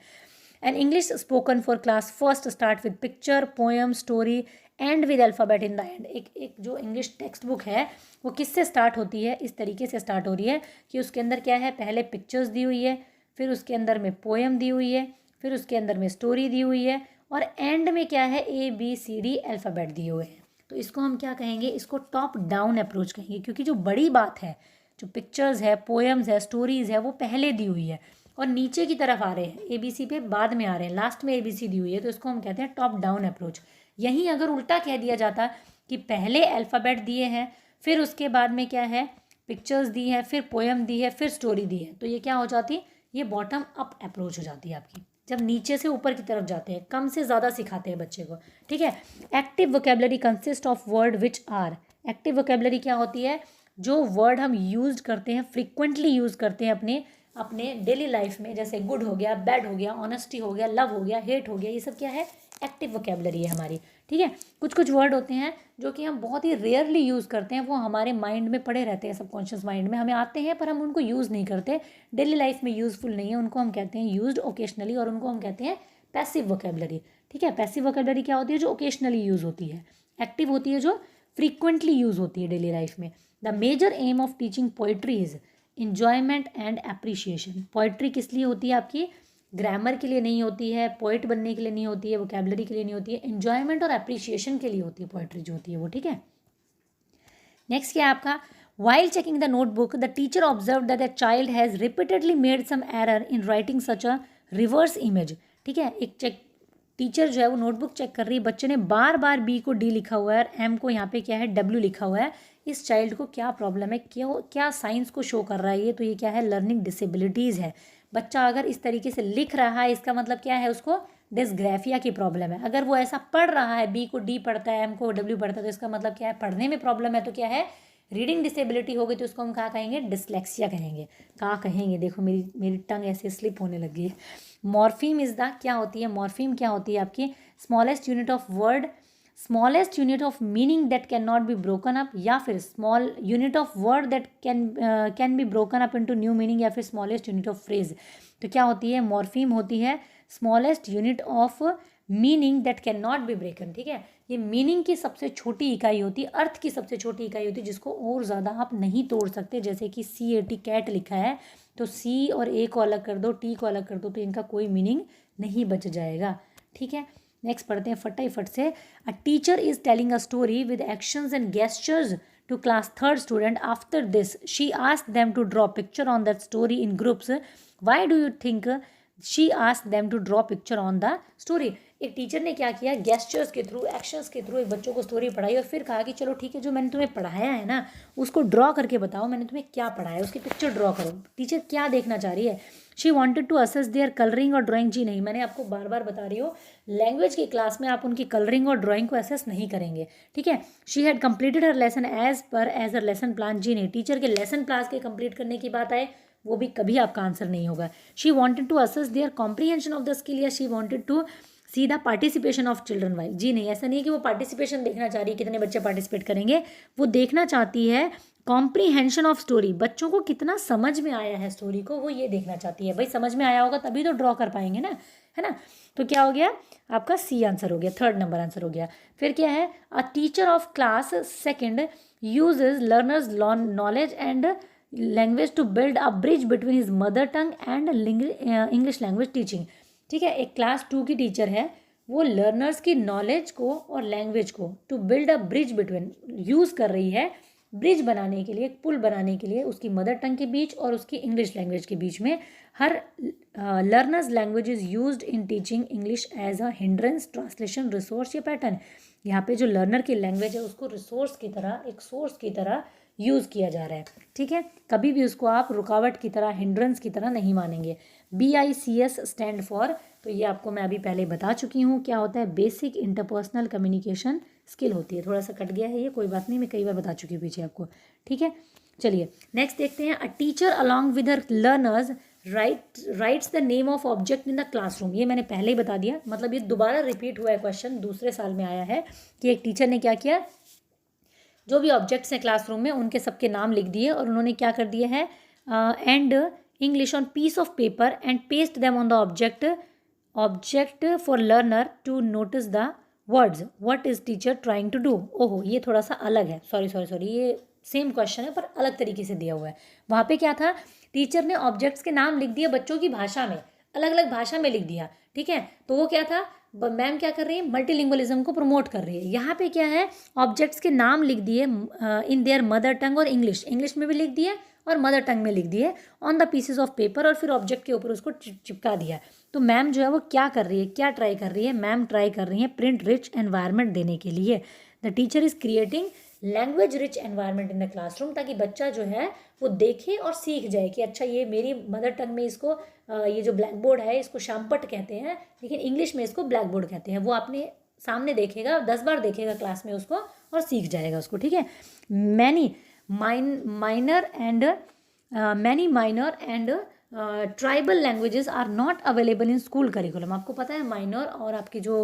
And English spoken for class first start with picture, poem, story and with alphabet in the end. एक जो इंग्लिश टेक्स्ट बुक है वो किससे स्टार्ट होती है, इस तरीके से स्टार्ट हो रही है कि उसके अंदर क्या है, पहले पिक्चर्स दी हुई है, फिर उसके अंदर में पोएम दी हुई है, फिर उसके अंदर में स्टोरी दी हुई है और एंड में क्या है, ABCD अल्फ़ाबेट दिए हुए हैं। तो इसको हम क्या कहेंगे, इसको टॉप डाउन अप्रोच कहेंगे, क्योंकि जो बड़ी बात है, जो पिक्चर्स है, पोएम्स है, स्टोरीज़ है, वो पहले दी हुई है और नीचे की तरफ आ रहे हैं, ABC पे बाद में आ रहे हैं, लास्ट में ABC दी हुई है। तो इसको हम कहते हैं टॉप डाउन अप्रोच। यहीं अगर उल्टा कह दिया जाता कि पहले अल्फ़ाबेट दिए हैं, फिर उसके बाद में क्या है, पिक्चर्स दी है, फिर पोएम दी है, फिर स्टोरी दी है, तो ये क्या हो जाती, ये बॉटम अप अप्रोच हो जाती है आपकी। जब नीचे से ऊपर की तरफ जाते हैं, कम से ज़्यादा सिखाते हैं बच्चे को। ठीक है, active vocabulary consist of word which are. Active vocabulary क्या होती है, जो वर्ड हम यूज करते हैं, फ्रिक्वेंटली यूज़ करते हैं अपने डेली लाइफ में, जैसे गुड हो गया, बैड हो गया, ऑनेस्टी हो गया, लव हो गया, हेट हो गया, ये सब क्या है, एक्टिव वोकेबलरी है हमारी। ठीक है, कुछ वर्ड होते हैं जो कि हम बहुत ही रेयरली यूज़ करते हैं, वो हमारे माइंड में पड़े रहते हैं, सबकॉन्शियस माइंड में हमें आते हैं पर हम उनको यूज़ नहीं करते, डेली लाइफ में यूज़फुल नहीं है, उनको हम कहते हैं यूज्ड ओकेशनली और उनको हम कहते हैं पैसिव वोकेबलरी। ठीक है, पैसिव वोकेबलरी क्या होती है, जो ओकेशनली यूज़ होती है। एक्टिव होती है जो फ्रीक्वेंटली यूज़ होती है डेली लाइफ में। The major aim of teaching poetry is enjoyment and appreciation. Poetry किस लिए होती है आपकी, ग्रामर के लिए नहीं होती है, पोइट बनने के लिए नहीं होती है, वोकेबलरी के लिए नहीं होती है, एन्जॉयमेंट और एप्रिशिएशन के लिए होती है पोइट्री जो होती है वो। ठीक है, नेक्स्ट क्या है आपका, while checking the notebook the teacher observe that the child has repeatedly made some error in writing such a reverse image. ठीक है, एक टीचर जो है वो नोटबुक चेक कर रही है, बच्चे ने बार बार B को D लिखा हुआ है और M को यहाँ पे क्या है W लिखा हुआ है। इस चाइल्ड को क्या प्रॉब्लम है, क्या साइंस को शो कर रहा है ये, तो ये क्या है, लर्निंग डिसेबिलिटीज़ है। बच्चा अगर इस तरीके से लिख रहा है, इसका मतलब क्या है, उसको डिस्ग्राफिया की प्रॉब्लम है। अगर वो ऐसा पढ़ रहा है, B को D पढ़ता है, M को W पढ़ता है, तो इसका मतलब क्या है, पढ़ने में प्रॉब्लम है, तो क्या है, रीडिंग डिसेबिलिटी होगी तो उसको हम कहाँ कहेंगे, डिसलेक्सिया कहेंगे। कहाँ कहेंगे, देखो मेरी टंग ऐसे स्लिप होने लगी है। मॉर्फीम इज द, क्या होती है मॉर्फीम, क्या होती है आपकी, smallest unit of word, smallest unit of meaning that can not be broken up, या फिर small unit of word that can be broken up into new meaning, या फिर स्मॉलेस्ट यूनिट ऑफ फ्रेज। तो क्या होती है, मॉर्फीम होती है smallest unit of meaning that can not be ब्रेकन। ठीक है, ये मीनिंग की सबसे छोटी इकाई होती है, अर्थ की सबसे छोटी इकाई होती है, जिसको और ज़्यादा आप नहीं तोड़ सकते। जैसे कि CAT कैट लिखा है, तो C और A को अलग कर दो, T को अलग कर दो, तो इनका कोई मीनिंग नहीं बच जाएगा। ठीक है, नेक्स्ट पढ़ते हैं फटाफट से। A teacher is telling a story with actions and gestures to class 3rd student. After this, she asked them to draw picture on that story in groups. Why do you think she asked them to draw picture on the story? एक teacher ने क्या किया, gestures के through, actions के through एक बच्चों को story पढ़ाई और फिर कहा कि चलो ठीक है, जो मैंने तुम्हें पढ़ाया है ना उसको ड्रॉ करके बताओ, मैंने तुम्हें क्या पढ़ाया उसकी पिक्चर ड्रॉ करो। टीचर क्या देखना चाह रही है, she wanted to assess their colouring और ड्राइंग। जी नहीं, मैंने आपको बार बार बता रही हूँ, लैंग्वेज की क्लास में आप उनकी कलरिंग और ड्राइंग को असेस नहीं करेंगे। ठीक है, she had completed her lesson as her lesson plan. जी नहीं, टीचर के लेसन प्लान के कंप्लीट करने की बात आए वो भी कभी आपका आंसर नहीं होगा। She wanted to assess their comprehension of the skill, या she wanted to see the participation of children while. जी नहीं, ऐसा नहीं है कि वो पार्टिसिपेशन देखना चाह रही है, कितने बच्चे पार्टिसिपेट करेंगे, वो देखना चाहती है कॉम्प्रीहेंशन ऑफ स्टोरी, बच्चों को कितना समझ में आया है स्टोरी को, वो ये देखना चाहती है। भाई समझ में आया होगा तभी तो ड्रॉ कर पाएंगे ना, है ना। तो क्या हो गया आपका, C आंसर हो गया, 3rd नंबर आंसर हो गया। फिर क्या है, a teacher of class 2nd uses learners knowledge and language to build a bridge between his mother tongue and English language teaching. ठीक है, एक क्लास 2 की टीचर है, वो लर्नर्स की नॉलेज को और लैंग्वेज को to build a bridge between use कर रही है, ब्रिज बनाने के लिए, एक पुल बनाने के लिए उसकी मदर टंग के बीच और उसकी इंग्लिश लैंग्वेज के बीच में। Her learners language is used in teaching English as a hindrance, translation, resource या पैटर्न। यहाँ पे जो लर्नर की लैंग्वेज है उसको रिसोर्स की तरह, एक सोर्स की तरह यूज़ किया जा रहा है। ठीक है, कभी भी उसको आप रुकावट की तरह, हिंड्रेंस की तरह नहीं मानेंगे। BICS स्टैंड फॉर, तो ये आपको मैं अभी पहले बता चुकी हूँ क्या होता है, बेसिक इंटरपर्सनल कम्युनिकेशन स्किल होती है। थोड़ा सा कट गया है ये, कोई बात नहीं, मैं कई बार बता चुकी हूँ पीछे आपको। ठीक है, चलिए नेक्स्ट देखते हैं। A teacher along with her learners rights the name of object in the classroom. ये मैंने पहले ही बता दिया, मतलब ये दोबारा रिपीट हुआ है क्वेश्चन, दूसरे साल में आया है कि एक टीचर ने क्या किया, जो भी ऑब्जेक्ट्स हैं क्लासरूम में उनके सबके नाम लिख दिए और उन्होंने क्या कर दिया है, and English on piece of paper and paste them on the object for learner to notice the words. What is teacher trying to do. ओहो, ये थोड़ा सा अलग है, सॉरी, ये सेम क्वेश्चन है पर अलग तरीके से दिया हुआ है। वहाँ पे क्या था, टीचर ने ऑब्जेक्ट्स के नाम लिख दिए बच्चों की भाषा में, अलग अलग भाषा में लिख दिया। ठीक है, तो वो क्या था, मैम क्या कर रही है, मल्टीलिंगुअलिज्म को प्रमोट कर रही है। यहाँ पे क्या है, ऑब्जेक्ट्स के नाम लिख दिए इन देयर मदर टंग और इंग्लिश में भी लिख दिए और मदर टंग में लिख दिए on the pieces of paper, और फिर ऑब्जेक्ट के ऊपर उसको चिपका दिया। तो मैम जो है वो क्या कर रही है, क्या ट्राई कर रही है, मैम ट्राई कर रही है प्रिंट रिच एनवायरनमेंट देने के लिए। The teacher is creating language rich environment in the classroom, ताकि बच्चा जो है वो देखे और सीख जाए कि अच्छा ये मेरी मदर टंग में इसको ये जो ब्लैक बोर्ड है इसको श्यामपट्ट कहते हैं, लेकिन इंग्लिश में इसको ब्लैक बोर्ड कहते हैं। वो आपने सामने देखेगा, 10 बार देखेगा क्लास में उसको और सीख जाएगा उसको। ठीक है, many minor and tribal languages are not available in school curriculum. आपको पता है माइनर और आपकी जो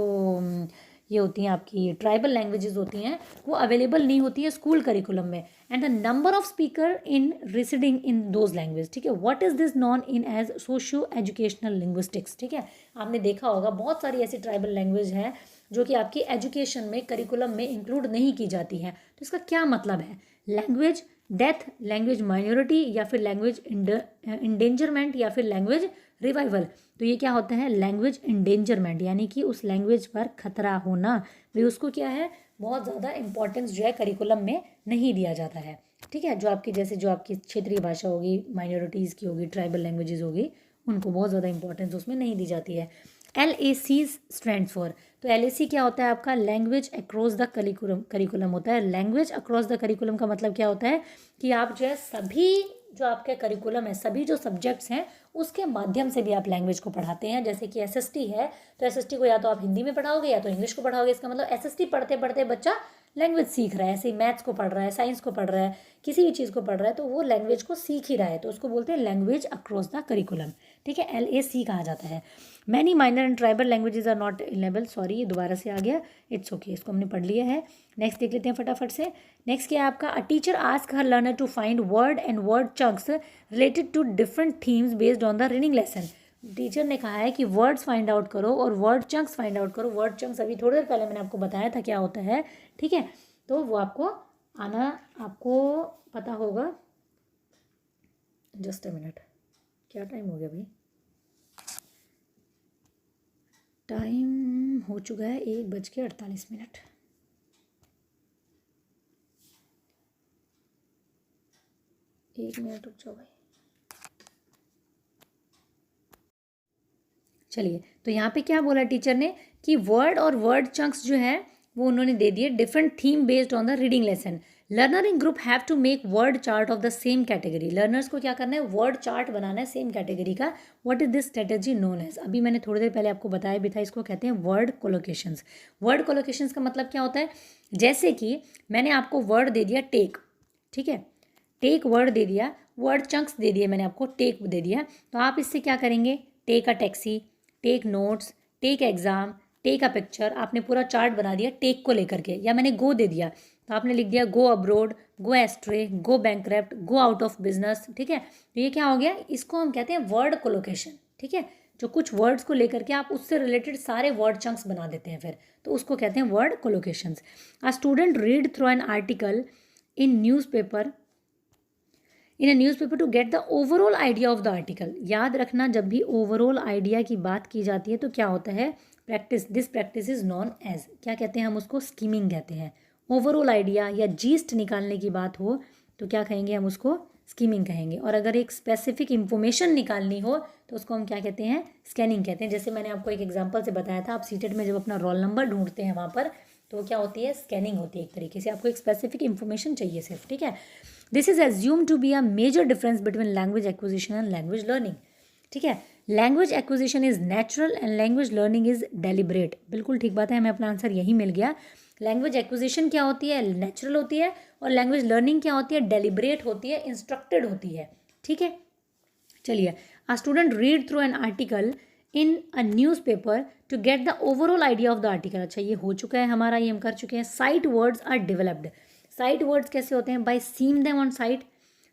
ये होती हैं, आपकी ट्राइबल लैंग्वेजेस होती हैं, वो अवेलेबल नहीं होती है स्कूल करिकुलम में। And the number of speaker in receding in those language. ठीक है, what is this known in as socio educational linguistics. ठीक है, आपने देखा होगा बहुत सारी ऐसी ट्राइबल लैंग्वेज है जो कि आपकी एजुकेशन में, करिकुलम में इंक्लूड नहीं की जाती है। तो इसका क्या मतलब है, लैंग्वेज डेथ, लैंग्वेज माइनॉरिटी, या फिर लैंग्वेज इंडेंजरमेंट, या फिर लैंग्वेज रिवाइवल। तो ये क्या होता है, लैंग्वेज इंडेंजरमेंट, यानी कि उस लैंग्वेज पर खतरा होना, भाई उसको क्या है, बहुत ज़्यादा इंपॉर्टेंस जो है करिकुलम में नहीं दिया जाता है। ठीक है, जो आपकी जैसे जो आपकी क्षेत्रीय भाषा होगी, माइनॉरिटीज़ की होगी, ट्राइबल लैंग्वेजेस होगी, उनको बहुत ज़्यादा इंपॉर्टेंस उसमें नहीं दी जाती है। LAC स्टैंड फॉर, तो LAC क्या होता है आपका, लैंग्वेज अक्रॉस द करिकुलम होता है। लैंग्वेज अक्रॉस द करिकुलम का मतलब क्या होता है कि आप जो है सभी जो आपका करिकुलम है, सभी जो सब्जेक्ट्स हैं उसके माध्यम से भी आप लैंग्वेज को पढ़ाते हैं। जैसे कि एसएसटी है तो एसएसटी को या तो आप हिंदी में पढ़ाओगे या तो इंग्लिश को पढ़ाओगे। इसका मतलब एसएसटी पढ़ते पढ़ते बच्चा लैंग्वेज सीख रहा है। ऐसे ही मैथ्स को पढ़ रहा है, साइंस को पढ़ रहा है, किसी भी चीज़ को पढ़ रहा है तो वो लैंग्वेज को सीख ही रहा है, तो उसको बोलते हैं लैंग्वेज अक्रॉस द करिकुलम। ठीक है, LAC कहा जाता है। Many minor and tribal languages are not enable, sorry ये दोबारा से आ गया, इट्स ओके, इसको हमने पढ़ लिया है। नेक्स्ट देख लेते हैं फटाफट से। नेक्स्ट क्या है आपका, a teacher ask her learner to find word and word chunks related to different themes based on the reading lesson. Teacher ने कहा है कि वर्ड्स फाइंड आउट करो और वर्ड चंक्स फाइंड आउट करो। वर्ड चंक्स अभी थोड़ी देर पहले मैंने आपको बताया था क्या होता है। ठीक है, तो वो आपको पता होगा। जस्ट अ मिनट, क्या टाइम हो गया भाई? टाइम हो चुका है 1:48। 1 मिनट रुक जाओ भाई। चलिए, तो यहाँ पे क्या बोला टीचर ने कि वर्ड और वर्ड चंक्स जो है वो उन्होंने दे दिए different theme based on the reading lesson. Learner in group have to make word chart of the same category. Learners को क्या करना है, वर्ड चार्ट बनाना है सेम कैटेगरी का। What is this strategy known as, अभी मैंने थोड़ी देर पहले आपको बताया भी था, इसको कहते हैं वर्ड कोलोकेशंस। वर्ड कोलोकेशंस का मतलब क्या होता है, जैसे कि मैंने आपको वर्ड दे दिया टेक, ठीक है, टेक वर्ड दे दिया, वर्ड चंक्स दे दिए मैंने आपको, टेक दे दिया, तो आप इससे क्या करेंगे, take a taxi, take notes, take exam, take a picture. आपने पूरा चार्ट बना दिया टेक को लेकर के। या मैंने गो दे दिया तो आपने लिख दिया go abroad, go ashtray, go bankrupt, go out of business. ठीक है, तो ये क्या हो गया, इसको हम कहते हैं वर्ड कोलोकेशन। ठीक है, जो कुछ वर्ड्स को लेकर के आप उससे रिलेटेड सारे वर्ड चंक्स बना देते हैं फिर, तो उसको कहते हैं word collocations. A student read through an article in newspaper to get the overall idea of the article. याद रखना, जब भी ओवरऑल आइडिया की बात की जाती है तो क्या होता है, practice. This practice is known as, क्या कहते हैं हम उसको, स्कीमिंग कहते हैं। ओवरऑल आइडिया या जीस्ट निकालने की बात हो तो क्या कहेंगे, हम उसको स्कीमिंग कहेंगे। और अगर एक स्पेसिफिक इंफॉर्मेशन निकालनी हो तो उसको हम क्या कहते हैं, स्कैनिंग कहते हैं। जैसे मैंने आपको एक एग्जांपल से बताया था, आप सीटेट में जब अपना रोल नंबर ढूंढते हैं वहाँ पर तो क्या होती है, स्कैनिंग होती है। एक तरीके से आपको एक स्पेसिफिक इंफॉर्मेशन चाहिए सिर्फ। ठीक है, this is assume to be a major difference between language acquisition and language learning. ठीक है, language acquisition is natural and language learning is deliberate. बिल्कुल ठीक बात है, हमें अपना आंसर यही मिल गया। लैंग्वेज एक्विजिशन क्या होती है, नेचुरल होती है, और लैंग्वेज लर्निंग क्या होती है, डेलिब्रेट होती है, इंस्ट्रक्टेड होती है। ठीक है, चलिए, a student read through an article in a newspaper to get the overall idea of the article. अच्छा, ये हो चुका है हमारा, ये हम कर चुके हैं। Sight words are developed. Sight words कैसे होते हैं, by seeing them on sight,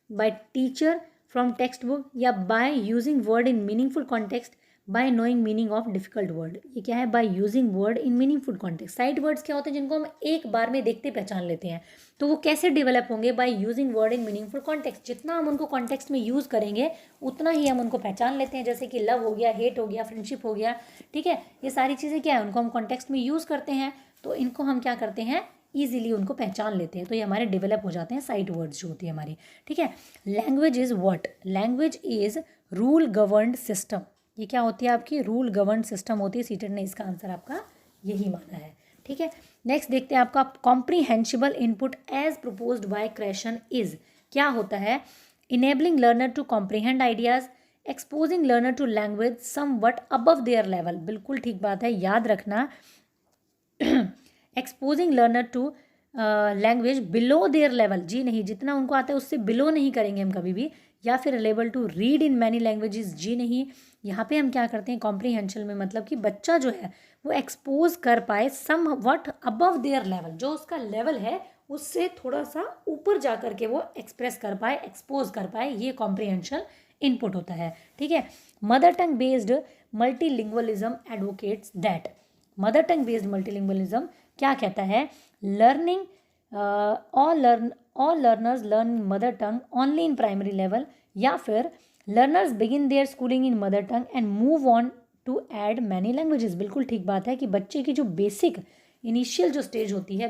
by teacher from text book, या by using word in meaningful context, by knowing meaning of difficult word. ये क्या है, by using word in meaningful context. Sight words क्या होते हैं, जिनको हम एक बार में देखते पहचान लेते हैं, तो वो कैसे डेवलप होंगे, bye using word in meaningful context. जितना हम उनको कॉन्टेक्स्ट में यूज़ करेंगे उतना ही हम उनको पहचान लेते हैं। जैसे कि लव हो गया, हेट हो गया, फ्रेंडशिप हो गया। ठीक है, ये सारी चीज़ें क्या है, उनको हम कॉन्टेक्स्ट में यूज़ करते हैं, तो इनको हम क्या करते हैं, ईजिली उनको पहचान लेते हैं, तो ये हमारे डेवलप हो जाते हैं साइट वर्ड्स जो होती है हमारी। ठीक है, language is what, language is rule governed system. ये क्या होती है आपकी, रूल गवर्नड सिस्टम होती है। सीटेट ने इसका आंसर आपका यही माना है। ठीक है, नेक्स्ट देखते हैं आपका comprehensible input as proposed by Krashen is. क्या होता है, enabling learner to comprehend ideas, exposing learner to language somewhat above their level. बिल्कुल ठीक बात है, याद रखना, exposing learner to language below their level, जी नहीं, जितना उनको आता है उससे बिलो नहीं करेंगे हम कभी भी। या फिर level to read in many languages, जी नहीं। यहाँ पे हम क्या करते हैं कॉम्प्रीहेंशन में, मतलब कि बच्चा जो है वो एक्सपोज कर पाए सम वट अबव देयर लेवल, जो उसका लेवल है उससे थोड़ा सा ऊपर जा कर के वो एक्सप्रेस कर पाए, एक्सपोज कर पाए, ये कॉम्प्रीहेंशन इनपुट होता है। ठीक है, mother tongue based multilingualism advocates that. Mother tongue based multilingualism क्या कहता है, learning all learners learn mother tongue only in primary level, या फिर learners begin their schooling in mother tongue and move on to add many languages. बिल्कुल ठीक बात है कि बच्चे की जो बेसिक इनिशियल जो स्टेज होती है,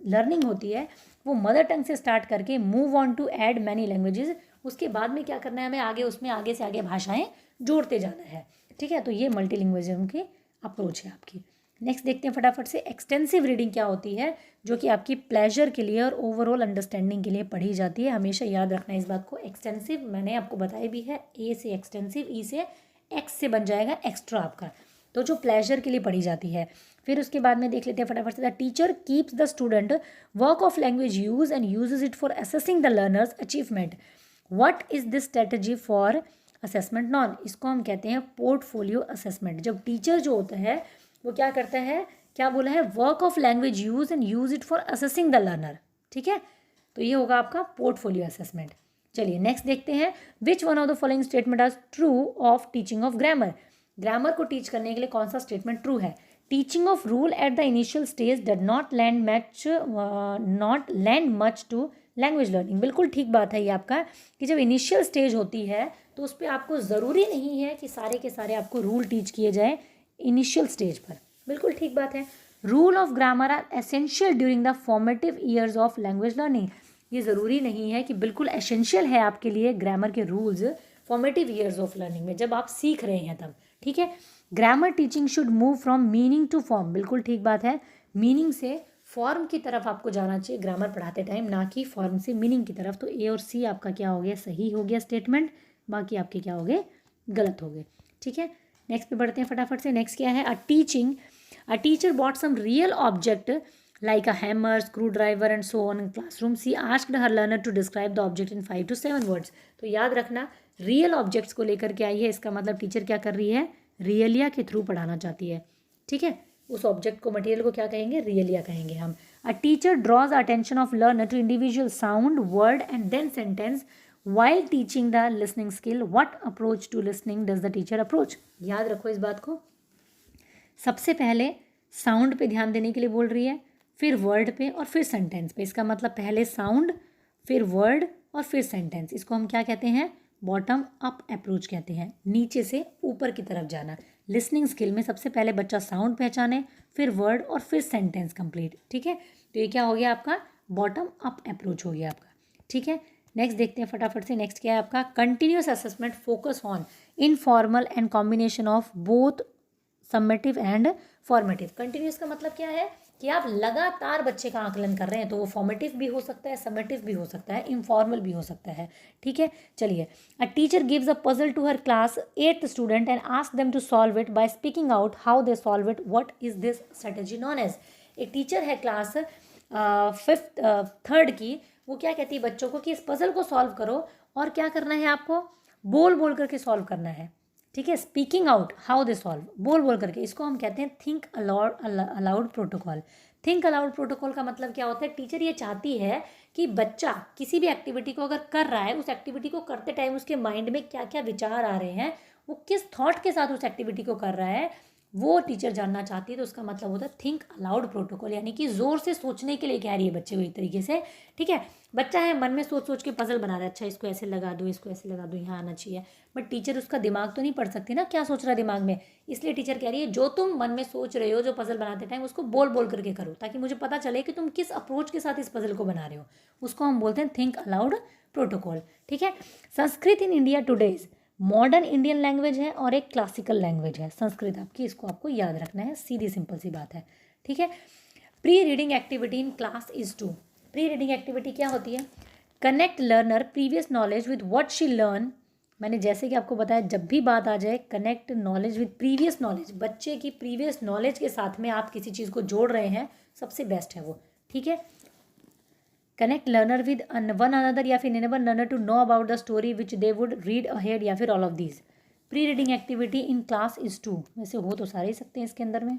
लर्निंग होती है, वो मदर टंग से स्टार्ट करके move on to add many languages, उसके बाद में क्या करना है हमें, आगे उसमें आगे से आगे भाषाएं जोड़ते जाना है। ठीक है, तो ये मल्टीलिंग्विज्म की अप्रोच है आपकी। नेक्स्ट देखते हैं फटाफट से एक्सटेंसिव रीडिंग क्या होती है, जो कि आपकी प्लेजर के लिए और ओवरऑल अंडरस्टैंडिंग के लिए पढ़ी जाती है। हमेशा याद रखना इस बात को। एक्सटेंसिव मैंने आपको बताया भी है, ए से एक्सटेंसिव, ई से एक्स से बन जाएगा एक्स्ट्रा आपका, तो जो प्लेजर के लिए पढ़ी जाती है। फिर उसके बाद में देख लेते हैं फटाफट से, the teacher keeps the student work of language use and uses it for assessing the learners achievement. What is this strategy for assessment known, इसको हम कहते हैं पोर्टफोलियो असेसमेंट। जब टीचर जो होता है वो क्या करता है, क्या बोला है, work of language use and use it for assessing the learner, ठीक है, तो ये होगा आपका पोर्टफोलियो असेसमेंट। चलिए नेक्स्ट देखते हैं, which one of the following statement are true of teaching of grammar. Grammar को टीच करने के लिए कौन सा स्टेटमेंट ट्रू है। Teaching of rule at the initial stage did not lend much to language learning. बिल्कुल ठीक बात है ये आपका, कि जब इनिशियल स्टेज होती है तो उस पर आपको ज़रूरी नहीं है कि सारे के सारे आपको रूल टीच किए जाए इनिशियल स्टेज पर। बिल्कुल ठीक बात है। Rule of grammar are essential during the formative years of language learning. ये ज़रूरी नहीं है कि बिल्कुल एसेंशियल है आपके लिए ग्रामर के rules formative years of learning में, जब आप सीख रहे हैं तब, ठीक है। Grammar teaching should move from meaning to form. बिल्कुल ठीक बात है, मीनिंग से फॉर्म की तरफ आपको जाना चाहिए ग्रामर पढ़ाते टाइम, ना कि फॉर्म से मीनिंग की तरफ। तो ए और सी आपका क्या हो गया, सही हो गया स्टेटमेंट, बाकी आपके क्या हो गए, गलत हो गए, ठीक है। नेक्स्ट पे बढ़ते हैं फटाफट से। नेक्स्ट क्या है, a teacher bought some real object like a hammer, screwdriver and so on in classroom. She asked her learner to describe the object in 5 to 7 words. तो याद रखना, रियल ऑब्जेक्ट्स को लेकर के आई है, इसका मतलब टीचर क्या कर रही है, रियलिया के थ्रू पढ़ाना चाहती है, ठीक है। उस ऑब्जेक्ट को, मटेरियल को क्या कहेंगे, रियलिया कहेंगे हम। A teacher draws attention of learner to individual sound, word and then sentence while teaching the listening skill. What approach to listening does the teacher approach? याद रखो इस बात को। सबसे पहले साउंड पे ध्यान देने के लिए बोल रही है, फिर वर्ड पे और फिर सेंटेंस पे। इसका मतलब पहले साउंड, फिर वर्ड और फिर सेंटेंस। इसको हम क्या कहते हैं, बॉटम अप अप्रोच कहते हैं, नीचे से ऊपर की तरफ जाना। लिसनिंग स्किल में सबसे पहले बच्चा साउंड पहचाने, फिर वर्ड और फिर सेंटेंस कंप्लीट, ठीक है। तो ये क्या हो गया आपका, बॉटम अप अप्रोच हो गया आपका, ठीक है। नेक्स्ट देखते हैं फटाफट से। नेक्स्ट क्या है आपका, continuous assessment focus on informal and combination of both summative and formative. Continuous का मतलब क्या है कि आप लगातार बच्चे का आकलन कर रहे हैं, तो वो फॉर्मेटिव भी हो सकता है, समेटिव भी हो सकता है, इनफॉर्मल भी हो सकता है, ठीक है। चलिए, a teacher gives a puzzle to her class 8th student and ask them to solve it by speaking out how they solve it. What is this strategy known as. एक टीचर है class 3rd की, वो क्या कहती है बच्चों को कि इस पजल को सॉल्व करो, और क्या करना है आपको, बोल बोल करके सॉल्व करना है, ठीक है। Speaking out how they solve, बोल बोल करके, इसको हम कहते हैं think allowed protocol. Think allowed protocol का मतलब क्या होता है, टीचर ये चाहती है कि बच्चा किसी भी एक्टिविटी को अगर कर रहा है, उस एक्टिविटी को करते टाइम उसके माइंड में क्या क्या विचार आ रहे हैं, वो किस थॉट के साथ उस एक्टिविटी को कर रहा है, वो टीचर जानना चाहती है। तो उसका मतलब होता है थिंक अलाउड प्रोटोकॉल, यानी कि ज़ोर से सोचने के लिए कह रही है बच्चे को एक तरीके से, ठीक है। बच्चा है मन में सोच सोच के पजल बना रहा है, अच्छा इसको ऐसे लगा दो, इसको ऐसे लगा दो, यहाँ आना चाहिए, बट टीचर उसका दिमाग तो नहीं पढ़ सकती ना क्या सोच रहा है दिमाग में। इसलिए टीचर कह रही है जो तुम मन में सोच रहे हो, जो पजल बनाते टाइम, उसको बोल बोल करके करो, ताकि मुझे पता चले कि तुम किस अप्रोच के साथ इस पजल को बना रहे हो। उसको हम बोलते हैं थिंक अलाउड प्रोटोकॉल, ठीक है। Sanskrit in India today's modern Indian language है और एक क्लासिकल लैंग्वेज है संस्कृत आपकी, इसको आपको याद रखना है, सीधी सिंपल सी बात है, ठीक है। Pre reading activity in class is to. Pre reading activity क्या होती है, connect learner previous knowledge with what she learn. मैंने जैसे कि आपको बताया, जब भी बात आ जाए connect knowledge with previous knowledge, बच्चे की प्रीवियस नॉलेज के साथ में आप किसी चीज़ को जोड़ रहे हैं, सबसे बेस्ट है वो, ठीक है। Connect learner with one another या फिर enable learner to know about the story which they would read ahead, या फिर all of these. Pre reading activity in class is to, वैसे हो तो सारे ही सकते हैं इसके अंदर में,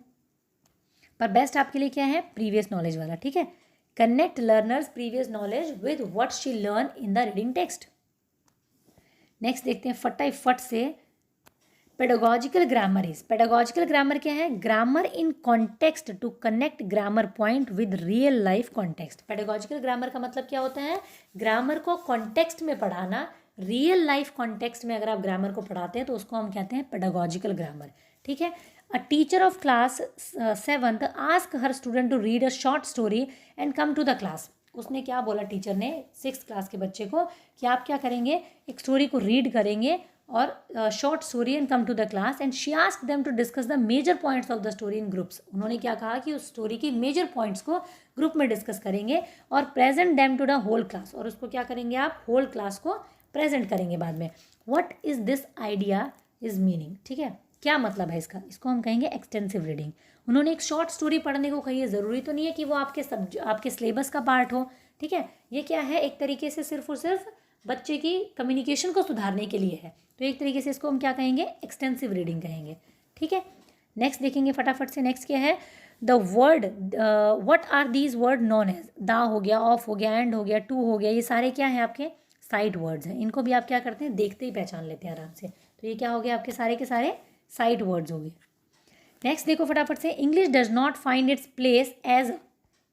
पर बेस्ट आपके लिए क्या है, प्रीवियस नॉलेज वाला, ठीक है। Connect learners previous knowledge with what she learn in the reading text. Next देखते हैं फटाफट से, pedagogical grammar is. Pedagogical grammar क्या है, grammar in context to connect grammar point with real life context. Pedagogical grammar का मतलब क्या होता है, ग्रामर को कॉन्टेक्स्ट में पढ़ाना, रियल लाइफ कॉन्टेक्स्ट में अगर आप ग्रामर को पढ़ाते हैं तो उसको हम कहते हैं पेडागोजिकल ग्रामर, ठीक है। A teacher of class 7th ask her student to read a short story and come to the class. उसने क्या बोला टीचर ने 6th क्लास के बच्चे को कि आप क्या करेंगे, एक स्टोरी को रीड करेंगे और short story and come to the class and she asked them to discuss the major points of the story in groups. उन्होंने क्या कहा कि उस स्टोरी की मेजर पॉइंट्स को ग्रुप में डिस्कस करेंगे और present them to the whole class, और उसको क्या करेंगे आप, होल क्लास को प्रेजेंट करेंगे बाद में। What is this idea is meaning, ठीक है, क्या मतलब है इसका, इसको हम कहेंगे एक्सटेंसिव रीडिंग। उन्होंने एक शॉर्ट स्टोरी पढ़ने को कही है, ज़रूरी तो नहीं है कि वो आपके सिलेबस का पार्ट हो, ठीक है, ये क्या है, एक तरीके से सिर्फ और सिर्फ बच्चे की कम्युनिकेशन को सुधारने के लिए है, तो एक तरीके से इसको हम क्या कहेंगे, एक्सटेंसिव रीडिंग कहेंगे, ठीक है। नेक्स्ट देखेंगे फटाफट से, नेक्स्ट क्या है, the word, what are these word known as, दा हो गया, ऑफ हो गया, एंड हो गया, टू हो गया, ये सारे क्या है आपके साइड वर्ड्स हैं। इनको भी आप क्या करते हैं, देखते ही पहचान लेते हैं आराम से, तो ये क्या हो गया आपके सारे के सारे साइड वर्ड्स हो गए। नेक्स्ट देखो फटाफट से, English does not find its place as,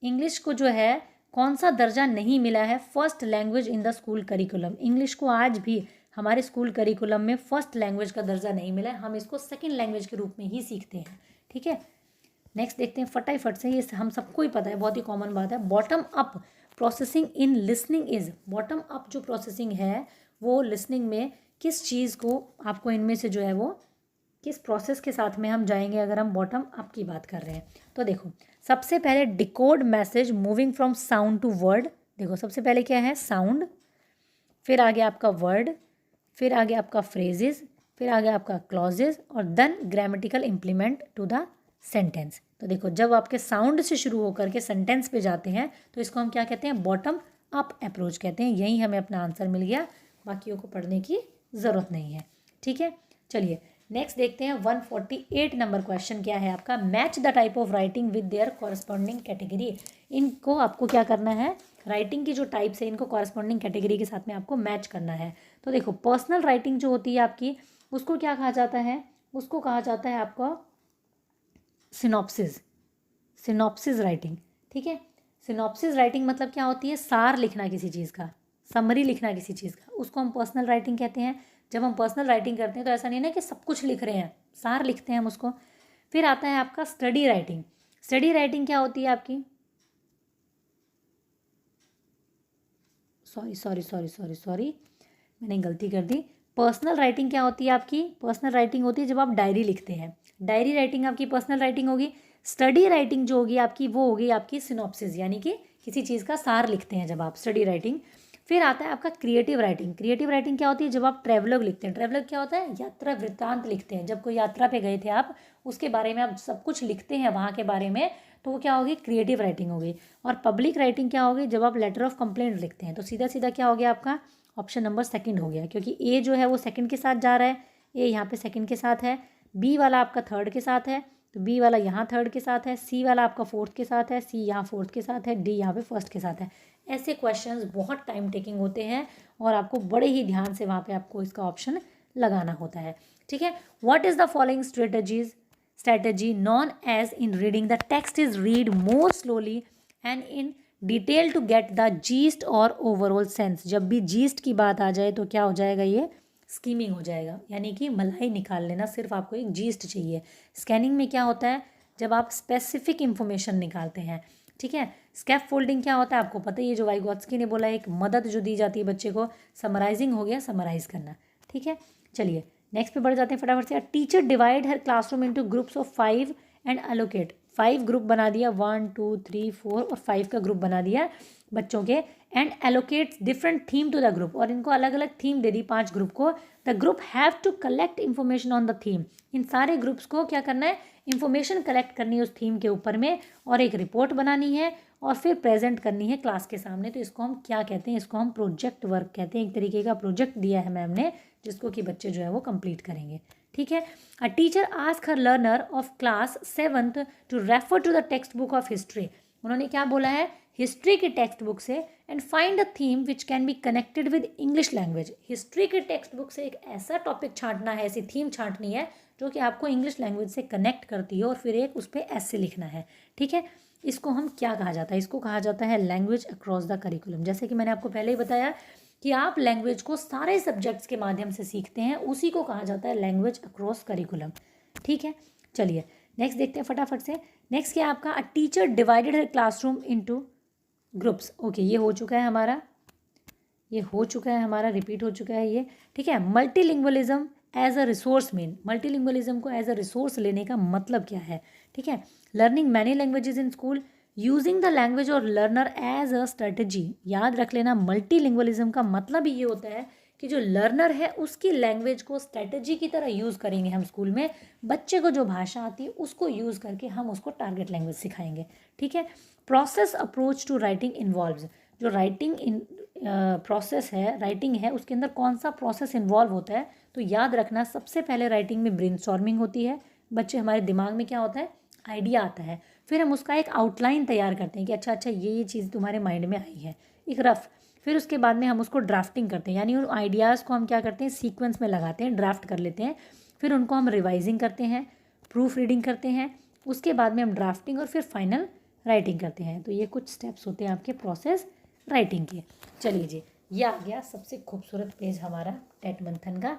English को जो है कौन सा दर्जा नहीं मिला है first language in the school curriculum. English को आज भी हमारे स्कूल करिकुलम में फर्स्ट लैंग्वेज का दर्जा नहीं मिला है, हम इसको सेकंड लैंग्वेज के रूप में ही सीखते हैं, ठीक है। नेक्स्ट देखते हैं फटाफट से, ये हम सबको ही पता है, बहुत ही कॉमन बात है, bottom up processing in listening is, bottom up जो प्रोसेसिंग है वो लिसनिंग में किस चीज़ को, आपको इनमें से जो है वो किस प्रोसेस के साथ में हम जाएंगे अगर हम बॉटम अप की बात कर रहे हैं। तो देखो सबसे पहले decode message moving from sound to word, देखो सबसे पहले क्या है, साउंड, फिर आगे आपका वर्ड, फिर आगे आपका फ्रेजेस, फिर आगे आपका क्लॉजेज, और then grammatical implement to the sentence. तो देखो जब आपके साउंड से शुरू होकर के सेंटेंस पे जाते हैं तो इसको हम क्या कहते हैं, बॉटम अप अप्रोच कहते हैं। यही हमें अपना आंसर मिल गया, बाकियों को पढ़ने की ज़रूरत नहीं है, ठीक है। चलिए नेक्स्ट देखते हैं 148 नंबर क्वेश्चन क्या है आपका, match the type of writing with their corresponding category. इनको आपको क्या करना है, राइटिंग की जो टाइप्स है इनको कॉरस्पॉन्डिंग कैटेगरी के साथ में आपको मैच करना है। तो देखो पर्सनल राइटिंग जो होती है आपकी, उसको क्या कहा जाता है, उसको कहा जाता है आपका सिनॉप्सिस, सिनॉप्सिस राइटिंग, ठीक है। सिनॉप्सिस राइटिंग मतलब क्या होती है, सार लिखना किसी चीज़ का, समरी लिखना किसी चीज़ का, उसको हम पर्सनल राइटिंग कहते हैं। जब हम पर्सनल राइटिंग करते हैं तो ऐसा नहीं ना कि सब कुछ लिख रहे हैं, सार लिखते हैं हम उसको। फिर आता है आपका स्टडी राइटिंग। स्टडी राइटिंग क्या होती है आपकी, सॉरी मैंने गलती कर दी। पर्सनल राइटिंग क्या होती है आपकी, पर्सनल राइटिंग होती है जब आप डायरी लिखते हैं, डायरी राइटिंग आपकी पर्सनल राइटिंग होगी। स्टडी राइटिंग जो होगी आपकी वो होगी आपकी सिनॉप्सिस, यानी कि किसी चीज़ का सार लिखते हैं जब आप, स्टडी राइटिंग। फिर आता है आपका क्रिएटिव राइटिंग। क्रिएटिव राइटिंग क्या होती है, जब आप ट्रैवलॉग लिखते हैं। ट्रैवलॉग क्या होता है, यात्रा वृत्तांत लिखते हैं, जब कोई यात्रा पे गए थे आप, उसके बारे में आप सब कुछ लिखते हैं वहाँ के बारे में, तो वो क्या होगी, क्रिएटिव राइटिंग होगी। और पब्लिक राइटिंग क्या होगी, जब आप लेटर ऑफ कंप्लेंट लिखते हैं। तो सीधा सीधा क्या हो गया आपका, ऑप्शन नंबर सेकंड हो गया, क्योंकि ए जो है वो सेकंड के साथ जा रहा है, ए यहाँ पे सेकंड के साथ है, बी वाला आपका थर्ड के साथ है, तो बी वाला यहाँ थर्ड के साथ है, सी वाला आपका फोर्थ के साथ है, सी यहाँ फोर्थ के साथ है, डी यहाँ पे फर्स्ट के साथ है। ऐसे क्वेश्चंस बहुत टाइम टेकिंग होते हैं और आपको बड़े ही ध्यान से वहाँ पे आपको इसका ऑप्शन लगाना होता है, ठीक है। What is the following strategy known as in reading the text is read more slowly and in detail to get the gist और ओवरऑल सेंस। जब भी जीस्ट की बात आ जाए तो क्या हो जाएगा, ये स्कीमिंग हो जाएगा, यानी कि मलाई निकाल लेना, सिर्फ आपको एक जीस्ट चाहिए। स्कैनिंग में क्या होता है, जब आप स्पेसिफिक इंफॉर्मेशन निकालते हैं, ठीक है। स्कैप फोल्डिंग क्या होता है आपको पता ही है, जो वाइगोत्स्की ने बोला, एक मदद जो दी जाती है बच्चे को, समराइजिंग हो गया, समराइज करना, ठीक है। चलिए नेक्स्ट पे बढ़ जाते हैं फटाफट से। Teacher divide her classroom into groups of 5 and allocate, 5 group बना दिया, 1 2 3 4 और 5 का ग्रुप बना दिया बच्चों के, and allocates different theme to the group, और इनको अलग अलग थीम दे दी 5 ग्रुप को। The group have to collect information on the theme, इन सारे ग्रुप्स को क्या करना है, इन्फॉर्मेशन कलेक्ट करनी है उस थीम के ऊपर में, और एक रिपोर्ट बनानी है और फिर प्रेजेंट करनी है क्लास के सामने। तो इसको हम क्या कहते हैं, इसको हम प्रोजेक्ट वर्क कहते हैं। एक तरीके का प्रोजेक्ट दिया है मैम ने, जिसको कि बच्चे जो है वो कंप्लीट करेंगे, ठीक है। A teacher ask her learner of class 7th to refer to the text book of history. उन्होंने क्या बोला है, हिस्ट्री की टेक्स्ट बुक से, and find a theme which can be connected with English language. History की text book से एक ऐसा टॉपिक छांटना है, ऐसी थीम छांटनी है जो कि आपको इंग्लिश लैंग्वेज से कनेक्ट करती है, और फिर एक उस पर ऐसे लिखना है, ठीक है। इसको हम क्या कहा जाता है, इसको कहा जाता है लैंग्वेज अक्रॉस द करिकुलम। जैसे कि मैंने आपको पहले ही बताया कि आप लैंग्वेज को सारे सब्जेक्ट्स के माध्यम से सीखते हैं, उसी को कहा जाता है लैंग्वेज अक्रॉस करिकुलम, ठीक है। चलिए नेक्स्ट देखते हैं फटाफट से। नेक्स्ट क्या है आपका, a teacher divided her classroom into groups. Okay, ये हो चुका है हमारा। ये हो चुका है हमारा, रिपीट हो चुका है ये, ठीक है। मल्टीलिंगुअलिज्म एज अ रिसोर्स मेन, मल्टीलिंगुअलिज्म को एज अ रिसोर्स लेने का मतलब क्या है, ठीक है। Learning many languages in school, using the language और लर्नर एज अ स्ट्रेटजी। याद रख लेना, मल्टीलिंगुअलिज्म का मतलब ये होता है कि जो लर्नर है उसकी लैंग्वेज को स्ट्रेटजी की तरह यूज़ करेंगे हम स्कूल में। बच्चे को जो भाषा आती है उसको यूज़ करके हम उसको टारगेट लैंग्वेज सिखाएंगे, ठीक है। Process approach to writing involves, जो राइटिंग इन प्रोसेस है, राइटिंग है, उसके अंदर कौन सा प्रोसेस इन्वॉल्व होता है। तो याद रखना, सबसे पहले राइटिंग में ब्रेनस्टॉर्मिंग होती है। बच्चे हमारे दिमाग में क्या होता है, आइडिया आता है, फिर हम उसका एक आउटलाइन तैयार करते हैं कि अच्छा अच्छा ये चीज़ तुम्हारे माइंड में आई है, एक रफ। फिर उसके बाद में हम उसको ड्राफ्टिंग करते हैं, यानी उन आइडियाज़ को हम क्या करते हैं, सीक्वेंस में लगाते हैं, ड्राफ्ट कर लेते हैं। फिर उनको हम रिवाइजिंग करते हैं, प्रूफ रीडिंग करते हैं, उसके बाद में हम ड्राफ्टिंग और फिर फाइनल राइटिंग करते हैं। तो ये कुछ स्टेप्स होते हैं आपके प्रोसेस राइटिंग के। चलिए जी, ये आ गया सबसे खूबसूरत पेज हमारा टेट मंथन का,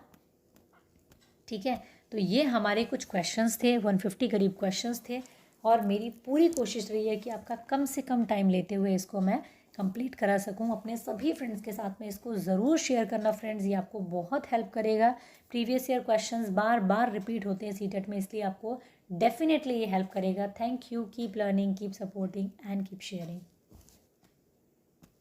ठीक है। तो ये हमारे कुछ क्वेश्चंस थे, 150 करीब क्वेश्चंस थे, और मेरी पूरी कोशिश रही है कि आपका कम से कम टाइम लेते हुए इसको मैं कंप्लीट करा सकूं। अपने सभी फ्रेंड्स के साथ में इसको ज़रूर शेयर करना फ्रेंड्स, ये आपको बहुत हेल्प करेगा। प्रीवियस ईयर क्वेश्चंस बार बार रिपीट होते हैं सीटेट में, इसलिए आपको डेफिनेटली ये हेल्प करेगा। Thank you, keep learning, keep supporting and keep sharing.